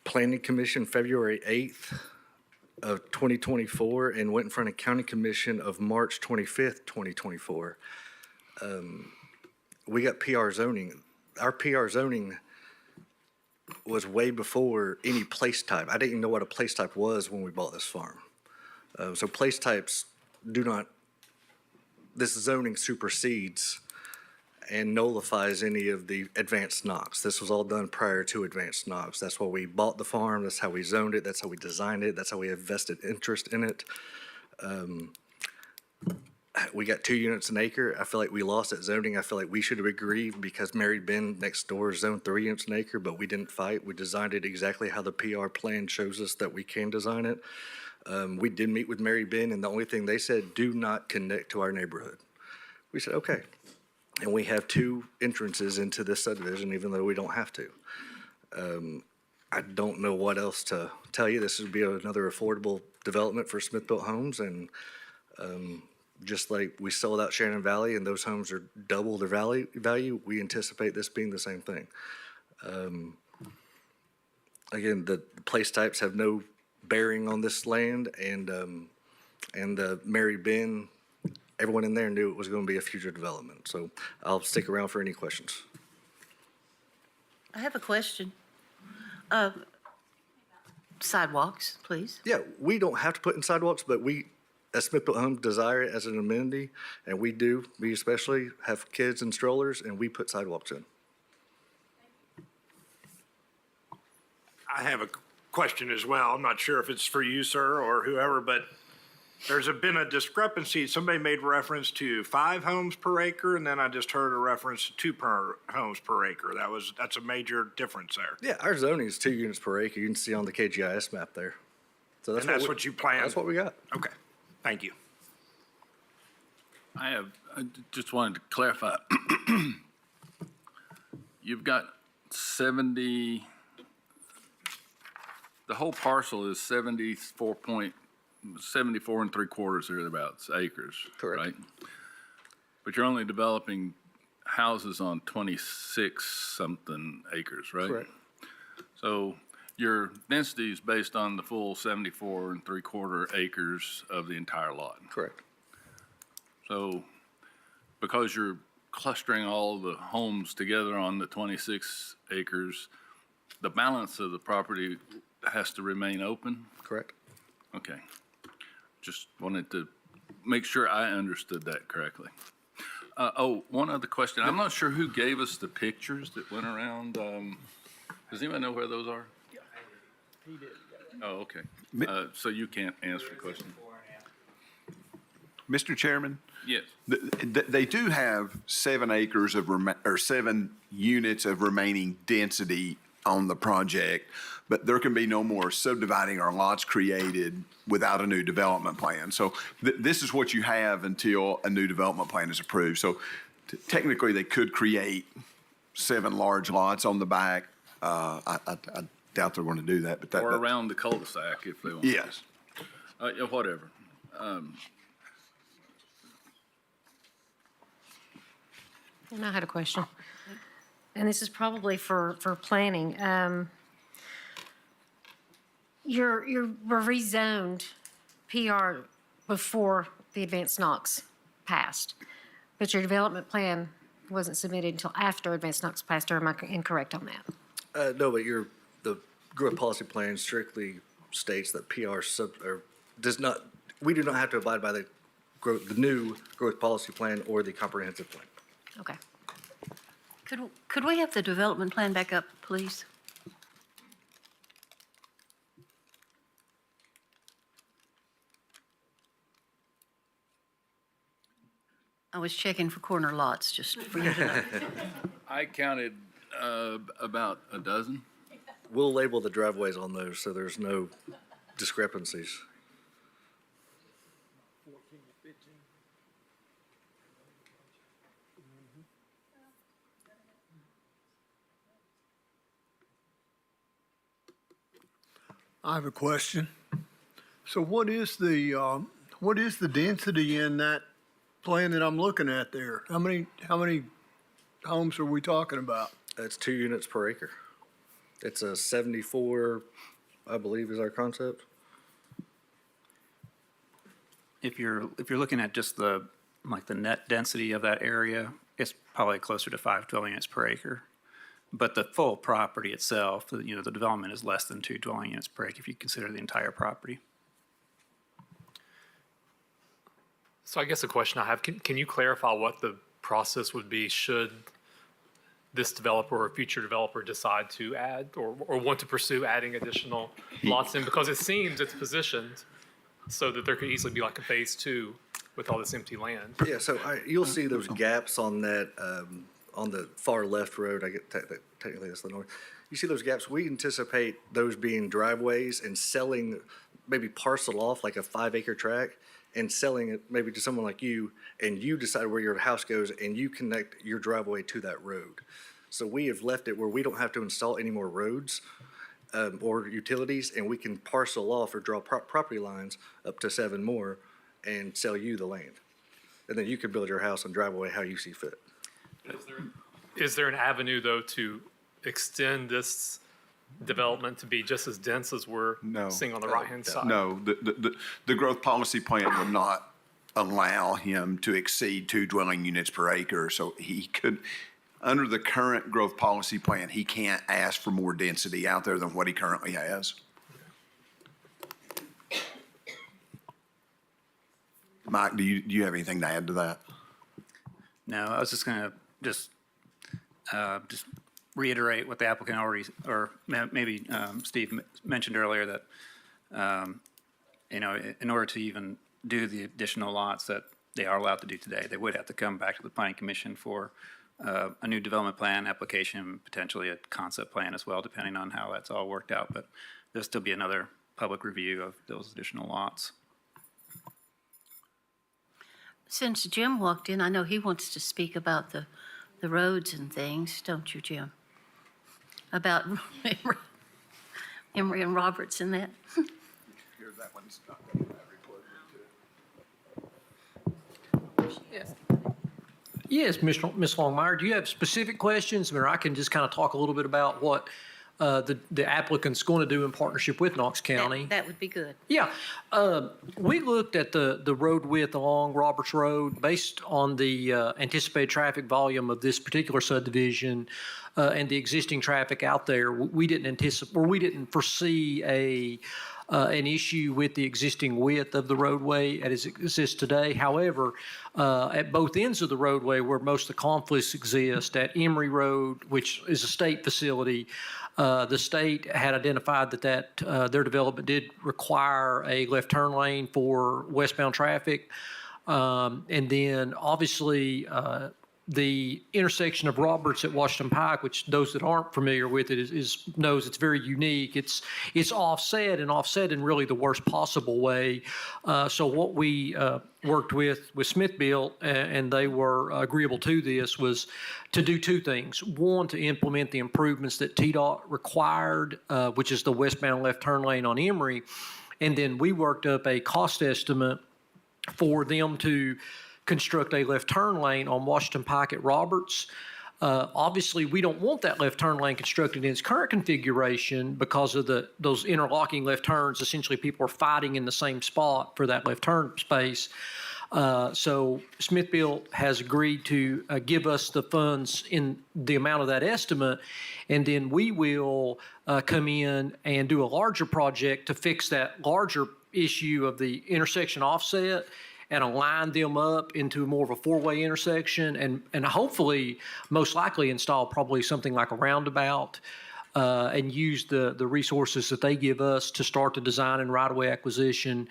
Planning Commission February 8th of 2024 and went in front of County Commission of March 25th, 2024. We got PR zoning. Our PR zoning was way before any place type. I didn't even know what a place type was when we bought this farm. So place types do not, this zoning supersedes and nullifies any of the advanced Knox. This was all done prior to advanced Knox. That's why we bought the farm. That's how we zoned it. That's how we designed it. That's how we have vested interest in it. We got 2 units an acre. I feel like we lost at zoning. I feel like we should have agreed because Mary Ben next door is zoned 3 units an acre, but we didn't fight. We designed it exactly how the PR plan shows us that we can design it. We did meet with Mary Ben, and the only thing they said, do not connect to our neighborhood. We said, okay. And we have 2 entrances into this subdivision, even though we don't have to. I don't know what else to tell you. This would be another affordable development for Smith Built Homes, and just like we sold out Shannon Valley and those homes are double their value, we anticipate this being the same thing. Again, the place types have no bearing on this land, and the Mary Ben, everyone in there knew it was going to be a future development. So I'll stick around for any questions. I have a question. Sidewalks, please. Yeah, we don't have to put in sidewalks, but we, as Smith Built Homes, desire it as an amenity, and we do. We especially have kids and strollers, and we put sidewalks in. I have a question as well. I'm not sure if it's for you, sir, or whoever, but there's been a discrepancy. Somebody made reference to 5 homes per acre, and then I just heard a reference to 2 homes per acre. That's a major difference there. Yeah, our zoning is 2 units per acre. You can see on the KGIS map there. So that's what you plan? That's what we got. Okay, thank you. I just wanted to clarify. You've got 70, the whole parcel is 74 and 3/4 or thereabouts acres. Correct. Right? But you're only developing houses on 26 something acres, right? Correct. So your density is based on the full 74 and 3/4 acres of the entire lot. Correct. So because you're clustering all the homes together on the 26 acres, the balance of the property has to remain open? Correct. Okay. Just wanted to make sure I understood that correctly. One other question. I'm not sure who gave us the pictures that went around. Does anyone know where those are? He did. Oh, okay. So you can't answer the question. Mr. Chairman? Yes. They do have 7 acres of, or 7 units of remaining density on the project, but there can be no more subdividing or lots created without a new development plan. So this is what you have until a new development plan is approved. So technically, they could create 7 large lots on the back. I doubt they're going to do that, but that. Or around the cul-de-sac if they want. Yes. Yeah, whatever. And I had a question, and this is probably for planning. You're rezoned PR before the advanced Knox passed, but your development plan wasn't submitted until after advanced Knox passed, or am I incorrect on that? No, but the growth policy plan strictly states that does not, we do not have to abide by the new growth policy plan or the comprehensive plan. Okay. Could we have the development plan back up, please? I was checking for corner lots, just for you to know. I counted about a dozen. We'll label the driveways on those so there's no discrepancies. I have a question. So what is the density in that plan that I'm looking at there? How many homes are we talking about? It's 2 units per acre. It's a 74, I believe, is our concept. If you're looking at just the net density of that area, it's probably closer to 5 dwelling units per acre. But the full property itself, the development is less than 2 dwelling units per acre if you consider the entire property. So I guess the question I have, can you clarify what the process would be should this developer or future developer decide to add or want to pursue adding additional lots in? Because it seems it's positioned so that there could easily be like a phase 2 with all this empty land. Yeah, so you'll see those gaps on that, on the far left road. I get technically that's the north. You see those gaps? We anticipate those being driveways and selling, maybe parcel off like a 5-acre tract and selling it maybe to someone like you, and you decide where your house goes and you connect your driveway to that road. So we have left it where we don't have to install any more roads or utilities, and we can parcel off or draw property lines up to 7 more and sell you the land. And then you can build your house and driveway how you see fit. Is there an avenue, though, to extend this development to be just as dense as we're seeing on the right-hand side? No, the growth policy plan would not allow him to exceed 2 dwelling units per acre. So he could, under the current growth policy plan, he can't ask for more density out there than what he currently has. Mike, do you have anything to add to that? No, I was just going to just reiterate what the applicant already, or maybe Steve mentioned earlier that, in order to even do the additional lots that they are allowed to do today, they would have to come back to the planning commission for a new development plan application, potentially a concept plan as well, depending on how that's all worked out. But there'll still be another public review of those additional lots. Since Jim walked in, I know he wants to speak about the roads and things, don't you, Jim? About Emory and Roberts and that. Here's that one's not going to Yes. Yes, Ms. Longmire, do you have specific questions, or I can just kind of talk a little bit about what the applicant's going to do in partnership with Knox County. That would be good. Yeah, we looked at the road width along Roberts Road based on the anticipated traffic volume of this particular subdivision and the existing traffic out there. We didn't anticipate, or we didn't foresee an issue with the existing width of the roadway as it exists today. However, at both ends of the roadway where most of the conflicts exist, at Emory Road, which is a state facility, the state had identified that their development did require a left turn lane for westbound traffic. And then obviously the intersection of Roberts at Washington Pike, which those that aren't familiar with it knows it's very unique. It's offset in really the worst possible way. So what we worked with Smith Built, and they were agreeable to this, was to do two things. One, to implement the improvements that TDOT required, which is the westbound left turn lane on Emory. And then we worked up a cost estimate for them to construct a left turn lane on Washington Pike at Roberts. Obviously, we don't want that left turn lane constructed in its current configuration because of those interlocking left turns. Essentially, people are fighting in the same spot for that left turn space. So Smith Built has agreed to give us the funds in the amount of that estimate, and then we will come in and do a larger project to fix that larger issue of the intersection offset and align them up into more of a four-way intersection, and hopefully, most likely install probably something like a roundabout, and use the resources that they give us to start the design and right-of-way acquisition,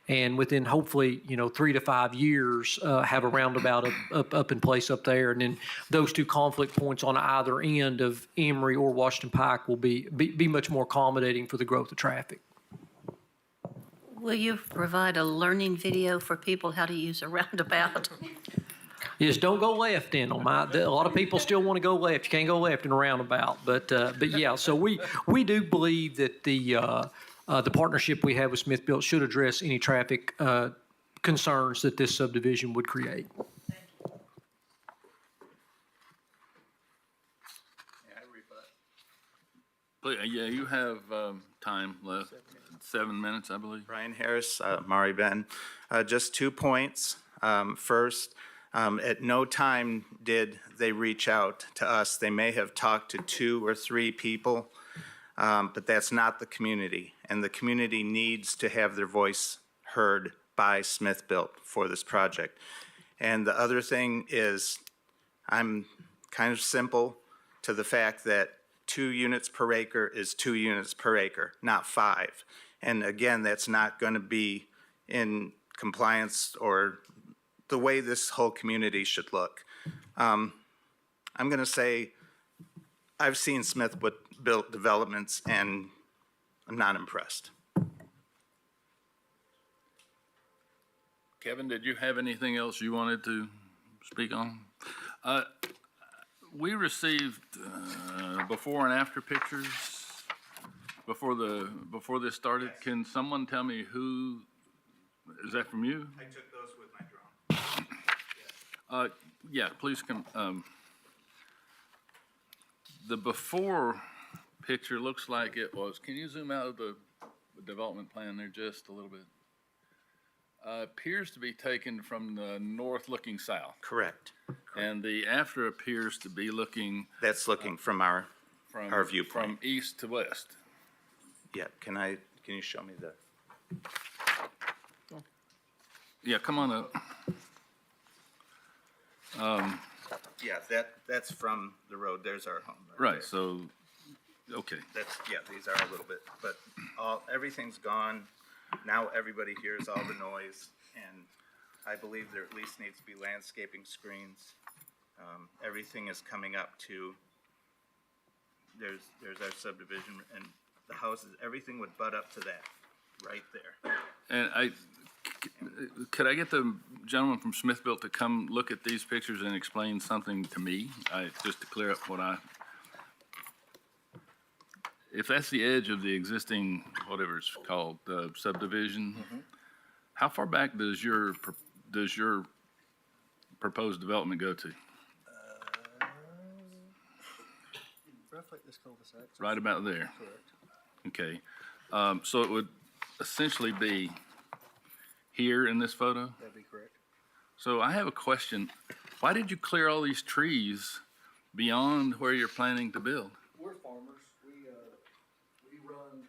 and within hopefully 3 to 5 years have a roundabout up in place up there, and then those two conflict points on either end of Emory or Washington Pike will be much more accommodating for the growth of traffic. Will you provide a learning video for people how to use a roundabout? Yes, don't go left in them. A lot of people still want to go left. You can't go left in a roundabout. But yeah, so we do believe that the partnership we have with Smith Built should address any traffic concerns that this subdivision would create. Yeah, you have time left. 7 minutes, I believe. Brian Harris, Mari Ben. Just 2 points. First, at no time did they reach out to us. They may have talked to 2 or 3 people, but that's not the community. And the community needs to have their voice heard by Smith Built for this project. And the other thing is, I'm kind of simple to the fact that 2 units per acre is 2 units per acre, not 5. And again, that's not going to be in compliance or the way this whole community should look. I'm going to say I've seen Smith Built developments, and I'm not impressed. Kevin, did you have anything else you wanted to speak on? We received before and after pictures before this started. Can someone tell me who is that from you? I took those with my drone. Yeah, please come. The before picture looks like it was. Can you zoom out of the development plan there just a little bit? Appears to be taken from the north looking south. Correct. And the after appears to be looking. That's looking from our viewpoint. From east to west. Yeah, can you show me the? Yeah, come on up. Yeah, that's from the road. There's our home. Right, so, okay. These are a little bit, but everything's gone. Now everybody hears all the noise, and I believe there at least needs to be landscaping screens. Everything is coming up to, there's our subdivision, and the houses, everything would butt up to that, right there. And could I get the gentleman from Smith Built to come look at these pictures and explain something to me? Just to clear up if that's the edge of the existing, whatever it's called, subdivision, how far back does your proposed development go to? Roughly the Right about there. Okay. So it would essentially be here in this photo? That'd be correct. So I have a question. Why did you clear all these trees beyond where you're planning to build? We're farmers. We run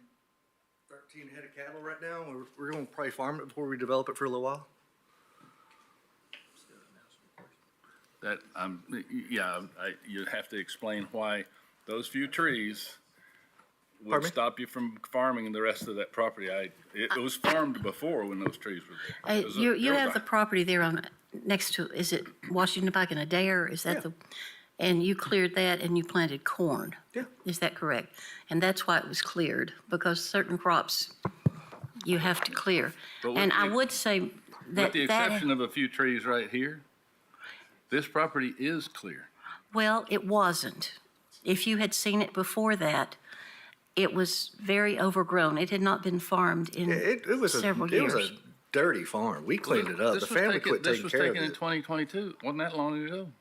13 head of cattle right now. We're going to probably farm it before we develop it for a little while. That, you'd have to explain why those few trees would Pardon me? stop you from farming the rest of that property. It was farmed before when those trees were there. There was You a- have the property there on, next to, is it Washington Pike and Adair? Is that the, and you cleared that and you planted corn? Yeah. Is that correct? And that's why it was cleared, because certain crops you have to clear. But with And I the- would say that With the that, exception of a few trees right here, this property is clear. well, it wasn't. If you had seen it before that, it was very overgrown. It had not been farmed in It was several it was years. a dirty farm. We cleaned it up. This The was family taken- quit taking care of This was taken in it. 2022. Wasn't that long ago?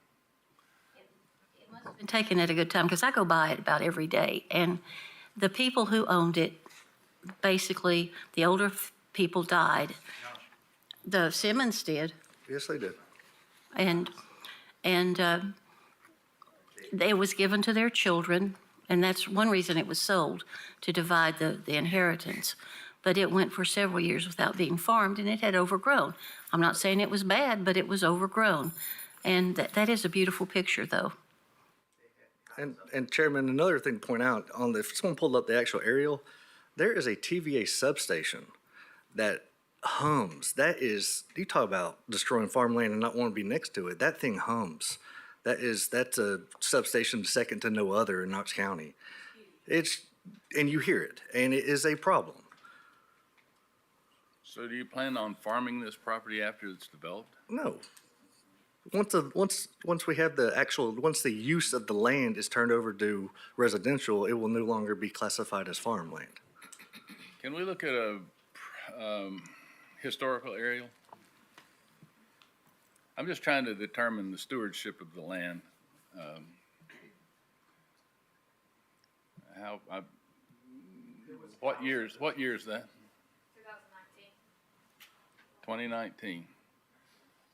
Been taken at a good time, because I go by it about every day. And the people who owned it, basically, the older people died. The Simmons did. Yes, they did. And it was given to their children, and that's one reason it was sold, to divide the inheritance. But it went for several years without being farmed, and it had overgrown. I'm not saying it was bad, but it was overgrown. And that is a beautiful picture, though. And Chairman, another thing to point out, if someone pulled up the actual aerial, there is a TVA substation that hums. That is, you talk about destroying farmland and not wanting to be next to it. That thing hums. That's a substation second to no other in Knox County. And you hear it, and it is a problem. So do you plan on farming this property after it's developed? No. Once we have once the use of the land is turned over to residential, it will no longer be classified as farmland. Can we look at a historical aerial? I'm just trying to determine the stewardship of the land. What year is that? 2019.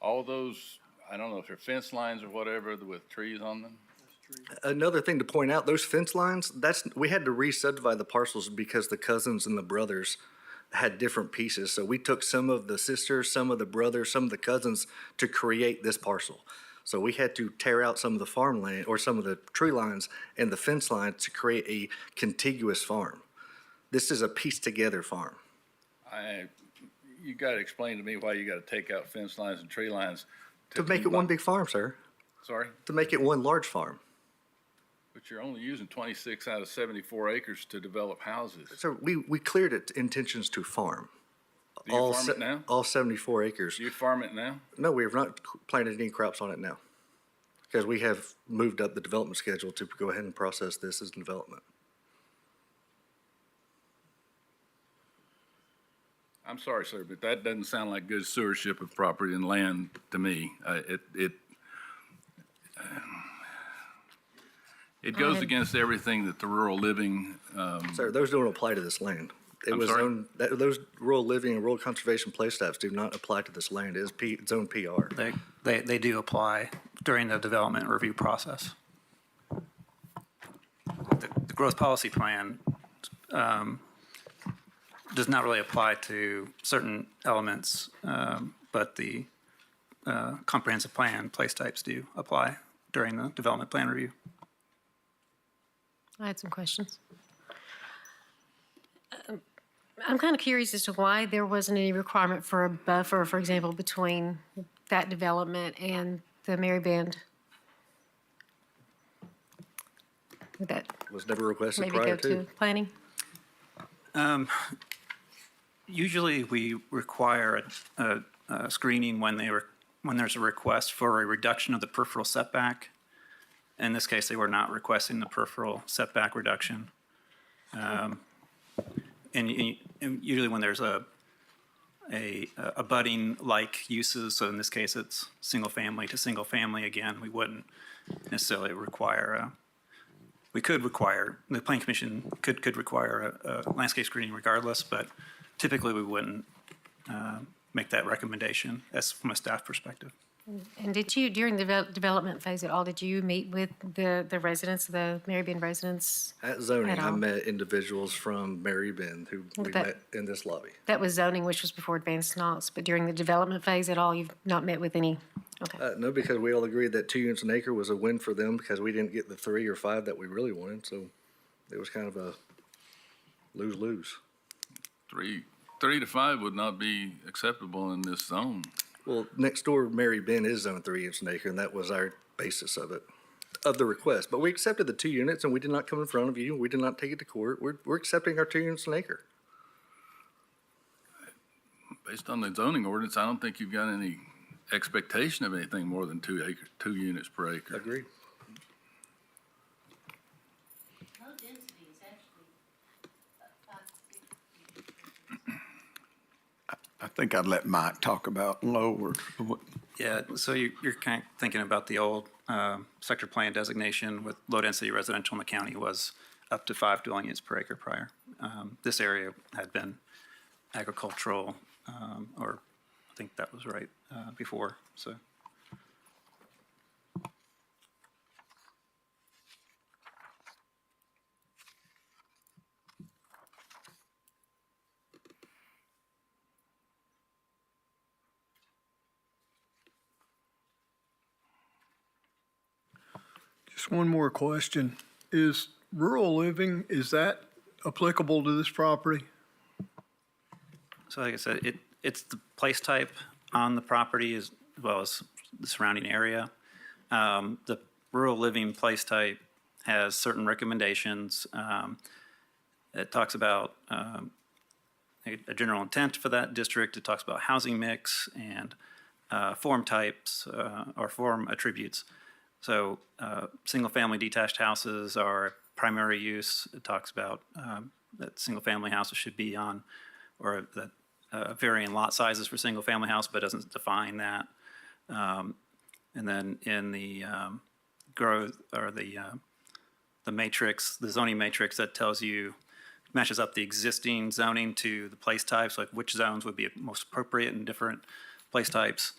All those, I don't know if they're fence lines or whatever with trees on them. Another thing to point out, those fence lines, we had to re-subdivide the parcels because the cousins and the brothers had different pieces. So we took some of the sisters, some of the brothers, some of the cousins to create this parcel. So we had to tear out some of the farmland or some of the tree lines and the fence lines to create a contiguous farm. This is a pieced together farm. You got to explain to me why you got to take out fence lines and tree lines. To make it one big farm, sir. Sorry? To make it one large farm. But you're only using 26 out of 74 acres to develop houses. So we cleared it intentions to farm. Do you farm it now? All 74 acres. Do you farm it now? No, we have not planted any crops on it now. Because we have moved up the development schedule to go ahead and process this as development. I'm sorry, sir, but that doesn't sound like good stewardship of property and land to me. It goes against everything that the rural living. Sir, those don't apply to this land. Those rural living and rural conservation place staffs do not apply to this land. It is zone PR. They do apply during the development review process. The growth policy plan does not really apply to certain elements, but the comprehensive plan place types do apply during the development plan review. I had some questions. I'm kind of curious as to why there wasn't any requirement for a buffer, for example, between that development and the Mary Band. Would that Was never requested maybe go prior to planning? Usually, we require a screening when there's a request for a reduction of the peripheral setback. In this case, they were not requesting the peripheral setback reduction. And usually when there's a abutting like uses, so in this case it's single family to single family again, we wouldn't necessarily require we could require, the Plan Commission could require a landscape screening regardless, but typically we wouldn't make that recommendation as from a staff perspective. And did you, during the development phase at all, did you meet with the residents, the Mary Ben residents? At zoning, At I all. met individuals from Mary Ben who we But that- met in this lobby. That was zoning, which was before advanced Knox, but during the development phase at all, you've not met with any? Okay. No, because we all agreed that 2 units an acre was a win for them because we didn't get the 3 or 5 that we really wanted. So it was kind of a lose-lose. 3 to 5 would not be acceptable in this zone. Well, next door, Mary Ben is zone 3 units an acre, and that was our basis of it, of the request. But we accepted the 2 units, and we did not come in front of you. We did not take it to court. We're accepting our 2 units an acre. Based on the zoning ordinance, I don't think you've got any expectation of anything more than 2 units per acre. Agreed. I think I'd let Mike talk about lower. Yeah, so you're kind of thinking about the old sector plan designation with low-density residential in the county was up to 5 dwelling units per acre prior. This area had been agricultural, or I think that was right before, so. Just one more question. Is rural living, is that applicable to this property? So like I said, it's the place type on the property as well as the surrounding area. The rural living place type has certain recommendations. It talks about a general intent for that district. It talks about housing mix and form types or form attributes. So single-family detached houses are primary use. It talks about that single-family houses should be on, or that varying lot sizes for single-family house, but doesn't define that. And then in the growth or the matrix, the zoning matrix that tells you, matches up the existing zoning to the place types, like which zones would be most appropriate in different place types,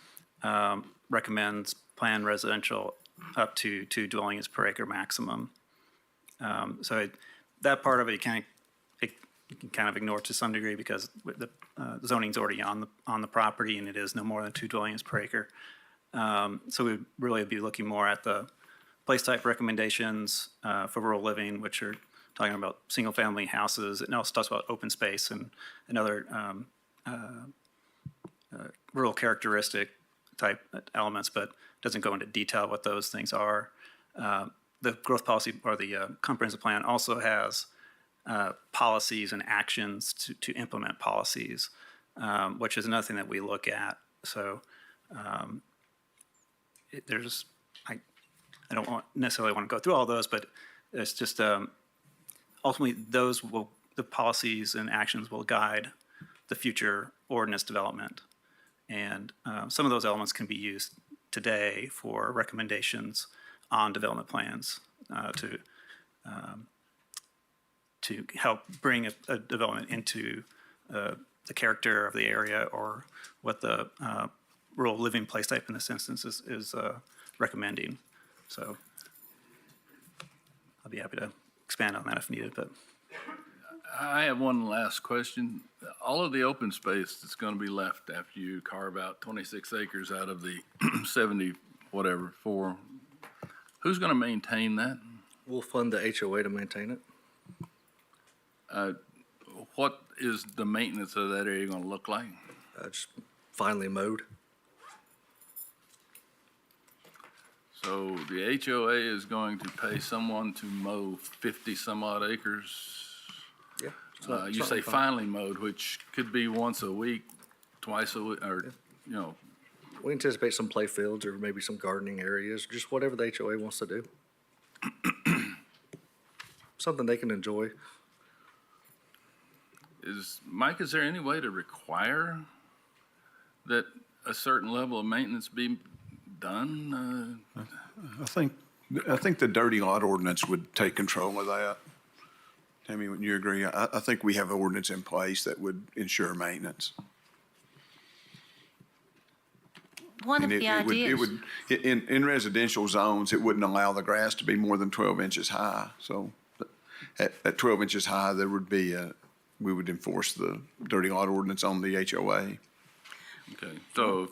recommends planned residential up to 2 dwelling units per acre maximum. That part of it, you can kind of ignore to some degree because the zoning's already on the property and it is no more than 2 dwelling units per acre. So we'd really be looking more at the place type recommendations for rural living, which are talking about single family houses. It also talks about open space and other rural characteristic type elements, but doesn't go into detail what those things are. The growth policy or the comprehensive plan also has policies and actions to implement policies, which is another thing that we look at. So I don't necessarily want to go through all those, but it's just ultimately the policies and actions will guide the future ordinance development. And some of those elements can be used today for recommendations on development plans to help bring a development into the character of the area or what the rural living place type in this instance is recommending. So I'll be happy to expand on that if needed, but. I have one last question. All of the open space that's going to be left after you carve out 26 acres out of the 70, whatever, 4, who's going to maintain that? We'll fund the HOA to maintain it. What is the maintenance of that area going to look like? Just finely mowed. So the HOA is going to pay someone to mow 50 some odd acres? Yeah. You say finely mowed, which could be once a week, twice a week, or, you know. We anticipate some play fields or maybe some gardening areas, just whatever the HOA wants to do. Something they can enjoy. Mike, is there any way to require that a certain level of maintenance be done? I think I think the dirty lot ordinance would take control of that. Tammy, wouldn't you agree? I think we have an ordinance in place that would ensure maintenance. One of And the it ideas. would, in residential zones, it wouldn't allow the grass to be more than 12 inches high. So at 12 inches high, there would be we would enforce the dirty lot ordinance on the HOA. Okay, so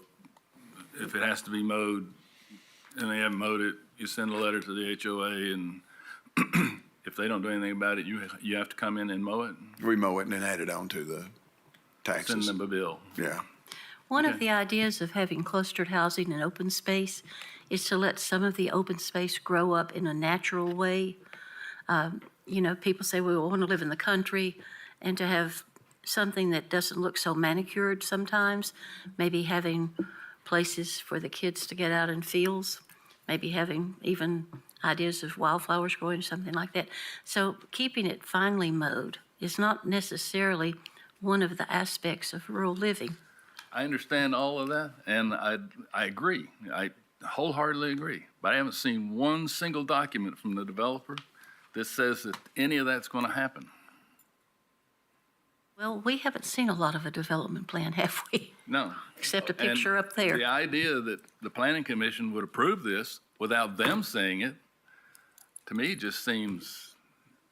if it has to be mowed and they haven't mowed it, you send a letter to the HOA, and if they don't do anything about it, you have to come in and mow it? We mow it and then add it on to the taxes. Send them a bill? Yeah. One of the ideas of having clustered housing and open space is to let some of the open space grow up in a natural way. You know, people say, we want to live in the country, and to have something that doesn't look so manicured sometimes, maybe having places for the kids to get out in fields, maybe having even ideas of wildflowers growing, something like that. So keeping it finely mowed is not necessarily one of the aspects of rural living. I understand all of that, and I agree. I wholeheartedly agree. But I haven't seen one single document from the developer that says that any of that's going to happen. Well, we haven't seen a lot of a development plan, have we? No. Except a picture up there. The idea that the planning commission would approve this without them saying it, to me, just seems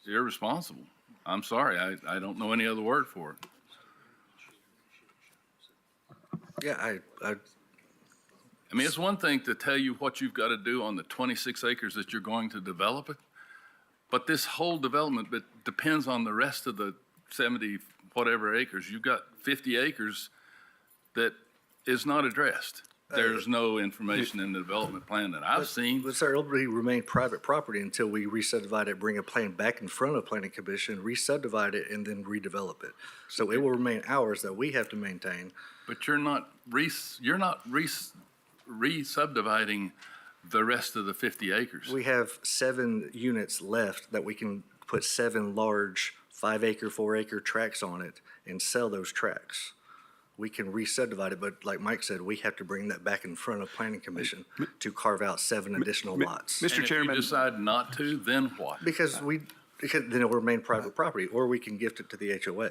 irresponsible. I'm sorry, I don't know any other word for it. Yeah, I mean, it's one thing to tell you what you've got to do on the 26 acres that you're going to develop it, but this whole development depends on the rest of the 70 whatever acres. You've got 50 acres that is not addressed. There's no information in the development plan that I've seen. But sir, it'll remain private property until we re-subdivide it, bring a plan back in front of planning commission, re-subdivide it, and then redevelop it. So it will remain ours that we have to maintain. But you're not re-subdividing the rest of the 50 acres. We have 7 units left that we can put 7 large 5-acre, 4-acre tracts on it and sell those tracts. We can re-subdivide it, but like Mike said, we have to bring that back in front of planning commission to carve out 7 additional lots. Mr. Chairman. If you decide not to, then what? Because then it will remain private property, or we can gift it to the HOA.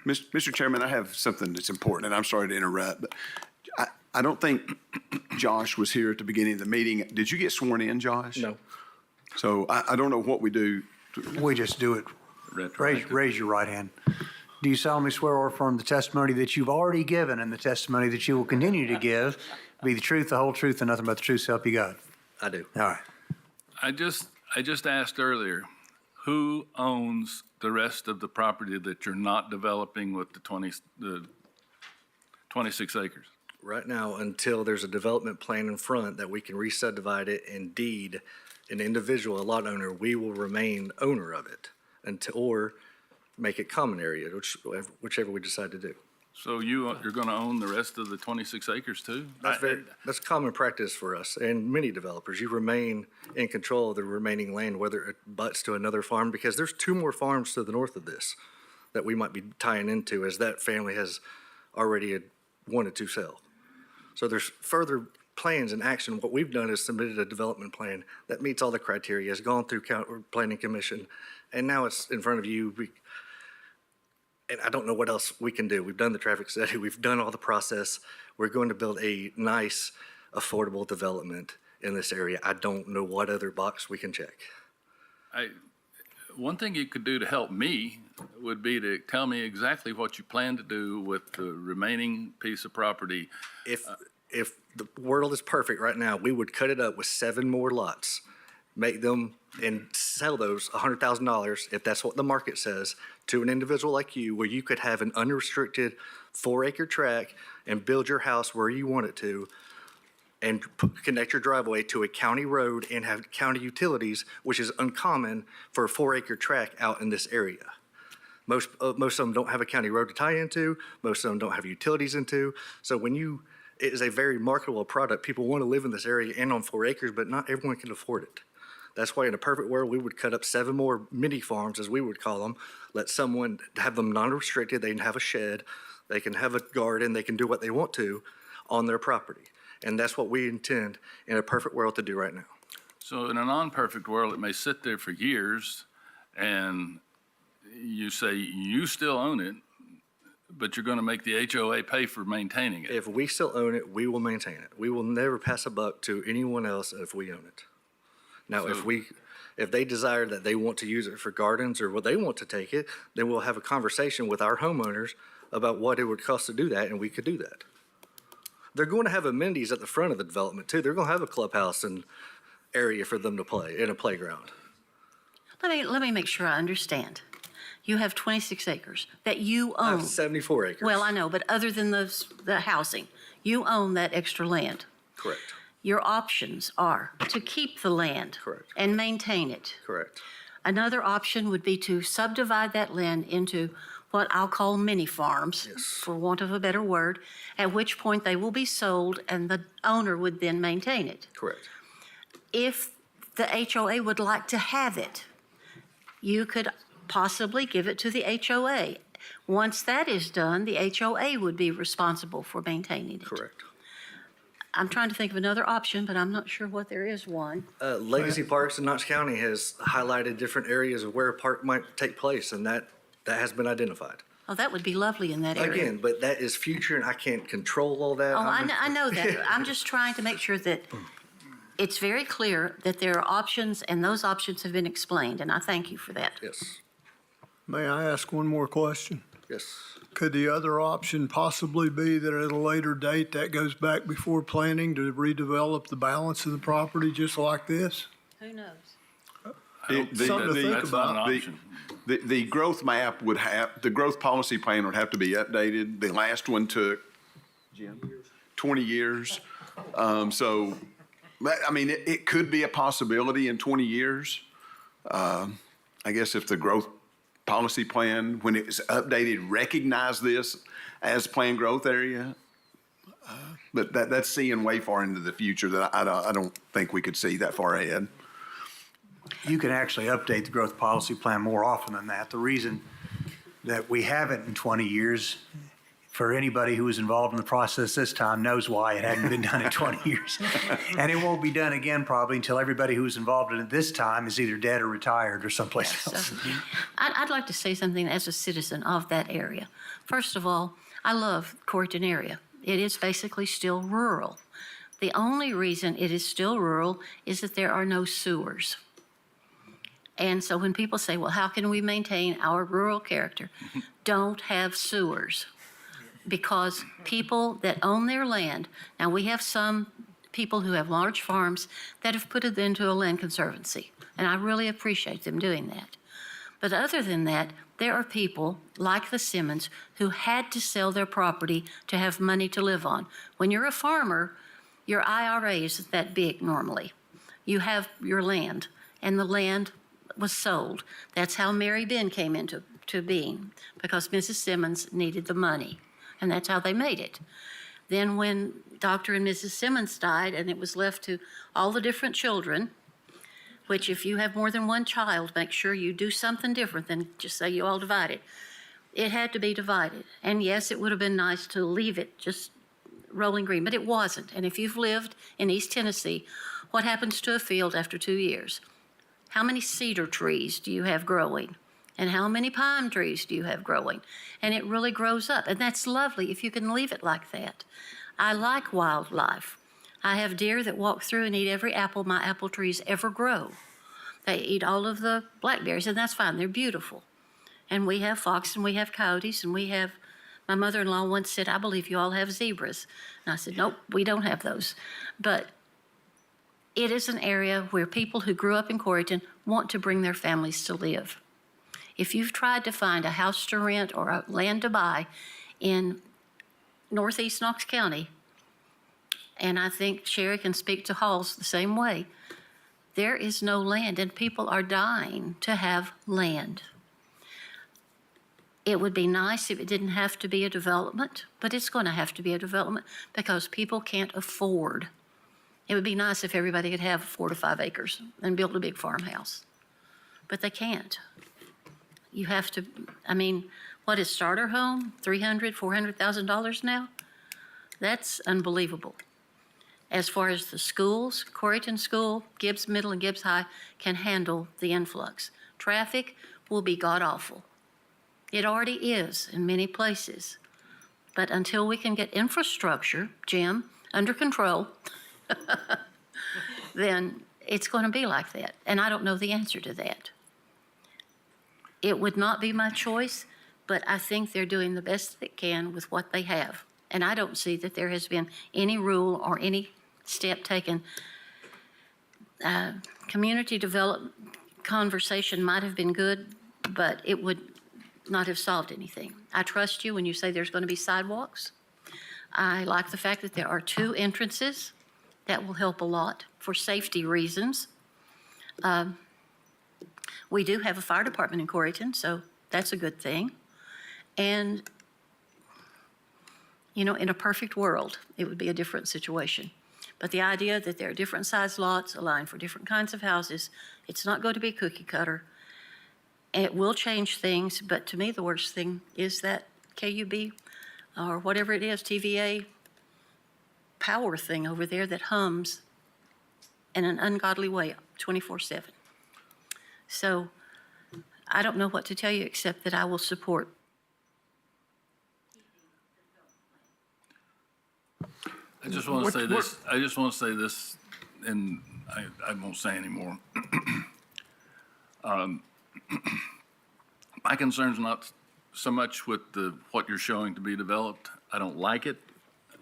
Mr. Chairman, I have something that's important, and I'm sorry to interrupt, but I don't think Josh was here at the beginning of the meeting. Did you get sworn in, Josh? No. So I don't know what we do. We just do it. Raise your right hand. Do you solemnly swear or affirm the testimony that you've already given and the testimony that you will continue to give be the truth, the whole truth, and nothing but the truth, so help you God? I do. All right. I just asked earlier, who owns the rest of the property that you're not developing with the 26 acres? Right now, until there's a development plan in front that we can re-subdivide it and deed an individual, a lot owner, we will remain owner of it or make it common area, whichever we decide to do. So you're going to own the rest of the 26 acres too? That's common practice for us and many developers. You remain in control of the remaining land, whether it butts to another farm, because there's 2 more farms to the north of this that we might be tying into, as that family has already wanted to sell. So there's further plans in action. What we've done is submitted a development plan that meets all the criteria, has gone through planning commission, and now it's in front of you. And I don't know what else we can do. We've done the traffic study. We've done all the process. We're going to build a nice, affordable development in this area. I don't know what other box we can check. One thing you could do to help me would be to tell me exactly what you plan to do with the remaining piece of property. If the world is perfect right now, we would cut it up with 7 more lots, make them and sell those $100,000, if that's what the market says, to an individual like you, where you could have an unrestricted 4-acre tract and build your house where you want it to, and connect your driveway to a county road and have county utilities, which is uncommon for a 4-acre tract out in this area. Most of them don't have a county road to tie into. Most of them don't have utilities into. So it is a very marketable product. People want to live in this area and on 4 acres, but not everyone can afford it. That's why in a perfect world, we would cut up 7 more mini farms, as we would call them, let someone have them non-restricted. They can have a shed, they can have a garden, they can do what they want to on their property. And that's what we intend in a perfect world to do right now. So in a non-perfect world, it may sit there for years, and you say you still own it, but you're going to make the HOA pay for maintaining it. If we still own it, we will maintain it. We will never pass a buck to anyone else if we own it. Now, if they desire that they want to use it for gardens or what they want to take it, then we'll have a conversation with our homeowners about what it would cost to do that, and we could do that. They're going to have amenities at the front of the development too. They're going to have a clubhouse and area for them to play in a playground. Let me make sure I understand. You have 26 acres that you own. I have 74 acres. Well, I know, but other than the housing, you own that extra land. Correct. Your options are to keep the land. Correct. And maintain it. Correct. Another option would be to subdivide that land into what I'll call mini farms, for want of a better word, at which point they will be sold and the owner would then maintain it. Correct. If the HOA would like to have it, you could possibly give it to the HOA. Once that is done, the HOA would be responsible for maintaining it. Correct. I'm trying to think of another option, but I'm not sure what there is one. Legacy Parks in Knox County has highlighted different areas of where a park might take place, and that has been identified. Oh, that would be lovely in that area. Again, but that is future, and I can't control all that. Oh, I know that. I'm just trying to make sure that it's very clear that there are options, and those options have been explained, and I thank you for that. Yes. May I ask one more question? Yes. Could the other option possibly be that at a later date that goes back before planning to redevelop the balance of the property just like this? Who knows? Something to think about. The growth map would have, the growth policy plan would have to be updated. The last one took 20 years. So, I mean, it could be a possibility in 20 years. I guess if the growth policy plan, when it's updated, recognize this as planned growth area. But that's seeing way far into the future that I don't think we could see that far ahead. You can actually update the growth policy plan more often than that. The reason that we haven't in 20 years, for anybody who was involved in the process this time knows why it hadn't been done in 20 years. And it won't be done again probably until everybody who was involved in it this time is either dead or retired or someplace else. I'd like to say something as a citizen of that area. First of all, I love Corrigan area. It is basically still rural. The only reason it is still rural is that there are no sewers. And so when people say, well, how can we maintain our rural character? Don't have sewers. Because people that own their land, now we have some people who have large farms that have put it into a land conservancy, and I really appreciate them doing that. But other than that, there are people like the Simmons who had to sell their property to have money to live on. When you're a farmer, your IRA isn't that big normally. You have your land, and the land was sold. That's how Mary Ben came into being, because Mrs. Simmons needed the money. And that's how they made it. Then when Dr. and Mrs. Simmons died and it was left to all the different children, which if you have more than one child, make sure you do something different than just say you all divide it. It had to be divided. And yes, it would have been nice to leave it just rolling green, but it wasn't. And if you've lived in East Tennessee, what happens to a field after 2 years? How many cedar trees do you have growing? And how many pine trees do you have growing? And it really grows up. And that's lovely if you can leave it like that. I like wildlife. I have deer that walk through and eat every apple my apple trees ever grow. They eat all of the blackberries, and that's fine. They're beautiful. And we have fox and we have coyotes and we have, my mother-in-law once said, I believe you all have zebras. And I said, nope, we don't have those. But it is an area where people who grew up in Corrigan want to bring their families to live. If you've tried to find a house to rent or a land to buy in northeast Knox County, and I think Sherry can speak to Halls the same way, there is no land and people are dying to have land. It would be nice if it didn't have to be a development, but it's going to have to be a development because people can't afford. It would be nice if everybody could have 4 to 5 acres and build a big farmhouse, but they can't. You have to, I mean, what is starter home? $300,000, $400,000 now? That's unbelievable. As far as the schools, Coreyton School, Gibbs Middle and Gibbs High can handle the influx. Traffic will be god-awful. It already is in many places. But until we can get infrastructure, Jim, under control, then it's going to be like that. And I don't know the answer to that. It would not be my choice, but I think they're doing the best they can with what they have. And I don't see that there has been any rule or any step taken. Community development conversation might have been good, but it would not have solved anything. I trust you when you say there's going to be sidewalks. I like the fact that there are 2 entrances. That will help a lot for safety reasons. We do have a fire department in Coreyton, so that's a good thing. And, you know, in a perfect world, it would be a different situation. But the idea that there are different size lots aligned for different kinds of houses, it's not going to be cookie cutter. It will change things, but to me, the worst thing is that KUB or whatever it is, TVA power thing over there that hums in an ungodly way 24/7. So I don't know what to tell you except that I will support. I just want to say this. I just want to say this, and I won't say anymore. My concern's not so much with what you're showing to be developed. I don't like it.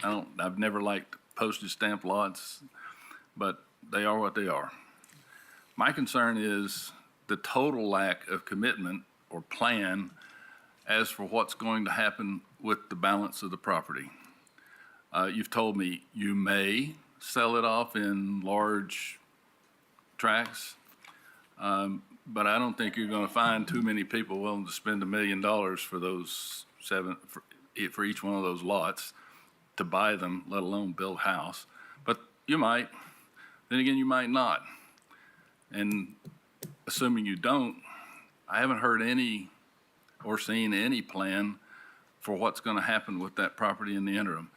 I've never liked postage stamp lots, but they are what they are. My concern is the total lack of commitment or plan as for what's going to happen with the balance of the property. You've told me you may sell it off in large tracts, but I don't think you're going to find too many people willing to spend $1 million for those for each one of those lots to buy them, let alone build a house. But you might. Then again, you might not. And assuming you don't, I haven't heard any or seen any plan for what's going to happen with that property in the interim.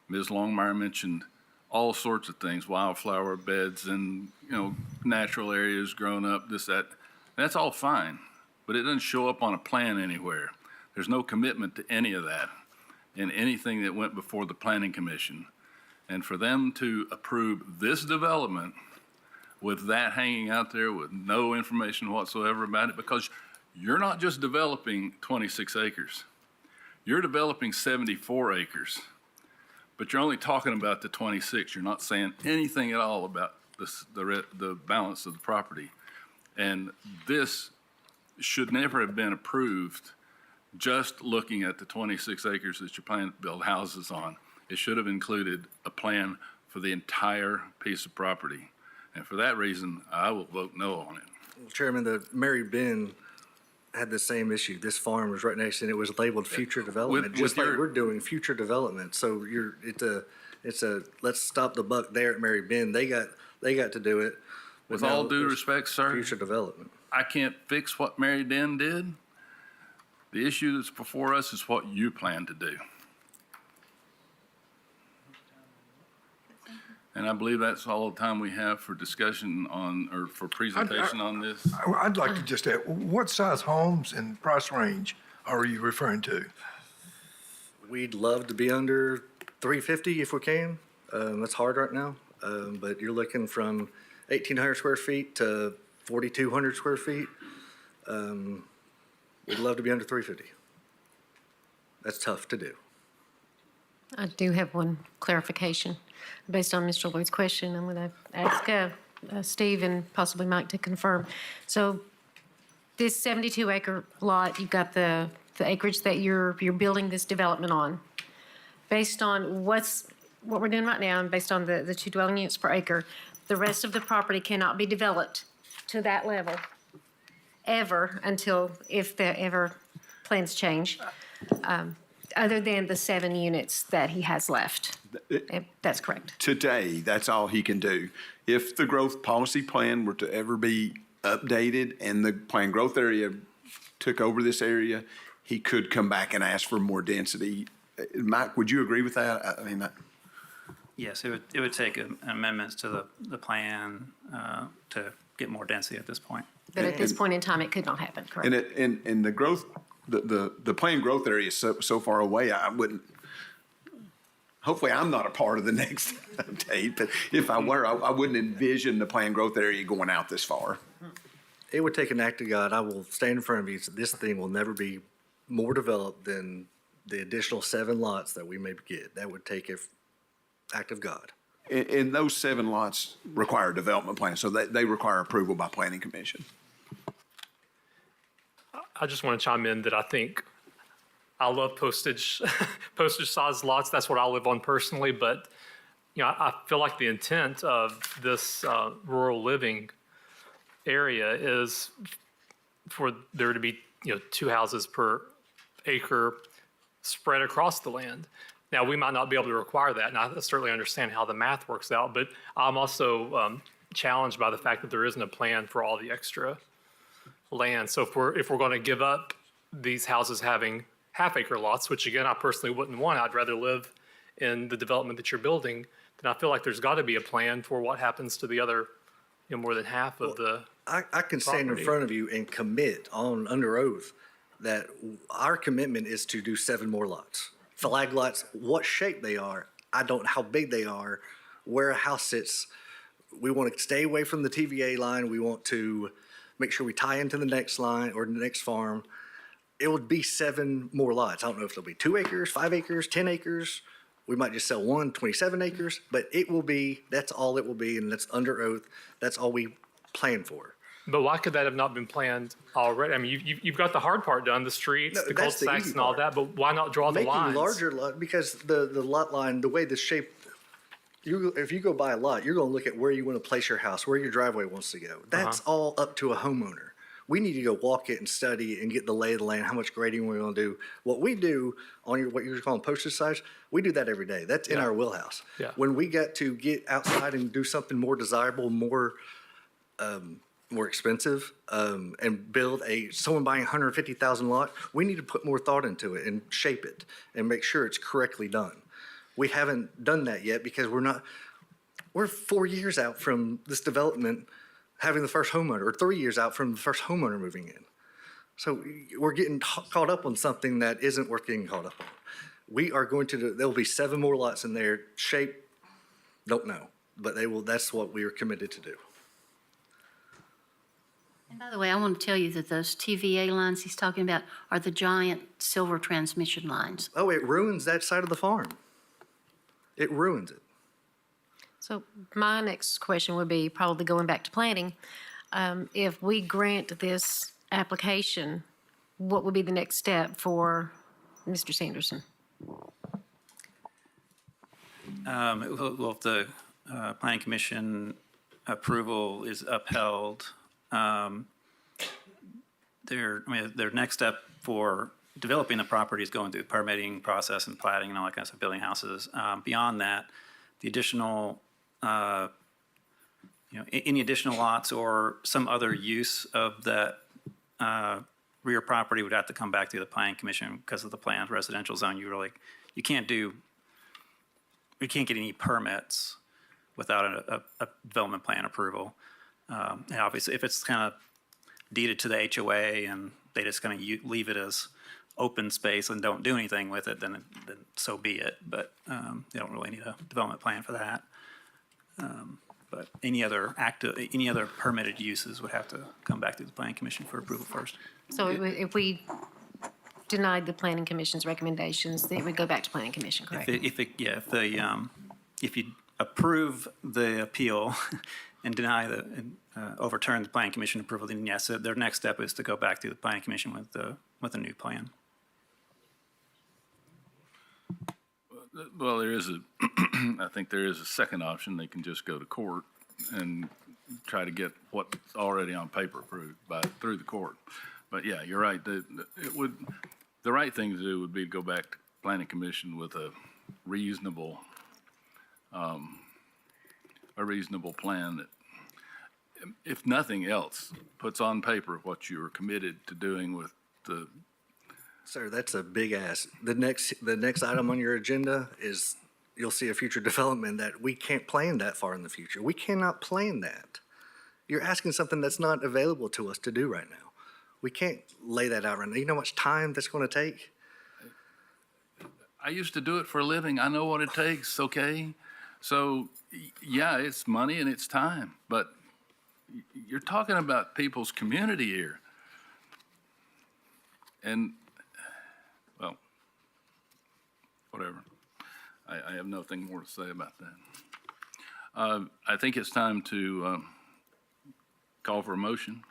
Ms. Longmire mentioned all sorts of things, wildflower beds and, natural areas growing up, this, that. That's all fine, but it doesn't show up on a plan anywhere. There's no commitment to any of that in anything that went before the Planning Commission. And for them to approve this development with that hanging out there with no information whatsoever about it, because you're not just developing 26 acres. You're developing 74 acres, but you're only talking about the 26. You're not saying anything at all about the balance of the property. And this should never have been approved just looking at the 26 acres that you're planning to build houses on. It should have included a plan for the entire piece of property. And for that reason, I will vote no on it. Well, Chairman, the Mary Ben had the same issue. This farm was right next to it. It was labeled future development, just like we're doing future development. So it's a let's stop the buck there at Mary Ben. They got to do it. With all due respect, sir, future development. I can't fix what Mary Den did. The issue that's before us is what you plan to do. And I believe that's all the time we have for discussion on, or for presentation on this. I'd like to just add, what size homes and price range are you referring to? We'd love to be under 350 if we can. That's hard right now, but you're looking from 1,800 square feet to 4,200 square feet. We'd love to be under 350. That's tough to do. I do have one clarification. Based on Mr. Lloyd's question, I'm going to ask Steve and possibly Mike to confirm. So this 72-acre lot, you've got the acreage that you're building this development on. Based on what we're doing right now and based on the 2 dwelling units per acre, the rest of the property cannot be developed to that level ever until, if there ever plans change, other than the 7 units that he has left. That's correct. Today, that's all he can do. If the growth policy plan were to ever be updated and the planned growth area took over this area, he could come back and ask for more density. Mike, would you agree with that? Yes, it would take amendments to the plan to get more density at this point. But at this point in time, it could not happen, correct? And the growth, the planned growth area is so far away, I wouldn't, hopefully I'm not a part of the next update, but if I were, I wouldn't envision the planned growth area going out this far. It would take an act of God. I will stand in front of you. This thing will never be more developed than the additional 7 lots that we may get. That would take an act of God. And those 7 lots require a development plan, so they require approval by planning commission. I just want to chime in that I think I love postage size lots. That's what I live on personally. But I feel like the intent of this rural living area is for there to be 2 houses per acre spread across the land. Now, we might not be able to require that, and I certainly understand how the math works out, but I'm also challenged by the fact that there isn't a plan for all the extra land. So if we're going to give up these houses having half-acre lots, which again, I personally wouldn't want, I'd rather live in the development that you're building, then I feel like there's got to be a plan for what happens to the other, more than half of the I can stand in property. front of you and commit under oath that our commitment is to do 7 more lots. Flag lots, what shape they are, I don't know how big they are, where a house sits. We want to stay away from the TVA line. We want to make sure we tie into the next line or the next farm. It would be 7 more lots. I don't know if they'll be 2 acres, 5 acres, 10 acres. We might just sell 27 acres, but that's all it will be, and that's under oath. That's all we plan for. But why could that have not been planned already? I mean, you've got the hard part done, the streets, the that's the cul-de-sacs easy and all part. that, but why not draw the Making lines? larger lot, because the lot line, the way the shape, if you go buy a lot, you're going to look at where you want to place your house, where your driveway wants to go. That's all up to a homeowner. We need to go walk it and study and get the lay of the land, how much grading we're going to do. What we do on what you're calling postage size, we do that every day. That's in our wheelhouse. Yeah. When we get to get outside and do something more desirable, more expensive, and build someone buying 150,000 lot, we need to put more thought into it and shape it and make sure it's correctly done. We haven't done that yet because we're 4 years out from this development having the first homeowner, or 3 years out from the first homeowner moving in. So we're getting caught up on something that isn't worth getting caught up on. We are going to, there'll be 7 more lots in there, shape, don't know, but that's what we are committed to do. And by the way, I want to tell you that those TVA lines he's talking about are the giant silver transmission lines. Oh, it ruins that side of the farm. It ruins it. So my next question would be probably going back to planning. If we grant this application, what would be the next step for Mr. Sanderson? Well, if the planning commission approval is upheld, their next step for developing the property is going through the permitting process and plating and all that kind of stuff, building houses. Beyond that, the additional, any additional lots or some other use of that rear property would have to come back to the planning commission because of the planned residential zone. You can't get any permits without a development plan approval. And obviously, if it's kind of deeded to the HOA and they just kind of leave it as open space and don't do anything with it, then so be it. But they don't really need a development plan for that. But any other permitted uses would have to come back to the planning commission for approval first. So if we denied the planning commission's recommendations, then it would go back to planning commission, correct? If you approve the appeal and overturn the planning commission approval, then yes, their next step is to go back to the planning commission with a new plan. Well, I think there is a second option. They can just go to court and try to get what's already on paper approved through the court. But yeah, you're right. The right thing to do would be to go back to planning commission with a reasonable plan that, if nothing else, puts on paper what you are committed to doing with the. Sir, that's a big ask. The next item on your agenda is you'll see a future development that we can't plan that far in the future. We cannot plan that. You're asking something that's not available to us to do right now. We can't lay that out right now. You know how much time that's going to take? I used to do it for a living. I know what it takes, okay? So, yeah, it's money and it's time, but you're talking about people's community here. And, well, whatever. I have nothing more to say about that. I think it's time to call for a motion.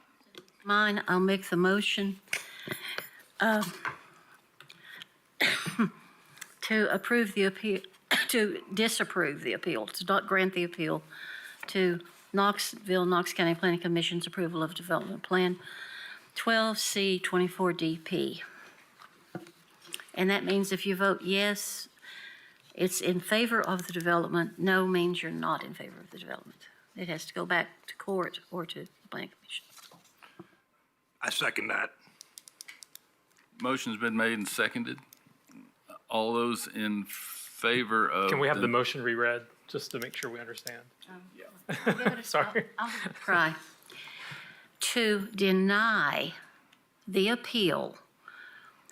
Mine, I'll make the motion to approve the appeal, to disapprove the appeal, to not grant the appeal to Knoxville, Knox County Planning Commission's approval of development plan 12C 24DP. And that means if you vote yes, it's in favor of the development. No means you're not in favor of the development. It has to go back to court or to the planning commission. I second that. Motion's been made and seconded. All those in favor of. Can we have the motion reread, just to make sure we understand? Sorry. I'll try. To deny the appeal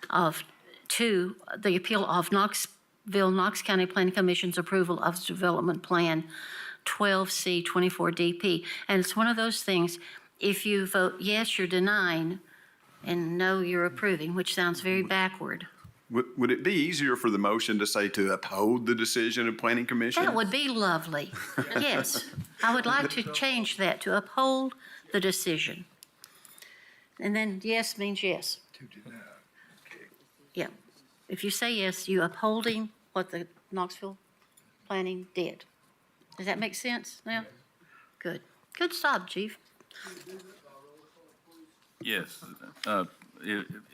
of, Knoxville, Knox County Planning Commission's approval of the development plan 12C 24DP. And it's one of those things, if you vote yes, you're denying, and no, you're approving, which sounds very backward. Would it be easier for the motion to say to uphold the decision of Planning Commission? That would be lovely. Yes. I would like to change that to uphold the decision. And then yes means yes. Yeah. If you say yes, you upholding what the Knoxville planning did. Does that make sense now? Good. Good job, Chief. Yes.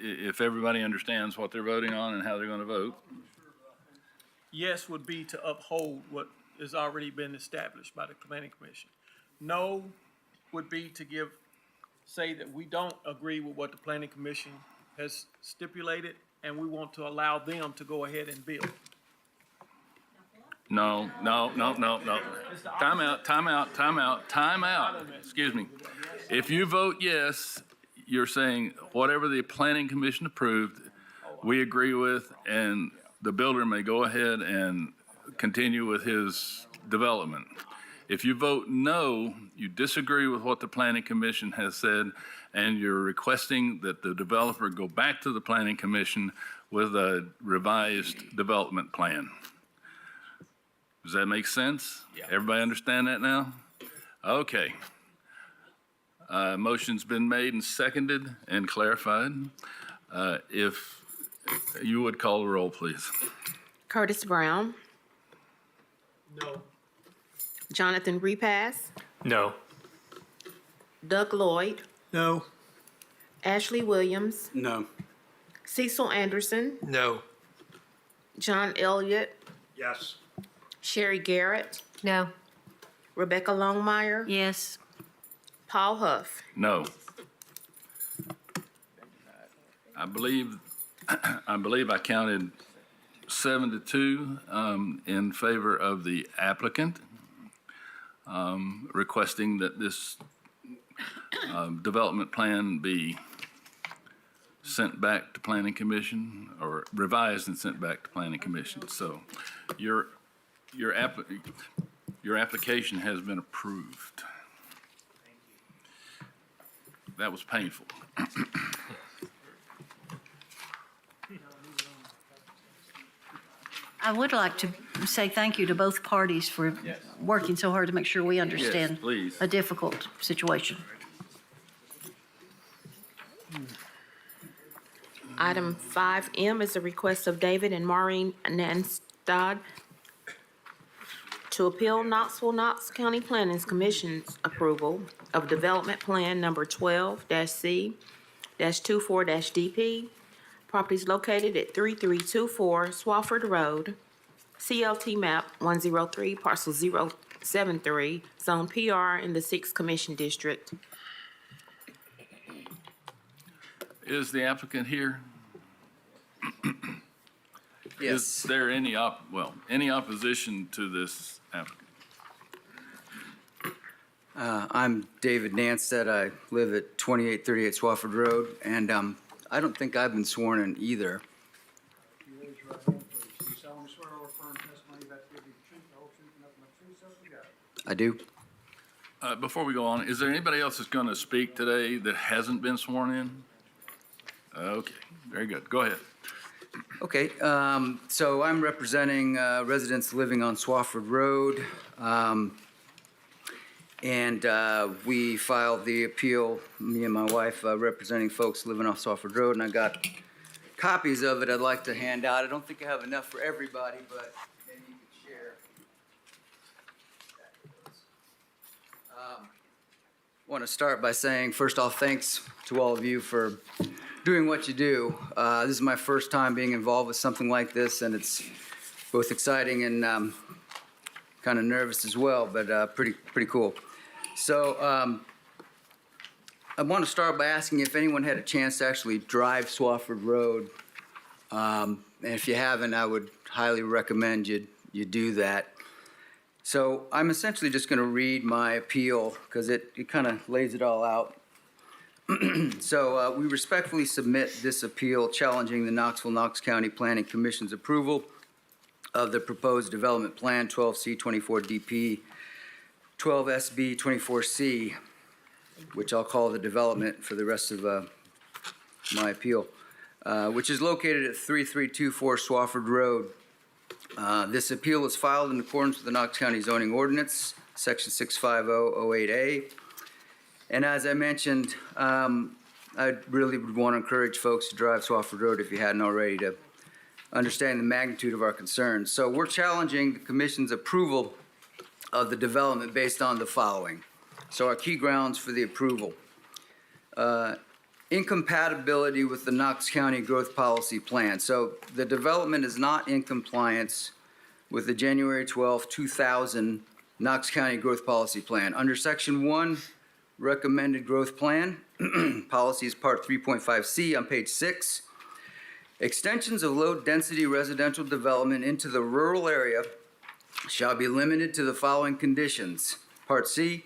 If everybody understands what they're voting on and how they're going to vote. Yes would be to uphold what has already been established by the planning commission. No would be to say that we don't agree with what the planning commission has stipulated and we want to allow them to go ahead and build. No. Time out. Excuse me. If you vote yes, you're saying whatever the planning commission approved, we agree with, and the builder may go ahead and continue with his development. If you vote no, you disagree with what the planning commission has said, and you're requesting that the developer go back to the planning commission with a revised development plan. Does that make sense? Yeah. Everybody understand that now? Okay. Motion's been made and seconded and clarified. If you would call the roll, please. Curtis Brown, No. Jonathan Repass, No. Doug Lloyd, No. Ashley Williams, No. Cecil Anderson, No. John Elliott, Yes. Sherry Garrett, No. Rebecca Longmire, Yes. Paul Huff. No. I believe I counted 7-2 in favor of the applicant, requesting that this development plan be sent back to Planning Commission, or revised and sent back to Planning Commission. So your application has been approved. That was painful. I would like to say thank you to both parties for working so hard to make sure we understand please. a difficult situation. Item 5M is a request of David and Maureen Nanstad to appeal Knoxville, Knox County Planning Commission's approval of Development Plan Number 12-C-24-DP. Properties located at 3324 Swafford Road, CLT map 103, parcel 073, zone PR in the 6th Commission District. Is the applicant here? Is there any any opposition to this applicant? I'm David Nanstead. I live at 2838 Swafford Road, and I don't think I've been sworn in either. If you raise your right hand, please. Do you solemnly swear or affirm testimony about to give you the truth, the whole truth, and nothing but the truth, so help you God? I do. Before we go on, is there anybody else that's going to speak today that hasn't been sworn in? Okay, very good. Go ahead. Okay, so I'm representing residents living on Swafford Road. And we filed the appeal, me and my wife, representing folks living off Swafford Road, and I got copies of it I'd like to hand out. I don't think I have enough for everybody, but maybe you could share. Want to start by saying, first off, thanks to all of you for doing what you do. This is my first time being involved with something like this, and it's both exciting and kind of nervous as well, but pretty cool. So I want to start by asking if anyone had a chance to actually drive Swafford Road. And if you haven't, I would highly recommend you do that. So I'm essentially just going to read my appeal because it kind of lays it all out. So we respectfully submit this appeal challenging the Knox County Planning Commission's approval of the proposed development plan 12C 24DP 12SB 24C, which I'll call the development for the rest of my appeal, which is located at 3324 Swafford Road. This appeal is filed in accordance with the Knox County zoning ordinance, section 65008A. And as I mentioned, I really would want to encourage folks to drive Swafford Road if you hadn't already to understand the magnitude of our concerns. So we're challenging the Commission's approval of the development based on the following. So our key grounds for the approval. Incompatibility with the Knox County Growth Policy Plan. So the development is not in compliance with the January 12, 2000 Knox County Growth Policy Plan. Under Section 1, Recommended Growth Plan, Policies Part 3.5C on page 6, extensions of low-density residential development into the rural area shall be limited to the following conditions. Part C,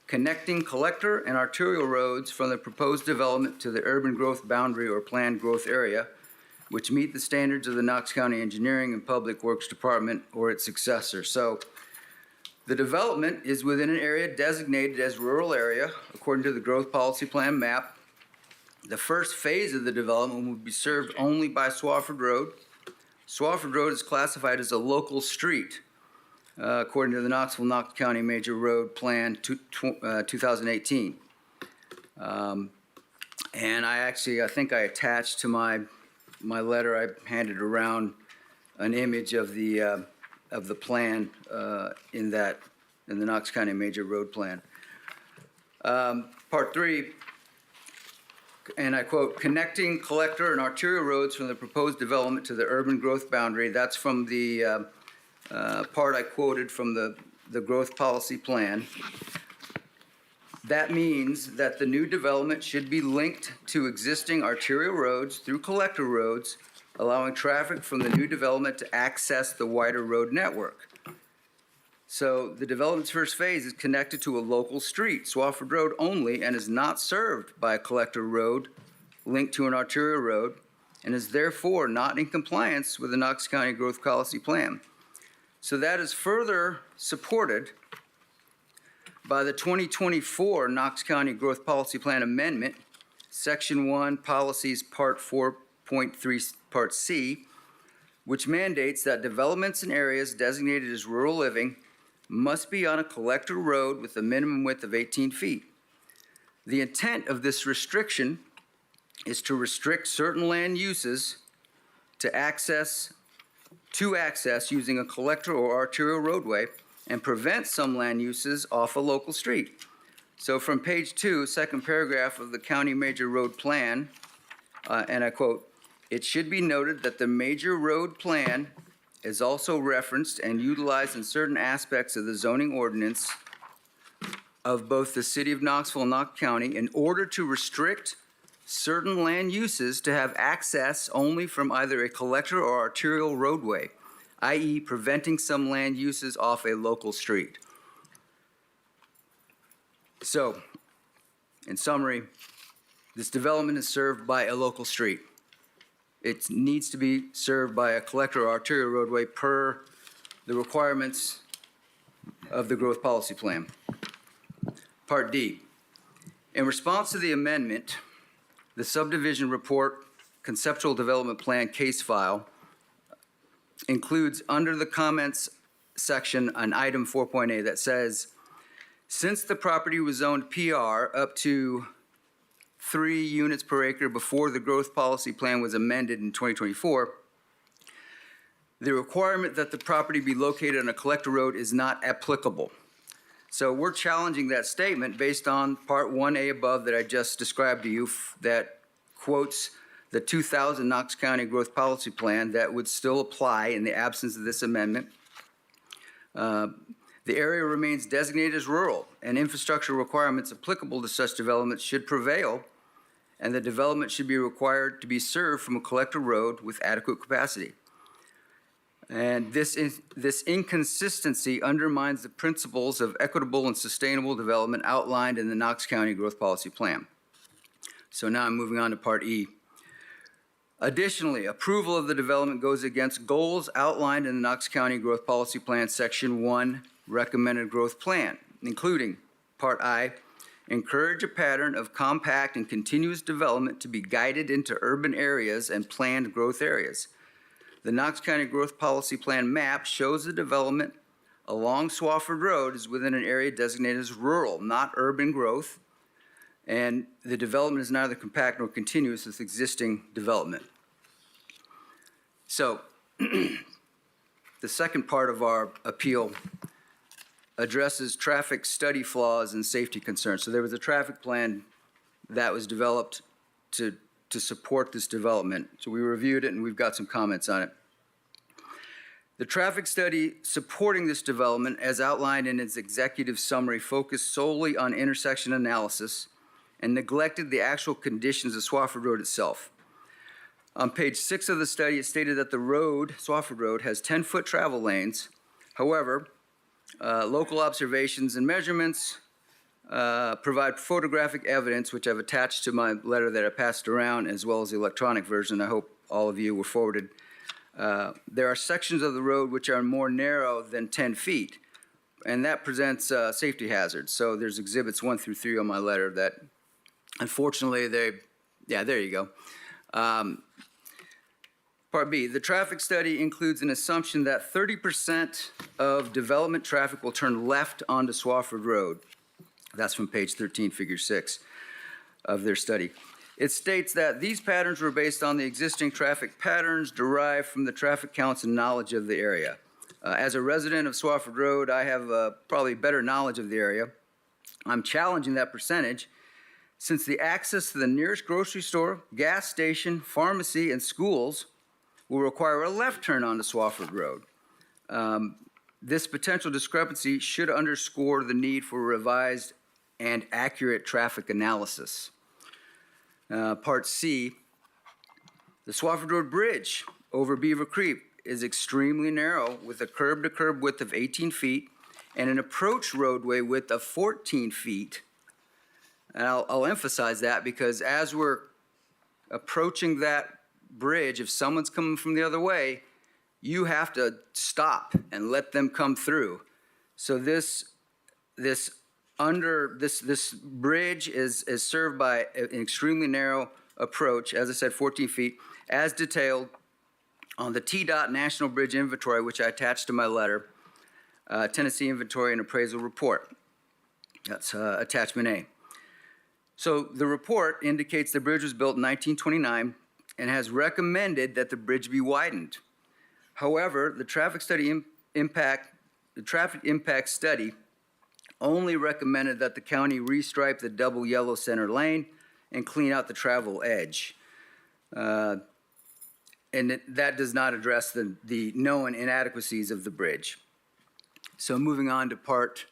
connecting collector and arterial roads from the proposed development to the urban growth boundary or planned growth area, which meet the standards of the Knox County Engineering and Public Works Department or its successor. So the development is within an area designated as rural area according to the Growth Policy Plan map. The first phase of the development will be served only by Swafford Road. Swafford Road is classified as a local street according to the Knox County Major Road Plan 2018. And I think I attached to my letter, I handed around an image of the plan in the Knox County Major Road Plan. Part 3, and I quote, connecting collector and arterial roads from the proposed development to the urban growth boundary. That's from the part I quoted from the growth policy plan. That means that the new development should be linked to existing arterial roads through collector roads, allowing traffic from the new development to access the wider road network. So the development's first phase is connected to a local street, Swafford Road only, and is not served by a collector road linked to an arterial road, and is therefore not in compliance with the Knox County Growth Policy Plan. So that is further supported by the 2024 Knox County Growth Policy Plan Amendment, Section 1, Policies Part 4.3, Part C, which mandates that developments in areas designated as rural living must be on a collector road with a minimum width of 18 feet. The intent of this restriction is to restrict certain land uses to access using a collector or arterial roadway and prevent some land uses off a local street. So from page 2, second paragraph of the County Major Road Plan, and I quote, it should be noted that the Major Road Plan is also referenced and utilized in certain aspects of the zoning ordinance of both the City of Knoxville and Knox County in order to restrict certain land uses to have access only from either a collector or arterial roadway, i.e. preventing some land uses off a local street. So, in summary, this development is served by a local street. It needs to be served by a collector or arterial roadway per the requirements of the growth policy plan. Part D. In response to the amendment, the subdivision report conceptual development plan case file includes under the comments section an item 4.A that says, since the property was zoned PR up to 3 units per acre before the growth policy plan was amended in 2024, the requirement that the property be located on a collector road is not applicable. So we're challenging that statement based on Part 1A above that I just described to you that quotes the 2000 Knox County Growth Policy Plan that would still apply in the absence of this amendment. The area remains designated as rural, and infrastructure requirements applicable to such developments should prevail, and the development should be required to be served from a collector road with adequate capacity. And this inconsistency undermines the principles of equitable and sustainable development outlined in the Knox County Growth Policy Plan. So now I'm moving on to Part E. Additionally, approval of the development goes against goals outlined in the Knox County Growth Policy Plan, Section 1, Recommended Growth Plan, including Part I, encourage a pattern of compact and continuous development to be guided into urban areas and planned growth areas. The Knox County Growth Policy Plan map shows the development along Swafford Road is within an area designated as rural, not urban growth, and the development is neither compact nor continuous with existing development. So, the second part of our appeal addresses traffic study flaws and safety concerns. So there was a traffic plan that was developed to support this development. So we reviewed it and we've got some comments on it. The traffic study supporting this development, as outlined in its executive summary, focused solely on intersection analysis and neglected the actual conditions of Swafford Road itself. On page 6 of the study, it stated that the road, Swafford Road, has 10-foot travel lanes. However, local observations and measurements provide photographic evidence, which I've attached to my letter that I passed around, as well as the electronic version. I hope all of you were forwarded. There are sections of the road which are more narrow than 10 feet, and that presents safety hazards. So there's exhibits 1 through 3 on my letter that, unfortunately, there you go. Part B, the traffic study includes an assumption that 30% of development traffic will turn left onto Swafford Road. That's from page 13, figure 6 of their study. It states that these patterns were based on the existing traffic patterns derived from the traffic counts and knowledge of the area. As a resident of Swafford Road, I have probably better knowledge of the area. I'm challenging that percentage since the access to the nearest grocery store, gas station, pharmacy, and schools will require a left turn onto Swafford Road. This potential discrepancy should underscore the need for revised and accurate traffic analysis. Part C, the Swafford Road Bridge over Beaver Creek is extremely narrow with a curb-to-curb width of 18 feet and an approach roadway width of 14 feet. And I'll emphasize that because as we're approaching that bridge, if someone's coming from the other way, you have to stop and let them come through. So this bridge is served by an extremely narrow approach, as I said, 14 feet, as detailed on the TDOT National Bridge Inventory, which I attached to my letter, Tennessee Inventory and Appraisal Report. That's attachment A. So the report indicates the bridge was built in 1929 and has recommended that the bridge be widened. However, the traffic impact study only recommended that the county restripe the double yellow center lane and clean out the travel edge. And that does not address the known inadequacies of the bridge. So moving on to part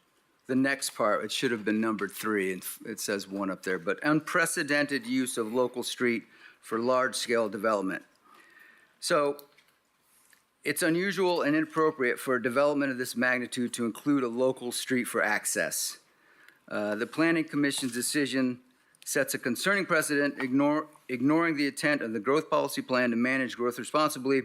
the next part. It should have been numbered 3, and it says 1 up there, but unprecedented use of local street for large-scale development. So it's unusual and inappropriate for a development of this magnitude to include a local street for access. The Planning Commission's decision sets a concerning precedent, ignoring the intent of the growth policy plan to manage growth responsibly.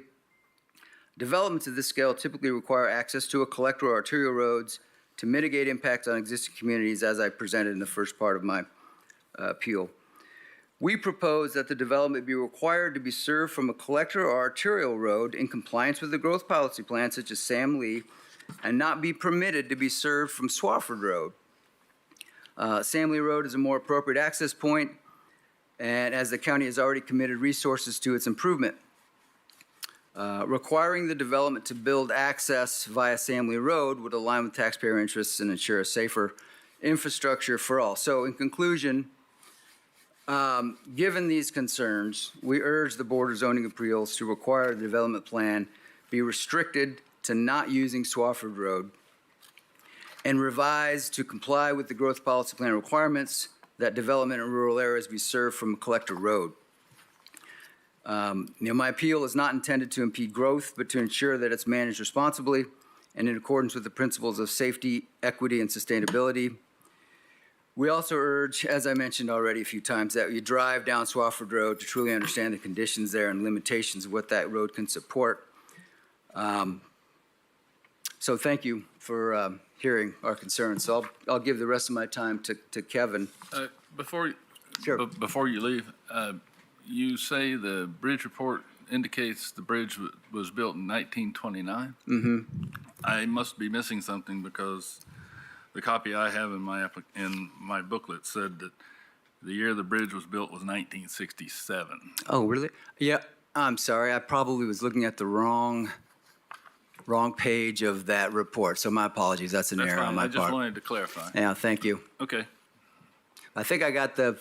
Developments of this scale typically require access to a collector or arterial roads to mitigate impacts on existing communities, as I presented in the first part of my appeal. We propose that the development be required to be served from a collector or arterial road in compliance with the growth policy plan, such as Sam Lee, and not be permitted to be served from Swafford Road. Sam Lee Road is a more appropriate access point, and as the county has already committed resources to its improvement. Requiring the development to build access via Sam Lee Road would align with taxpayer interests and ensure a safer infrastructure for all. So in conclusion, given these concerns, we urge the Board of Zoning Appeals to require the development plan be restricted to not using Swafford Road and revised to comply with the growth policy plan requirements that development in rural areas be served from a collector road. My appeal is not intended to impede growth, but to ensure that it's managed responsibly and in accordance with the principles of safety, equity, and sustainability. We also urge, as I mentioned already a few times, that you drive down Swafford Road to truly understand the conditions there and limitations of what that road can support. So thank you for hearing our concerns. So I'll give the rest of my time to Kevin. Before you leave, you say the bridge report indicates the bridge was built in 1929? Mm-hmm. I must be missing something because the copy I have in my booklet said that the year the bridge was built was 1967. Oh, really? Yeah, I'm sorry. I probably was looking at the wrong page of that report, so my apologies. That's an error on my part. I just wanted to clarify. Yeah, thank you. Okay. I think I got the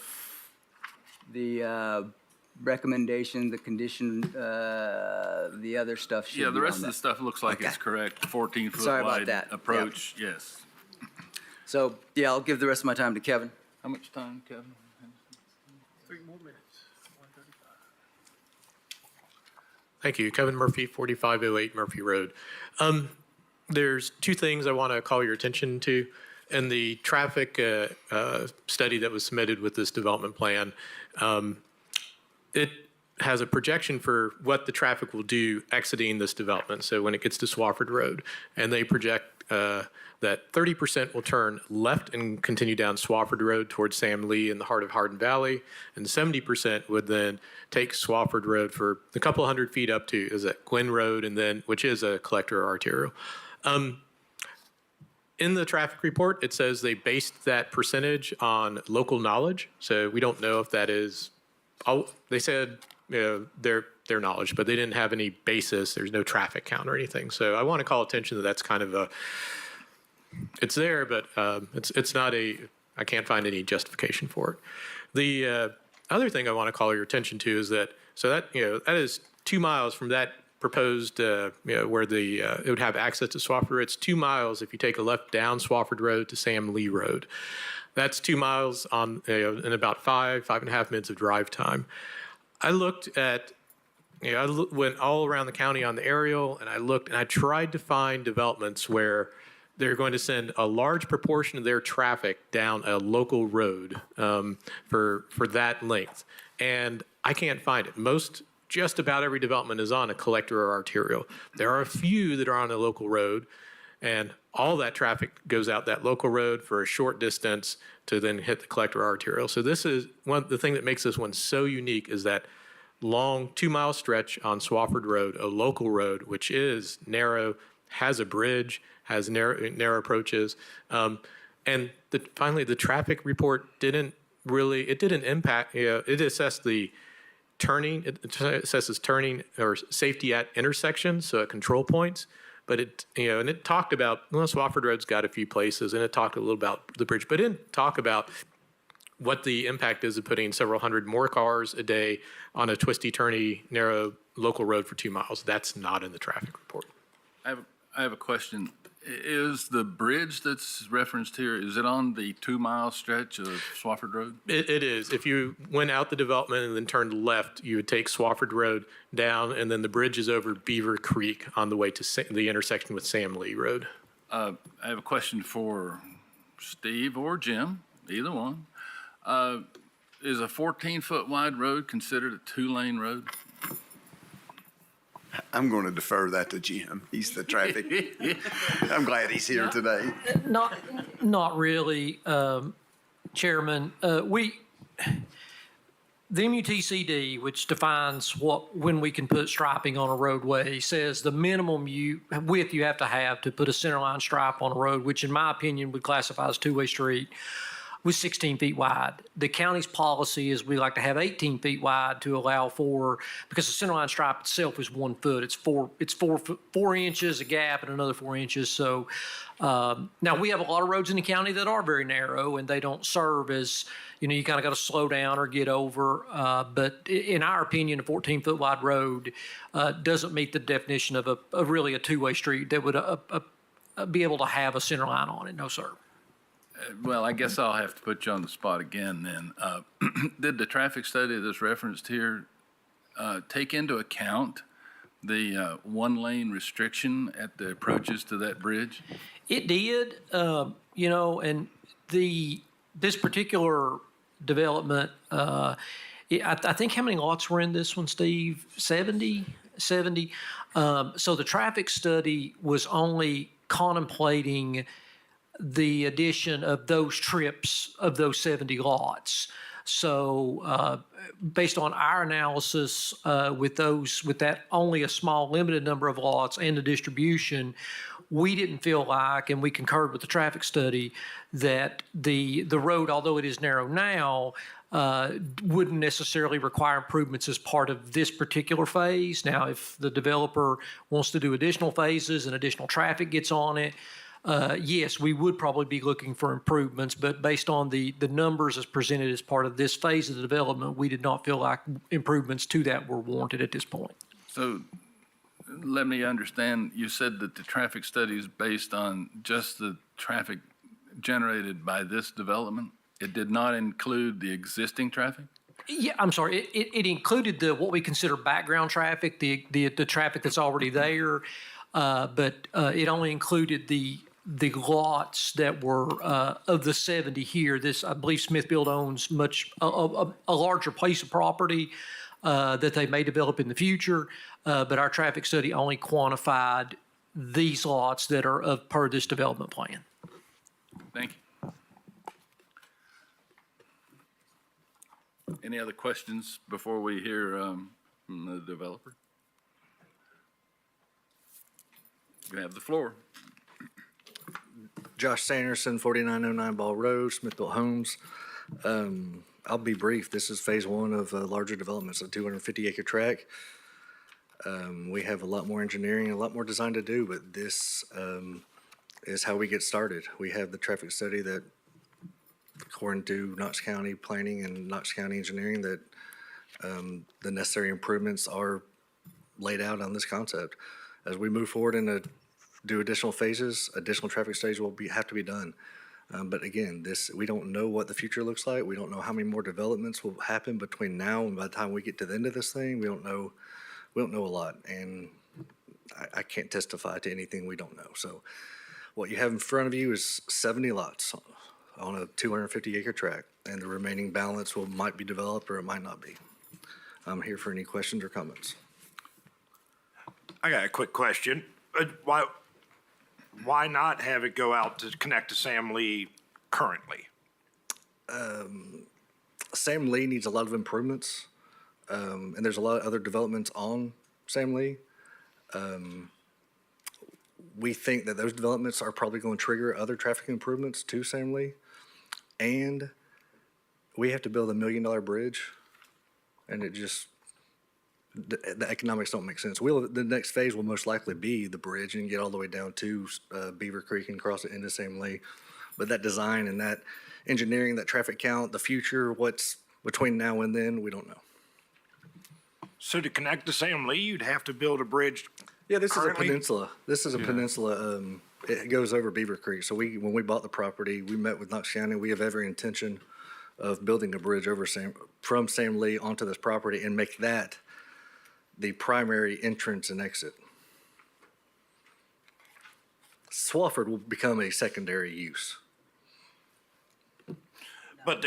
recommendation, the condition, the other stuff should be Yeah, the rest on of the that. stuff looks like it's correct. The 14-foot Sorry about wide that. approach, yes. So, yeah, I'll give the rest of my time to Kevin. How much time, Kevin? 3 more minutes. 1:35. Thank you. Kevin Murphy, 4508 Murphy Road. There's 2 things I want to call your attention to. In the traffic study that was submitted with this development plan, it has a projection for what the traffic will do exiting this development. So when it gets to Swafford Road, and they project that 30% will turn left and continue down Swafford Road towards Sam Lee in the heart of Hardin Valley, and 70% would then take Swafford Road for a couple hundred feet up to is at Gwen Road, and then which is a collector arterial. In the traffic report, it says they based that percentage on local knowledge. So we don't know if that is. They said their knowledge, but they didn't have any basis. There's no traffic count or anything. So I want to call attention that that's kind of it's there, but it's not I can't find any justification for it. The other thing I want to call your attention to is that that is 2 miles from that proposed where it would have access to Swafford Road. It's 2 miles if you take a left down Swafford Road to Sam Lee Road. That's 2 miles on in about 5.5 minutes of drive time. I looked at, I went all around the county on the aerial, and I tried to find developments where they're going to send a large proportion of their traffic down a local road for that length. And I can't find it. Just about every development is on a collector or arterial. There are a few that are on a local road, and all that traffic goes out that local road for a short distance to then hit the collector or arterial. So this is the thing that makes this one so unique is that long 2-mile stretch on Swafford Road, a local road, which is narrow, has a bridge, has narrow approaches. And finally, the traffic report didn't impact, it assessed the turning, it assesses turning or safety at intersections, so at control points. But it talked about, Swafford Road's got a few places, and it talked a little about the bridge, but it didn't talk about what the impact is of putting several hundred more cars a day on a twisty, turny, narrow local road for 2 miles. That's not in the traffic report. I have a question. Is the bridge that's referenced here, is it on the 2-mile stretch of Swafford Road? It is. If you went out the development and then turned left, you would take Swafford Road down, and then the bridge is over Beaver Creek on the way to the intersection with Sam Lee Road. I have a question for Steve or Jim, either one. Is a 14-foot wide road considered a 2-lane road? I'm going to defer that to Jim. He's the traffic. I'm glad he's here today. Not really, Chairman. The MUTCD, which defines when we can put striping on a roadway, says the minimum width you have to put a centerline stripe on a road, which in my opinion would classify as two-way street, was 16 feet wide. The county's policy is we like to have 18 feet wide to allow for, because the centerline stripe itself is 1 foot. It's 4 inches, a gap, and another 4 inches. So now we have a lot of roads in the county that are very narrow, and they don't serve as, you kind of got to slow down or get over. But in our opinion, a 14-foot wide road doesn't meet the definition of really a two-way street that would be able to have a center line on it. No, sir. Well, I guess I'll have to put you on the spot again then. Did the traffic study that's referenced here take into account the 1-lane restriction at the approaches to that bridge? It did, and this particular development, I think how many lots were in this one, Steve? 70? So the traffic study was only contemplating the addition of those trips of those 70 lots. So based on our analysis with that only a small limited number of lots and the distribution, we didn't feel like, and we concurred with the traffic study, that the road, although it is narrow now, wouldn't necessarily require improvements as part of this particular phase. Now, if the developer wants to do additional phases and additional traffic gets on it, yes, we would probably be looking for improvements, but based on the numbers as presented as part of this phase of the development, we did not feel like improvements to that were warranted at this point. So let me understand, you said that the traffic study is based on just the traffic generated by this development? It did not include the existing traffic? Yeah, I'm sorry. It included what we consider background traffic, the traffic that's already there, but it only included the lots that were of the 70 here. This, I believe, Smithfield owns a larger piece of property that they may develop in the future, but our traffic study only quantified these lots that are per this development plan. Thank you. Any other questions before we hear from the developer? You have the floor. Josh Sanderson, 4909 Ball Road, Smithville Homes. I'll be brief. This is phase one of a larger development. It's a 250-acre tract. We have a lot more engineering and a lot more design to do, but this is how we get started. We have the traffic study that, according to Knox County Planning and Knox County Engineering, that the necessary improvements are laid out on this concept. As we move forward and do additional phases, additional traffic studies will have to be done. But again, we don't know what the future looks like. We don't know how many more developments will happen between now and by the time we get to the end of this thing. We don't know a lot, and I can't testify to anything we don't know. So what you have in front of you is 70 lots on a 250-acre tract, and the remaining balance might be developed or it might not be. I'm here for any questions or comments. I got a quick question. Why not have it go out to connect to Sam Lee currently? Sam Lee needs a lot of improvements, and there's a lot of other developments on Sam Lee. We think that those developments are probably going to trigger other traffic improvements to Sam Lee, and we have to build $1 million bridge, and it just the economics don't make sense. The next phase will most likely be the bridge and get all the way down to Beaver Creek and cross it into Sam Lee. But that design and that engineering, that traffic count, the future, what's between now and then, we don't know. So to connect to Sam Lee, you'd have to build a bridge. Yeah, this currently? is a peninsula. This is a peninsula it goes over Beaver Creek. So when we bought the property, we met with Knox County. We have every intention of building a bridge over from Sam Lee onto this property and make that the primary entrance and exit. Swafford will become a secondary use. But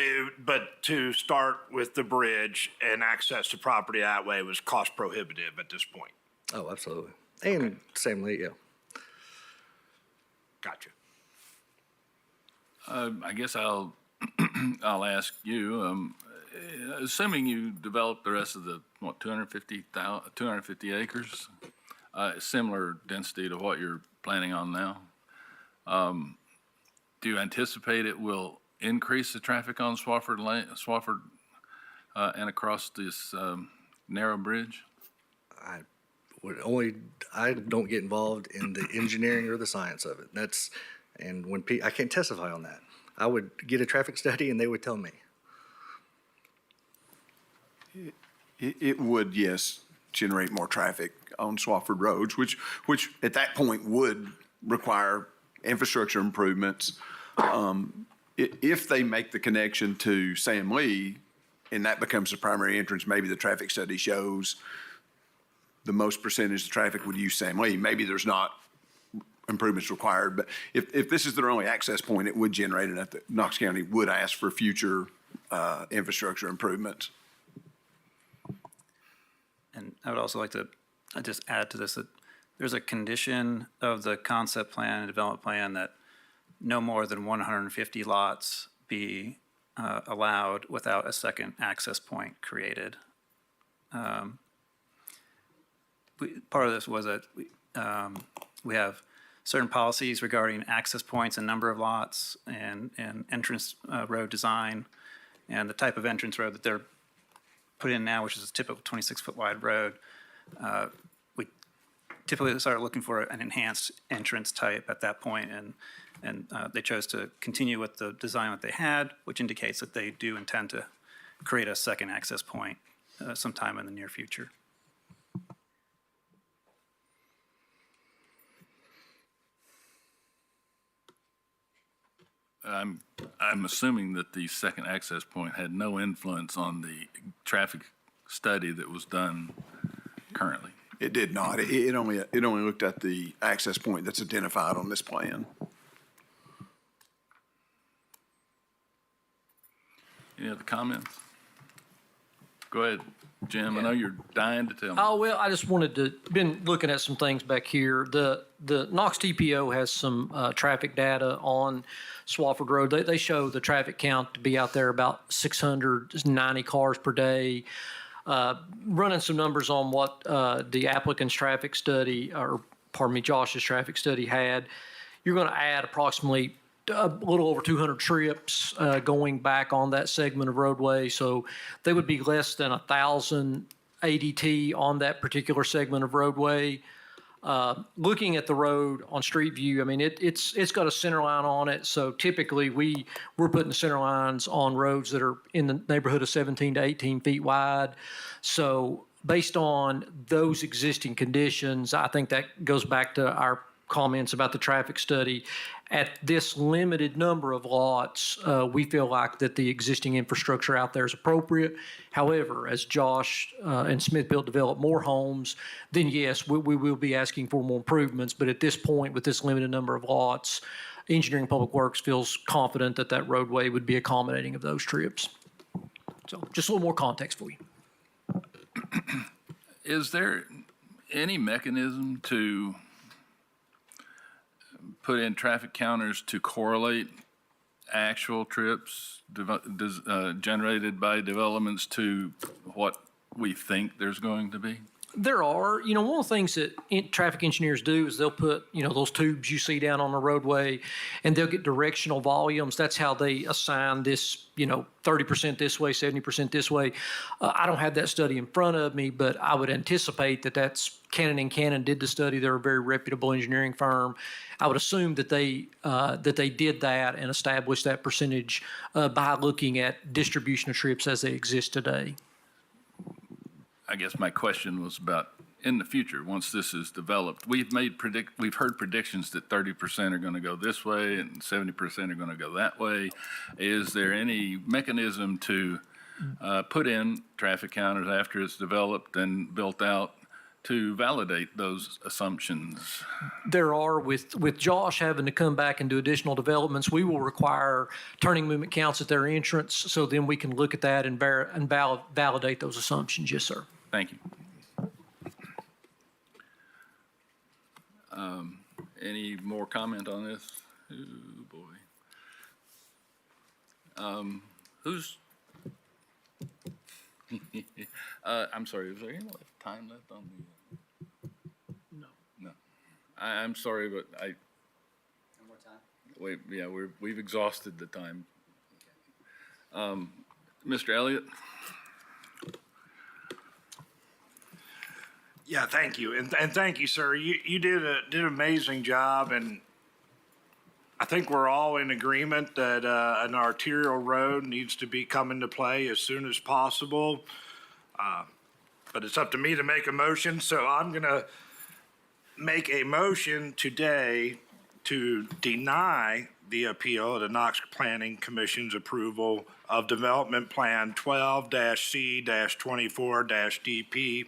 to start with the bridge and access to property that way was cost prohibitive at this point. Oh, absolutely. And Sam Lee, yeah. Gotcha. I guess I'll ask you, assuming you develop the rest of the, 250 acres, similar density to what you're planning on now, do you anticipate it will increase the traffic on Swafford and across this narrow bridge? I don't get involved in the engineering or the science of it. I can't testify on that. I would get a traffic study and they would tell me. It would, yes, generate more traffic on Swafford roads, which at that point would require infrastructure improvements. If they make the connection to Sam Lee and that becomes the primary entrance, maybe the traffic study shows the most percentage of traffic would use Sam Lee. Maybe there's not improvements required, but if this is their only access point, it would generate it. Knox County would ask for future infrastructure improvements. And I would also like to just add to this that there's a condition of the concept plan and development plan that no more than 150 lots be allowed without a second access point created. Part of this was that we have certain policies regarding access points and number of lots and entrance road design and the type of entrance road that they're put in now, which is a typical 26-foot wide road. We typically start looking for an enhanced entrance type at that point, and they chose to continue with the design that they had, which indicates that they do intend to create a second access point sometime in the near future. I'm assuming that the second access point had no influence on the traffic study that was done currently. It did not. It only looked at the access point that's identified on this plan. Any other comments? Go ahead, Jim. I know you're dying to tell me. Oh, well, I just wanted to, been looking at some things back here. The Knox TPO has some traffic data on Swafford Road. They show the traffic count to be out there about 690 cars per day. Running some numbers on what the applicant's traffic study, or pardon me, Josh's traffic study had, you're going to add approximately a little over 200 trips going back on that segment of roadway. So they would be less than 1,000 ADT on that particular segment of roadway. Looking at the road on Street View, I mean, it's got a center line on it. So typically we're putting center lines on roads that are in the neighborhood of 17 to 18 feet wide. So based on those existing conditions, I think that goes back to our comments about the traffic study. At this limited number of lots, we feel like that the existing infrastructure out there is appropriate. However, as Josh and Smithfield develop more homes, then yes, we will be asking for more improvements. But at this point, with this limited number of lots, Engineering Public Works feels confident that that roadway would be accommodating of those trips. So just a little more context for you. Is there any mechanism to put in traffic counters to correlate actual trips generated by developments to what we think there's going to be? There are, one of the things that traffic engineers do is they'll put, those tubes you see down on the roadway, and they'll get directional volumes. That's how they assign this, 30% this way, 70% this way. I don't have that study in front of me, but I would anticipate that that's Cannon & Cannon did the study. They're a very reputable engineering firm. I would assume that they did that and established that percentage by looking at distribution of trips as they exist today. I guess my question was about in the future, once this is developed, we've heard predictions that 30% are going to go this way and 70% are going to go that way. Is there any mechanism to put in traffic counters after it's developed and built out to validate those assumptions? There are, with Josh having to come back and do additional developments, we will require turning movement counts at their entrance, so then we can look at that and validate those assumptions. Yes, sir. Thank you. Any more comment on this? Oh, boy. Who's, I'm sorry, is there any time left on the? No. I'm sorry, but One more time? wait, yeah, we've exhausted the time. Mr. Elliott? Yeah, thank you. And thank you, sir. You did an amazing job, and I think we're all in agreement that an arterial road needs to be come into play as soon as possible. But it's up to me to make a motion, so I'm going to make a motion today to deny the appeal of the Knoxville Planning Commission's approval of Development Plan 12-C-24-DP.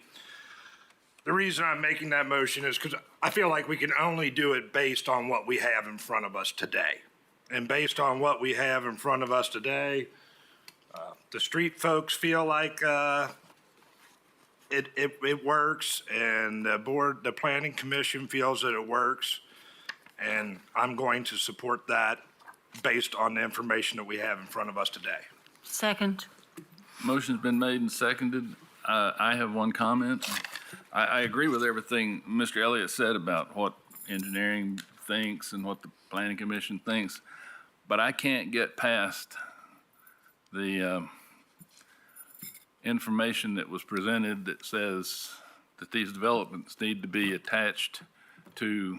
The reason I'm making that motion is because I feel like we can only do it based on what we have in front of us today. And based on what we have in front of us today, the street folks feel like it works, and the planning commission feels that it works. And I'm going to support that based on the information that we have in front of us today. Second. Motion's been made and seconded. I have one comment. I agree with everything Mr. Elliott said about what engineering thinks and what the planning commission thinks, but I can't get past the information that was presented that says that these developments need to be attached to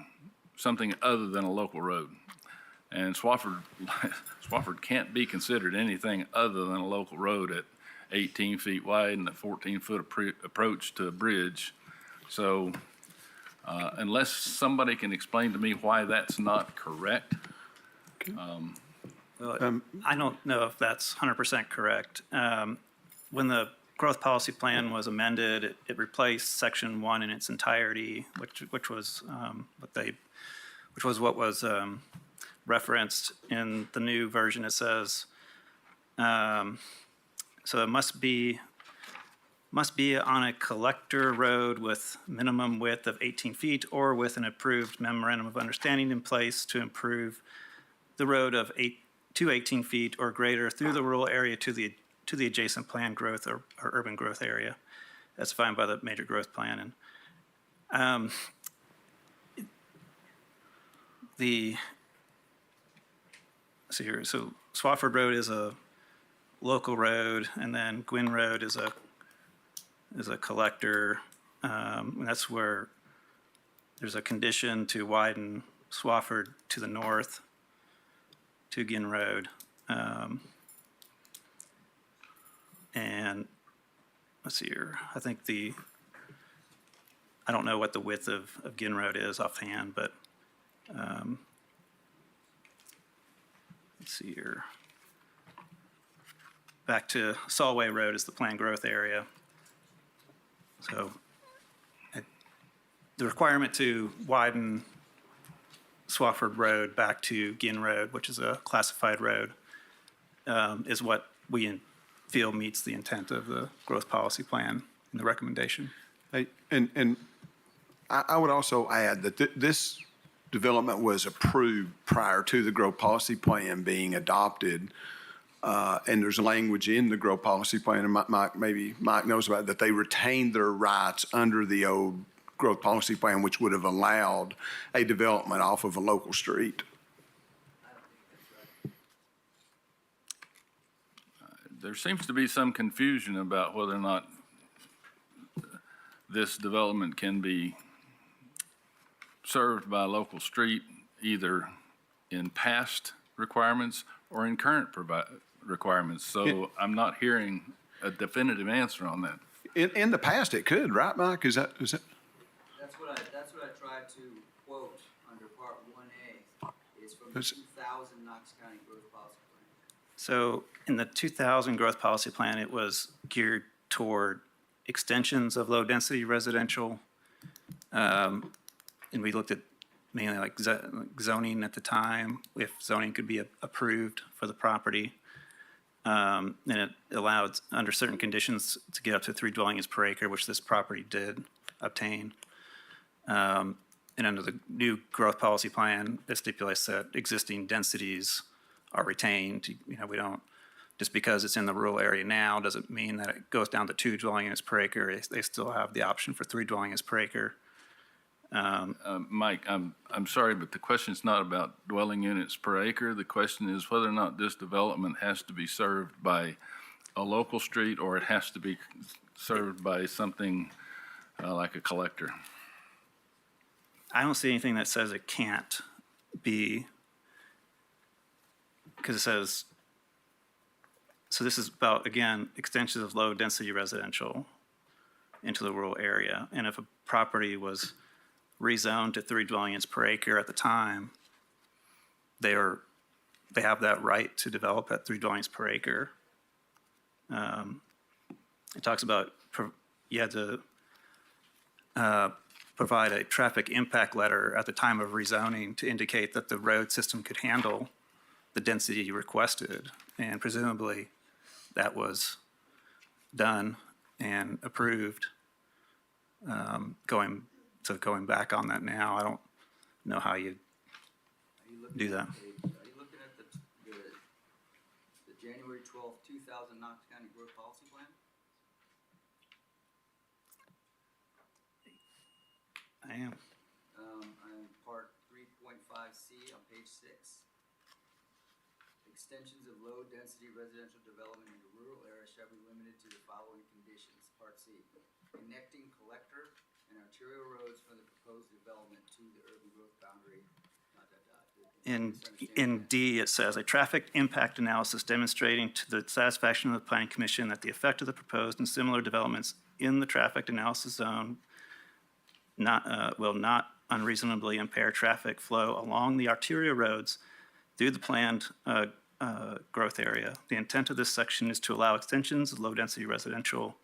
something other than a local road. And Swofford can't be considered anything other than a local road at 18 feet wide and a 14-foot approach to a bridge. So unless somebody can explain to me why that's not correct. I don't know if that's 100% correct. When the growth policy plan was amended, it replaced section 1 in its entirety, which was what was referenced in the new version. It says, so it must be on a collector road with minimum width of 18 feet or with an approved memorandum of understanding in place to improve the road of 18 feet or greater through the rural area to the adjacent planned growth or urban growth area. That's defined by the major growth plan. And so Swofford Road is a local road, and then Gwynn Road is a collector. And that's where there's a condition to widen Swofford to the north to Gwynn Road. And let's see here. I think I don't know what the width of Gwynn Road is offhand, but let's see here. Back to Solway Road is the planned growth area. So the requirement to widen Swofford Road back to Gwynn Road, which is a classified road, is what we feel meets the intent of the growth policy plan and the recommendation. Hey, and I would also add that this development was approved prior to the growth policy plan being adopted. And there's language in the growth policy plan, and maybe Mike knows about it, that they retained their rights under the old growth policy plan, which would have allowed a development off of a local street. There seems to be some confusion about whether or not this development can be served by a local street, either in past requirements or in current requirements. So I'm not hearing a definitive answer on that. In the past, it could, right, Mike? Is that? That's what I tried to quote under Part 1A, is from the 2000 Knox County Growth Policy Plan. So in the 2000 growth policy plan, it was geared toward extensions of low-density residential. And we looked at mainly like zoning at the time, if zoning could be approved for the property. And it allowed, under certain conditions, to get up to 3 dwelling units per acre, which this property did obtain. And under the new growth policy plan, it stipulates that existing densities are retained. You know, we don't, just because it's in the rural area now, doesn't mean that it goes down to 2 dwelling units per acre. They still have the option for 3 dwelling units per acre. Mike, I'm sorry, but the question's not about dwelling units per acre. The question is whether or not this development has to be served by a local street or it has to be served by something like a collector. I don't see anything that says it can't be, because it says, so this is about, again, extensions of low-density residential into the rural area. And if a property was rezoned to 3 dwelling units per acre at the time, they have that right to develop at 3 dwellings per acre. It talks about you had to provide a traffic impact letter at the time of rezoning to indicate that the road system could handle the density requested, and presumably that was done and approved. Going back on that now, I don't know how you do that. Are you looking at the January 12th, 2000 Knox County Growth Policy Plan? I am. On Part 3.5C on page 6. Extensions of low-density residential development in the rural area shall be limited to the following conditions. Part C, connecting collector and arterial roads from the proposed development to the urban growth boundary. In D, it says, a traffic impact analysis demonstrating to the satisfaction of the planning commission that the effect of the proposed and similar developments in the traffic analysis zone will not unreasonably impair traffic flow along the arterial roads through the planned growth area. The intent of this section is to allow extensions of low-density residential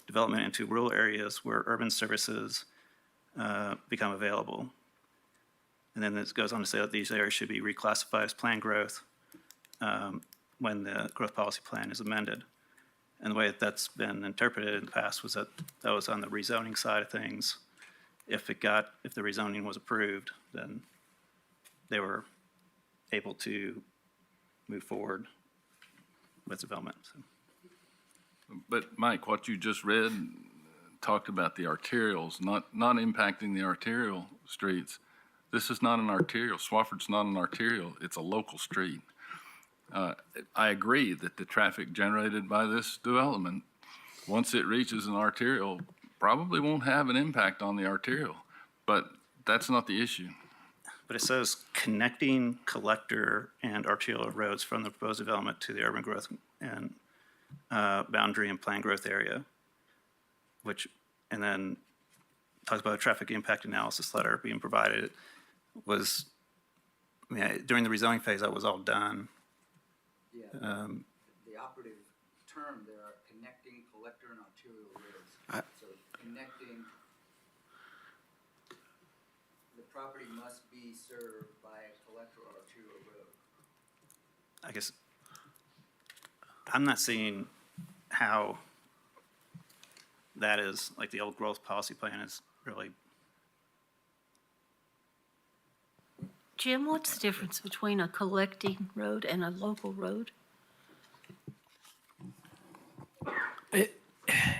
development into rural areas where urban services become available. And then this goes on to say that these areas should be reclassified as planned growth when the growth policy plan is amended. And the way that that's been interpreted in the past was that that was on the rezoning side of things. If the rezoning was approved, then they were able to move forward with development. So. But Mike, what you just read talked about the arterials, not impacting the arterial streets. This is not an arterial. Swofford's not an arterial. It's a local street. I agree that the traffic generated by this development, once it reaches an arterial, probably won't have an impact on the arterial, but that's not the issue. But it says connecting collector and arterial roads from the proposed development to the urban growth and boundary and planned growth area, and then talks about a traffic impact analysis letter being provided. During the rezoning phase, that was all done. Yeah, the operative term there are connecting collector and arterial roads. So connecting, the property must be served by a collector or arterial road. I guess I'm not seeing how that is, like the old growth policy plan is really. Jim, what's the difference between a collecting road and a local road?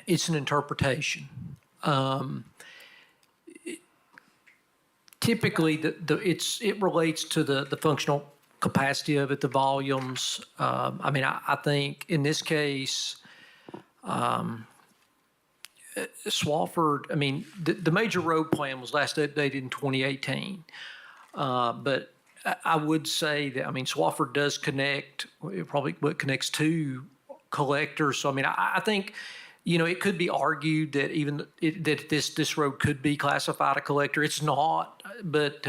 It's an interpretation. Typically, it relates to the functional capacity of it, the volumes. I think in this case, Swofford, the major road plan was last updated in 2018. But I would say that, Swofford does connect, probably what connects to collectors. So, I think it could be argued that that this road could be classified a collector. It's not, but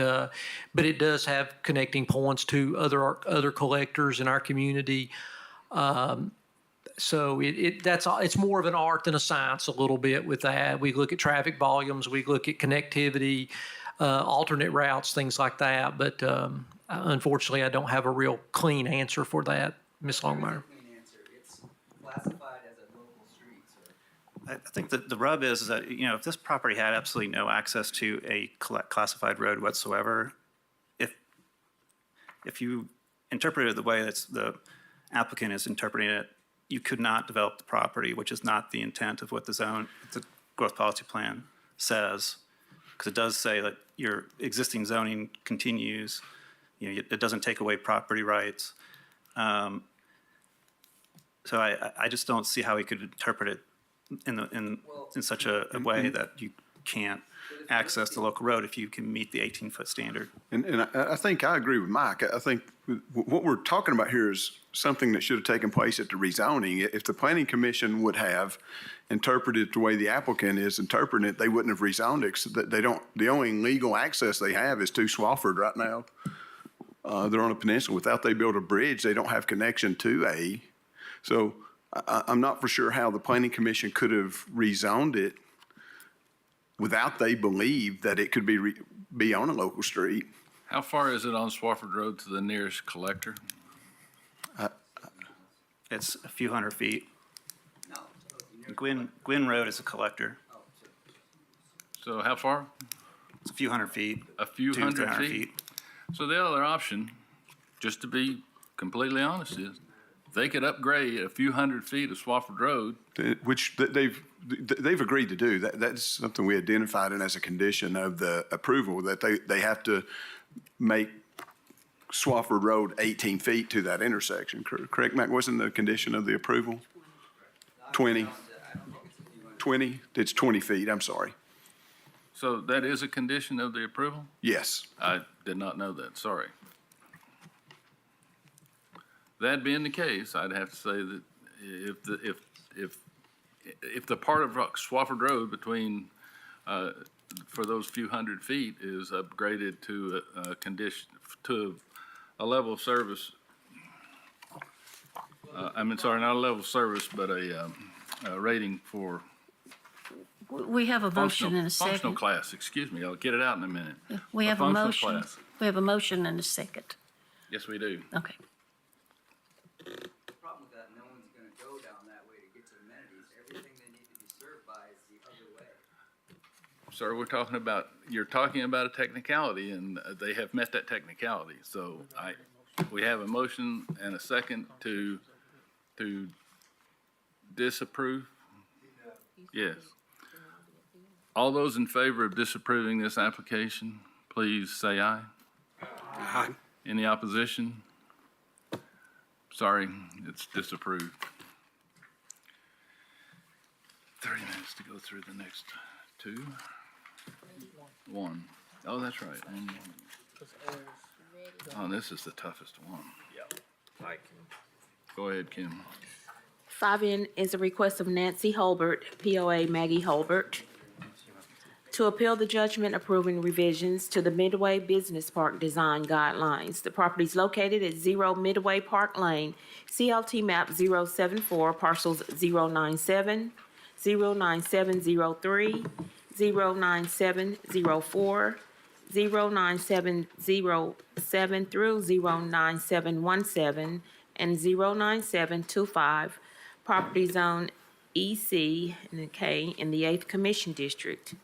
it does have connecting points to other collectors in our community. So it's more of an art than a science a little bit with that. We look at traffic volumes, we look at connectivity, alternate routes, things like that. But unfortunately, I don't have a real clean answer for that, Ms. Longmire. It's classified as a local street, sir. I think that the rub is that, if this property had absolutely no access to a classified road whatsoever, if you interpret it the way that the applicant is interpreting it, you could not develop the property, which is not the intent of what the growth policy plan says. Because it does say that your existing zoning continues, it doesn't take away property rights. So I just don't see how we could interpret it in such a way that you can't access the local road if you can meet the 18-foot standard. And I think I agree with Mike. I think what we're talking about here is something that should have taken place at the rezoning. If the planning commission would have interpreted it the way the applicant is interpreting it, they wouldn't have rezoned it. So that the only legal access they have is to Swofford right now. They're on a peninsula. Without they build a bridge, they don't have connection to A. So I'm not for sure how the planning commission could have rezoned it without they believe that it could be on a local street. How far is it on Swofford Road to the nearest collector? It's a few hundred feet. Gwynn Road is a collector. So how far? It's a few hundred feet. A few 200 hundred feet? So the other option, just to be completely honest, is they could upgrade a few hundred feet of Swofford Road. Which they've agreed to do. That's something we identified in as a condition of the approval, that they have to make Swofford Road 18 feet to that intersection. Correct, Mac? Wasn't the condition of the approval 20? 20? It's 20 feet. I'm sorry. So that is a condition of the approval? Yes. I did not know that. Sorry. That being the case, I'd have to say that if the part of Swofford Road between for those few hundred feet is upgraded to a condition to a level of service, not a level of service, but a rating for We have a motion and a second. functional class. Excuse me, I'll get it out in a minute. We have a functional motion. class. We have a motion and a second. Yes, we do. Okay. The problem with that, no one's gonna go down that way to get to amenities. Everything they need to be served by is the other way. Sir, you're talking about a technicality, and they have met that technicality. So we have a motion and a second to disapprove. Yes. All those in favor of disapproving this application, please say aye. Aye. Any opposition? Sorry, it's disapproved. 30 minutes to go through the next two. One. Oh, that's right. Oh, this is the toughest one. Go ahead, Kim. 5N is a request of Nancy Holbert, POA Maggie Holbert, to appeal the judgment approving revisions to the Midway Business Park Design Guidelines. The property is located at 0 Midway Park Lane, CLT map 074, parcels 097, 09703, 09704, 09707 through 09717, and 09725, property zone EC and a K in the 8th Commission District.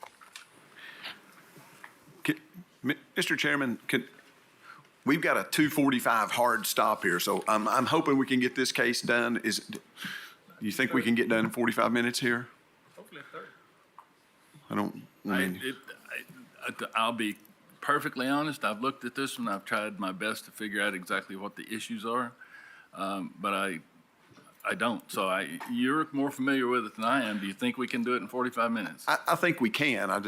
Mr. Chairman, we've got a 2:45 hard stop here, so I'm hoping we can get this case done. Do you think we can get done in 45 minutes here? Hopefully 30. I'll be perfectly honest. I've looked at this one. I've tried my best to figure out exactly what the issues are, but I don't. So you're more familiar with it than I am. Do you think we can do it in 45 minutes? I think we can. I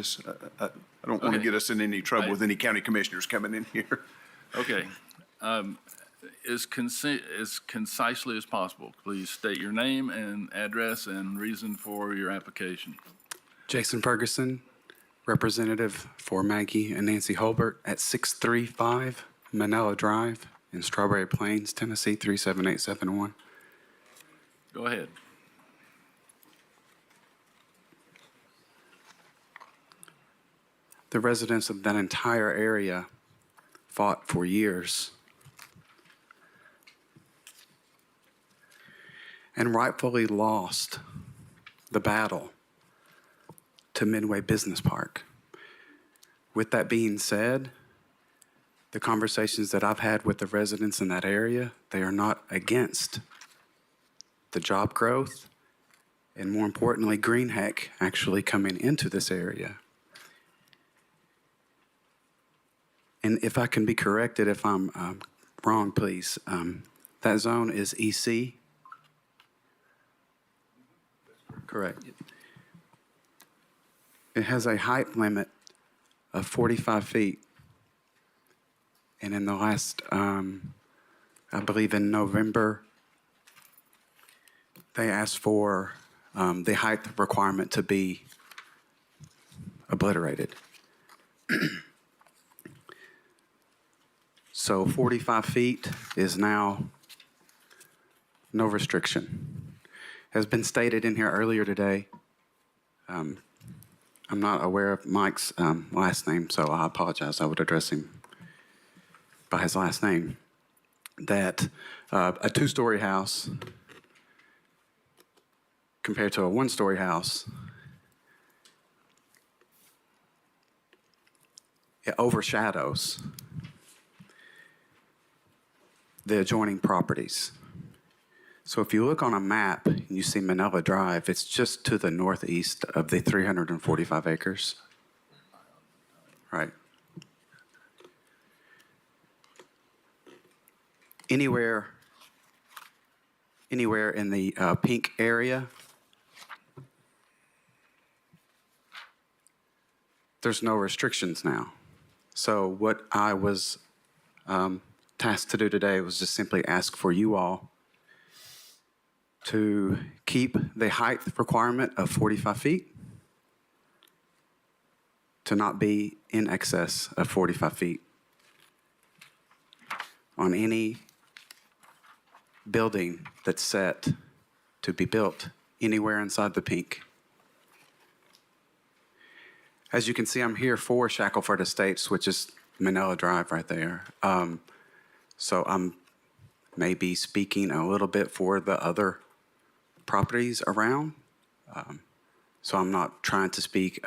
don't want to get us in any trouble with any county commissioners coming in here. Okay. as concisely as possible. Please state your name and address and reason for your application. Jason Ferguson, representative for Maggie and Nancy Holbert at 635 Manila Drive in Strawberry Plains, Tennessee 37871. Go ahead. The residents of that entire area fought for years and rightfully lost the battle to Midway Business Park. With that being said, the conversations that I've had with the residents in that area, they are not against the job growth and, more importantly, Greenheck actually coming into this area. And if I can be corrected if I'm wrong, please. That zone is EC? Correct. It has a height limit of 45 feet. And in the last, I believe in November, they asked for the height requirement to be obliterated. So 45 feet is now no restriction. Has been stated in here earlier today. I'm not aware of Mike's last name, so I apologize. I would address him by his last name. That a two-story house compared to a one-story house, it overshadows the adjoining properties. So if you look on a map and you see Manila Drive, it's just to the northeast of the 345 acres. Right. Anywhere in the pink area, there's no restrictions now. So what I was tasked to do today was just simply ask for you all to keep the height requirement of 45 feet, to not be in excess of 45 feet on any building that's set to be built anywhere inside the pink. As you can see, I'm here for Shackelford Estates, which is Manila Drive right there. So I'm maybe speaking a little bit for the other properties around. So I'm not trying to speak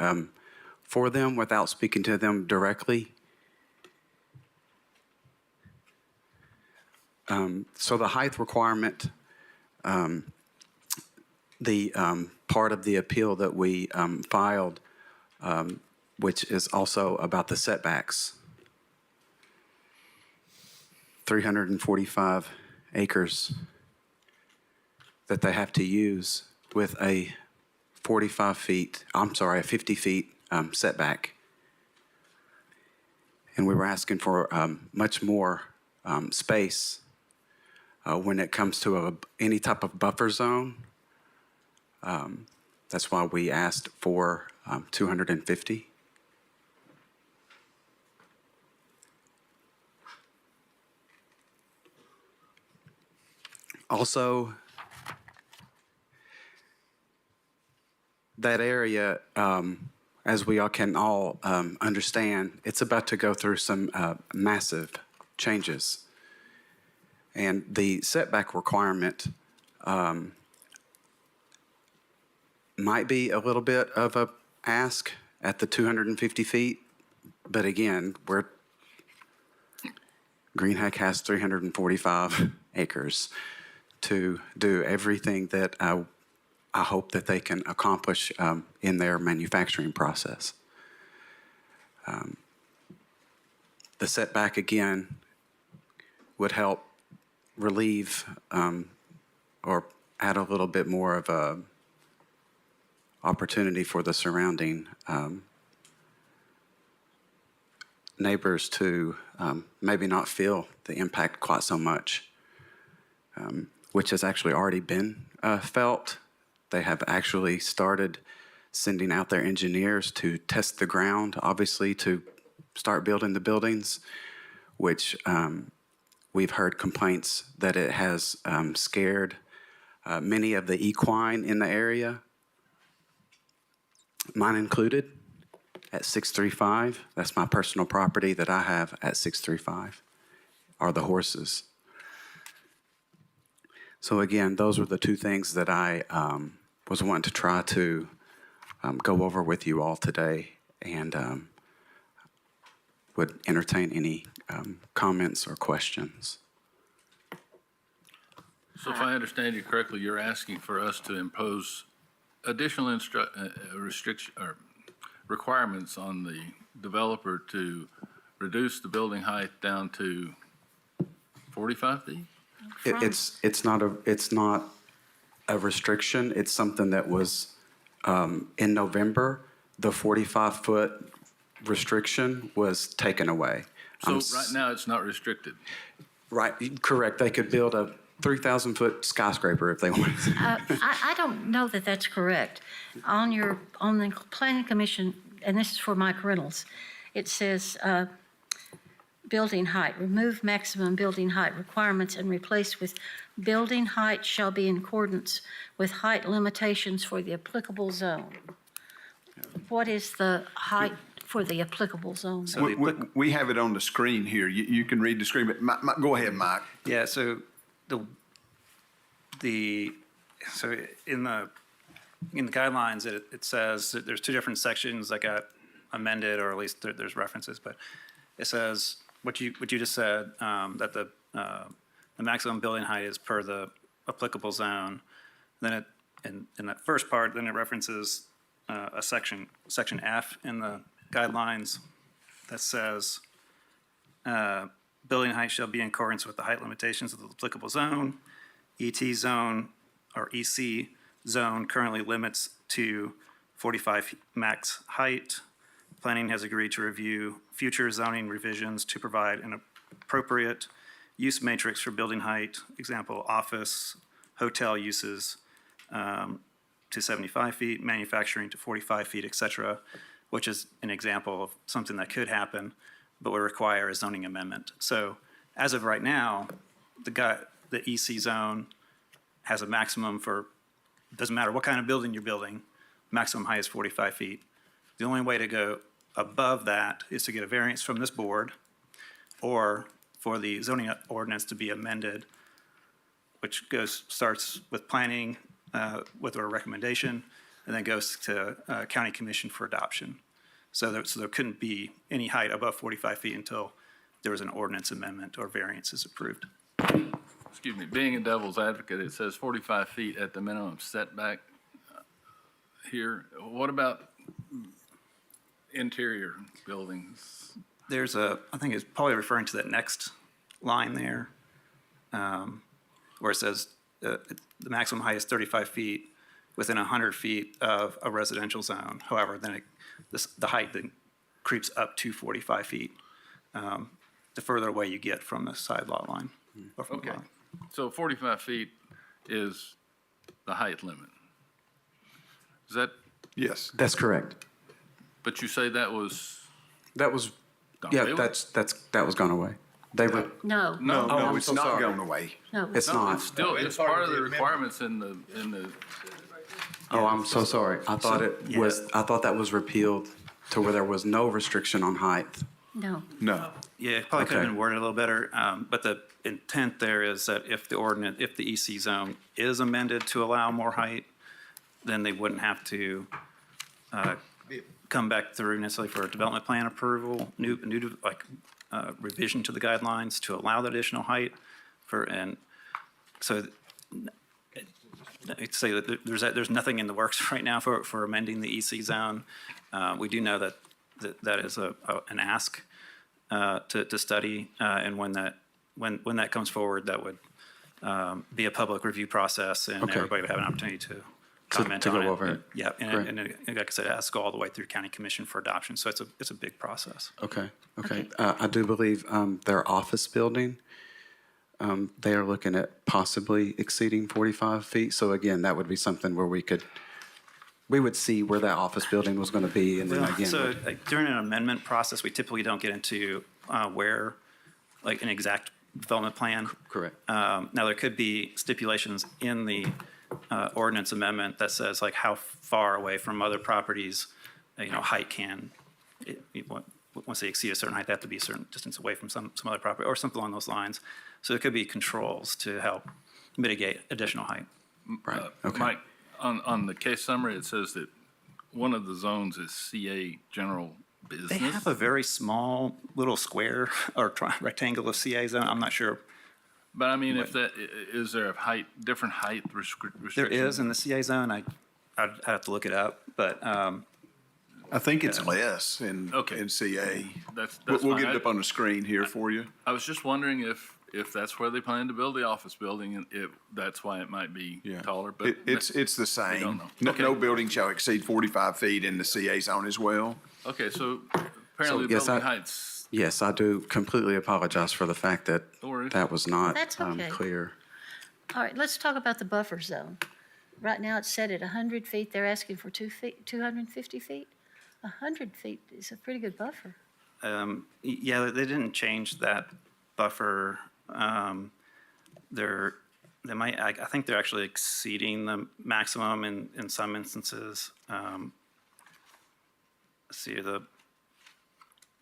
for them without speaking to them directly. So the height requirement, the part of the appeal that we filed, which is also about the setbacks, 345 acres that they have to use with a 50 feet setback. And we were asking for much more space when it comes to any type of buffer zone. That's why we asked for 250. Also, that area, as we all can understand, it's about to go through some massive changes. And the setback requirement might be a little bit of a ask at the 250 feet, but again, Greenheck has 345 acres to do everything that I hope that they can accomplish in their manufacturing process. The setback, again, would help relieve or add a little bit more of a opportunity for the surrounding neighbors to maybe not feel the impact quite so much, which has actually already been felt. They have actually started sending out their engineers to test the ground, obviously, to start building the buildings, which we've heard complaints that it has scared many of the equine in the area, mine included, at 635. That's my personal property that I have at 635, are the horses. So again, those were the two things that I was wanting to try to go over with you all today, and would entertain any comments or questions. So if I understand you correctly, you're asking for us to impose additional restriction or requirements on the developer to reduce the building height down to 45 feet? It's not a restriction. It's something that was in November. The 45-foot restriction was taken away. So right now it's not restricted. Right, correct. They could build a 3,000-foot skyscraper if they wanted to. I don't know that that's correct. On the planning commission, and this is for Mike Reynolds, it says, building height, remove maximum building height requirements and replace with building height shall be in accordance with height limitations for the applicable zone. What is the height for the applicable zone? So we have it on the screen here. You can read the screen, but go ahead, Mike. Yeah, so so in the guidelines, it says that there's two different sections that got amended, or at least there's references, but it says what you just said, that the maximum building height is per the applicable zone. Then in that first part, then it references a section F in the guidelines that says building height shall be in accordance with the height limitations of the applicable zone. ET zone or EC zone currently limits to 45 max height. Planning has agreed to review future zoning revisions to provide an appropriate use matrix for building height, example, office, hotel uses to 75 feet, manufacturing to 45 feet, et cetera, which is an example of something that could happen, but would require a zoning amendment. So as of right now, the EC zone has a maximum for, doesn't matter what kind of building you're building, maximum height is 45 feet. The only way to go above that is to get a variance from this board, or for the zoning ordinance to be amended, which starts with planning with a recommendation, and then goes to county commission for adoption. So there couldn't be any height above 45 feet until there was an ordinance amendment or variance is approved. Excuse me, being a devil's advocate, it says 45 feet at the minimum setback here. What about interior buildings? There's I think it's probably referring to that next line there, where it says the maximum height is 35 feet within 100 feet of a residential zone. However, then the height then creeps up to 45 feet the further away you get from the side lot line. Or from the Okay, line. so 45 feet is the height limit. Is that? Yes. That's correct. But you say that was? That was, Gone yeah, away with? that was gone away. They were, No. No, I'm it's so not sorry. going away. No. it's No, not. it's still, it's part of the requirements in the. Oh, I'm so sorry. I thought I thought that was repealed to where there was no restriction on height. No. No. Yeah, it probably could have Okay. been worded a little better, but the intent there is that if the EC zone is amended to allow more height, then they wouldn't have to come back through necessarily for a development plan approval, revision to the guidelines to allow the additional height so I'd say that there's nothing in the works right now for amending the EC zone. We do know that is an ask to study, and when that comes forward, that would be a public review process, and Okay. everybody would have an opportunity to comment to on go it. over it. Yeah, Great. and like I said, it has to go all the way through county commission for adoption, so it's a big process. Okay. I do believe their office building, they are looking at possibly exceeding 45 feet. So again, that would be something where we would see where that office building was going to be, and then Well, again. so during an amendment process, we typically don't get into where, like, an exact development plan. Correct. Now, there could be stipulations in the ordinance amendment that says, like, how far away from other properties, height can, once they exceed a certain height, they have to be a certain distance away from some other property, or something along those lines. So there could be controls to help mitigate additional height. Right. Okay. Mike, on the case summary, it says that one of the zones is CA general business. They have a very small little square or rectangle of CA zone. I'm not sure. But I mean, if that, is there a different height restriction? There is in the CA zone. I'd have to look it up, but I think it's less in CA. That's We'll fine. get it up on the screen here for you. I was just wondering if that's where they plan to build the office building, and that's why it might be taller, but. It's the same. don't know. No, Okay. no building shall exceed 45 feet in the CA zone as well. Okay, so apparently the yes, building heights, Yes, I do completely apologize for the fact that No worries. that was not That's okay. clear. All right, let's talk about the buffer zone. Right now, it's set at 100 feet. They're asking for 250 feet. 100 feet is a pretty good buffer. Yeah, they didn't change that buffer. I think they're actually exceeding the maximum in some instances. Let's see, the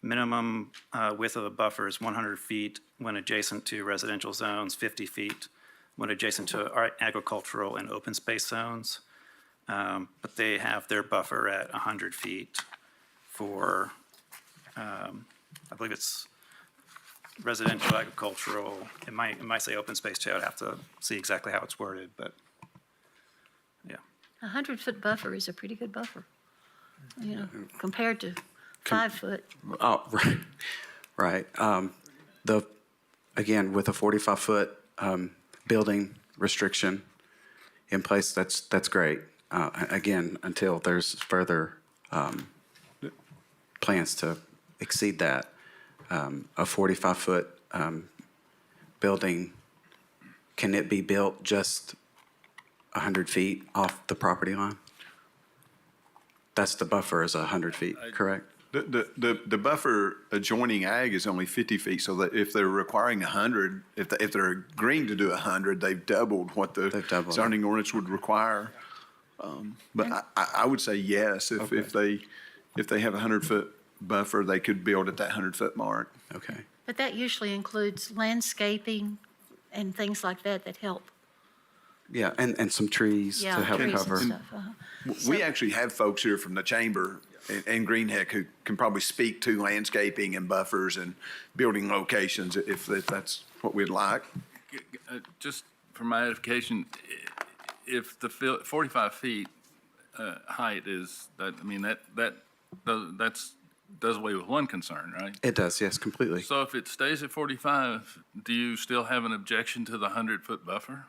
minimum width of a buffer is 100 feet when adjacent to residential zones, 50 feet when adjacent to agricultural and open space zones. But they have their buffer at 100 feet for, I believe it's residential, agricultural. It might say open space too. I'd have to see exactly how it's worded, but yeah. 100-foot buffer is a pretty good buffer, compared to 5 foot. Oh, right. Again, with a 45-foot building restriction in place, that's great. Again, until there's further plans to exceed that, a 45-foot building, can it be built just 100 feet off the property line? That's the buffer is 100 feet, correct? The buffer adjoining ag is only 50 feet, so that if they're requiring 100, if they're agreeing to do 100, they've doubled what the zoning ordinance would require. But I would say yes, if they have a 100-foot buffer, they could build at that 100-foot mark. Okay. But that usually includes landscaping and things like that help. Yeah, and some trees to help trees and cover. stuff, We actually have folks here from the chamber and Greenheck who can probably speak to landscaping and buffers and building locations if that's what we'd like. just for my edification, if the 45 feet height is, that does away with one concern, right? It does, yes, completely. So if it stays at 45, do you still have an objection to the 100-foot buffer?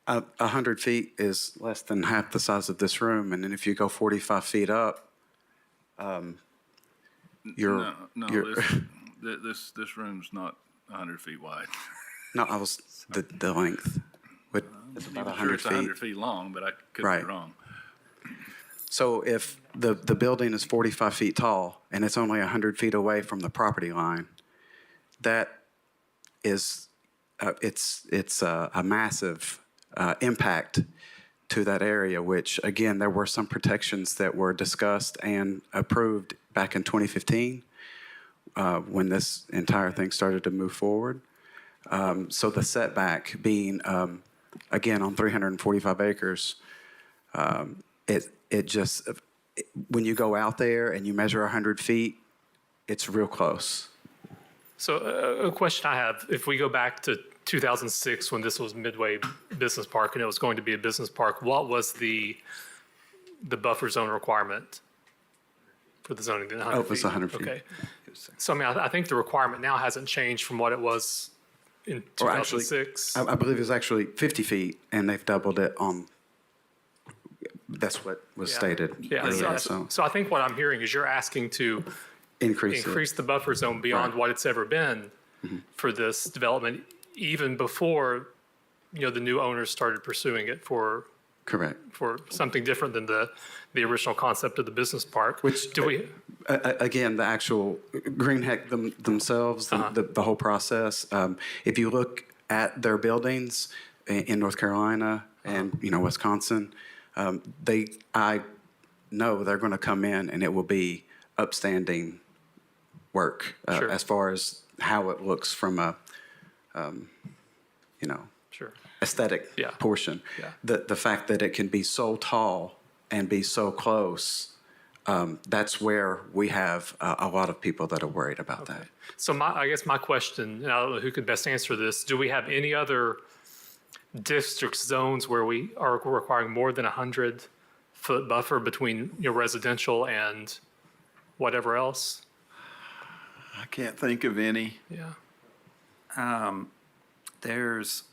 100 feet is less than half the size of this room, and then if you go 45 feet up, you're... This room's not 100 feet wide. No, I was, the length, it's about 100 Sure, it's feet. 100 feet long, but I could Right. be wrong. So if the building is 45 feet tall and it's only 100 feet away from the property line, that is, it's a massive impact to that area, which, again, there were some protections that were discussed and approved back in 2015 when this entire thing started to move forward. So the setback being, again, on 345 acres, it just, when you go out there and you measure 100 feet, it's real close. So a question I have, if we go back to 2006 when this was Midway Business Park and it was going to be a business park, what was the buffer zone requirement for the zoning? 100 it was 100 feet. Okay. So I think the requirement now hasn't changed from what it was in Or actually, 2006. I believe it was actually 50 feet, and they've doubled it on That's what was Yeah. stated Yeah, earlier, so I think what I'm hearing is you're asking to increase increase the buffer zone beyond Right. what it's ever been for this development, even before, the new owners started pursuing it for Correct. something different than the original concept of the business park. Which, do we? Again, the actual Greenheck themselves, the whole process, if you look at their buildings in North Carolina and, Wisconsin, I know they're going to come in and it will be upstanding work Sure. as far as how it looks from a, Sure. aesthetic Yeah. portion. Yeah. The fact that it can be so tall and be so close, that's where we have a lot of people that are worried about that. So I guess my question, and I don't know who could best answer this, do we have any other district zones where we are requiring more than 100-foot buffer between residential and whatever else? I can't think of any. Yeah. There's,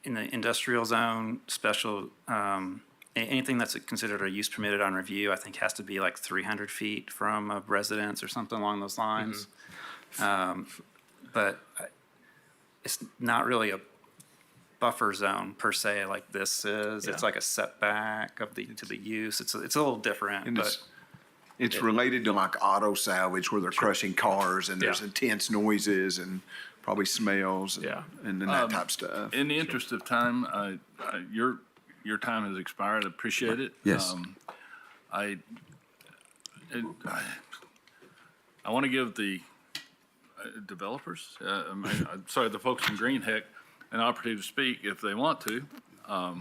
in the industrial zone, special, anything that's considered a use permitted on review, I think has to be like 300 feet from a residence or something along those lines. But it's not really a buffer zone per se like this is. Yeah. It's like a setback to the use. It's a little different, And but it's related to like auto salvage where they're crushing cars and there's Yeah. intense noises and probably smells and, Yeah. and then that type of stuff. In the interest of time, your time has expired. I appreciate it. Yes. I want to give the developers, I'm sorry, the folks from Greenheck, an opportunity to speak if they want to. I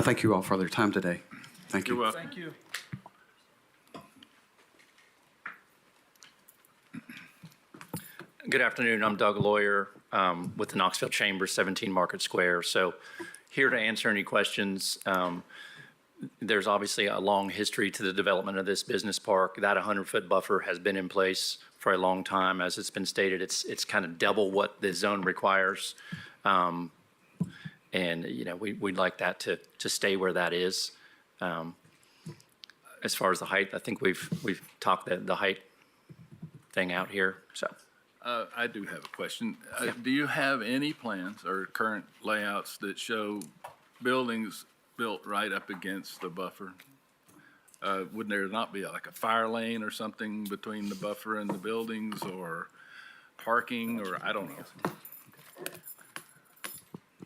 thank you all for their time today. Thank you. You're welcome. Thank you. Good afternoon. I'm Doug Lawyer with the Knoxville Chamber, 17 Market Square. So here to answer any questions. There's obviously a long history to the development of this business park. That 100-foot buffer has been in place for a long time. As it's been stated, it's kind of double what the zone requires. And, we'd like that to stay where that is. As far as the height, I think we've talked the height thing out here, so. I do have a question. Do you have any plans or current layouts that show buildings built right up against the buffer? Wouldn't there not be like a fire lane or something between the buffer and the buildings, or parking, or I don't know?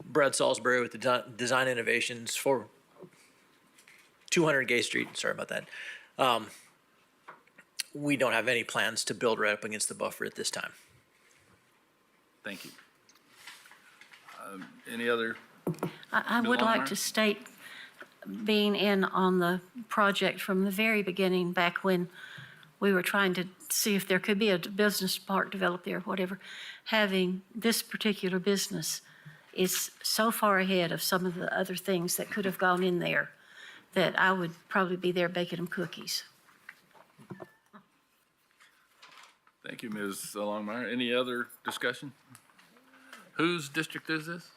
Brad Salisbury with the Design Innovations for 200 Gay Street. Sorry about that. We don't have any plans to build right up against the buffer at this time. Thank you. Any other? I Ms. would like Longmire? to state, being in on the project from the very beginning, back when we were trying to see if there could be a business park developed there, whatever, having this particular business is so far ahead of some of the other things that could have gone in there that I would probably be there baking them cookies. Thank you, Ms. Longmire. Any other discussion? Whose district is this?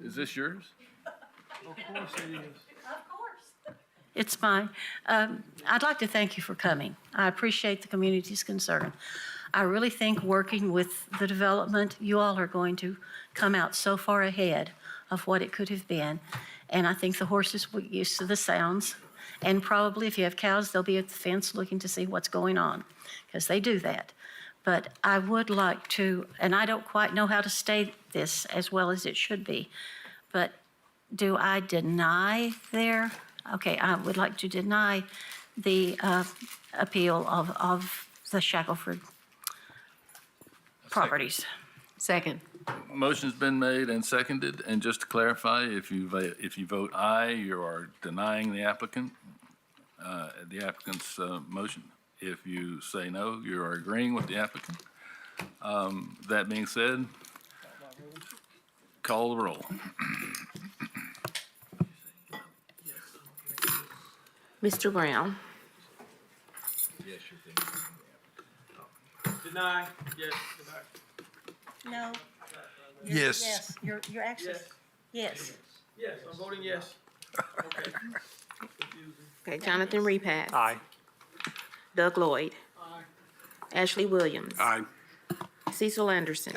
Is this yours? Of course it is. It's mine. I'd like to thank you for coming. I appreciate the community's concern. I really think working with the development, you all are going to come out so far ahead of what it could have been. And I think the horses will get used to the sounds. And probably if you have cows, they'll be at the fence looking to see what's going on, because they do that. But I would like to, and I don't quite know how to state this as well as it should be, but do I deny their, okay, I would like to deny the appeal of the Shackelford properties. Second. Motion's been made and seconded, and just to clarify, if you vote aye, you are denying the applicant's motion. If you say no, you are agreeing with the applicant. That being said, call the roll. Mr. Brown? Deny, yes, deny. No. Yes. You're actually, Yes. Yes, I'm voting yes. Okay. Okay, Jonathan Repass. Aye. Doug Lloyd. Ashley Williams. Aye. Cecil Anderson.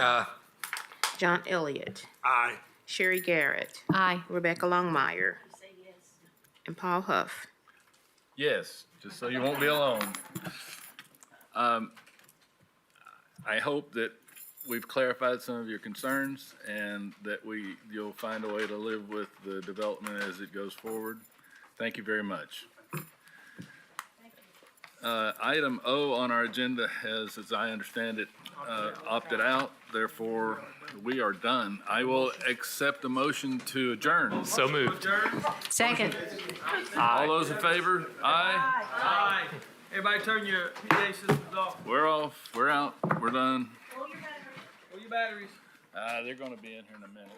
John Elliott. Aye. Sherry Garrett. Aye. Rebecca Longmire. And Paul Huff. Yes, just so you won't be alone. I hope that we've clarified some of your concerns and that you'll find a way to live with the development as it goes forward. Thank you very much. Item O on our agenda has, as I understand it, opted out. Therefore, we are done. I will accept a motion to adjourn. So moved. Second. All those in favor? Aye. Aye. Everybody turn your PA systems off. We're off. We're out. We're done. Pull your batteries. They're going to be in here in a minute.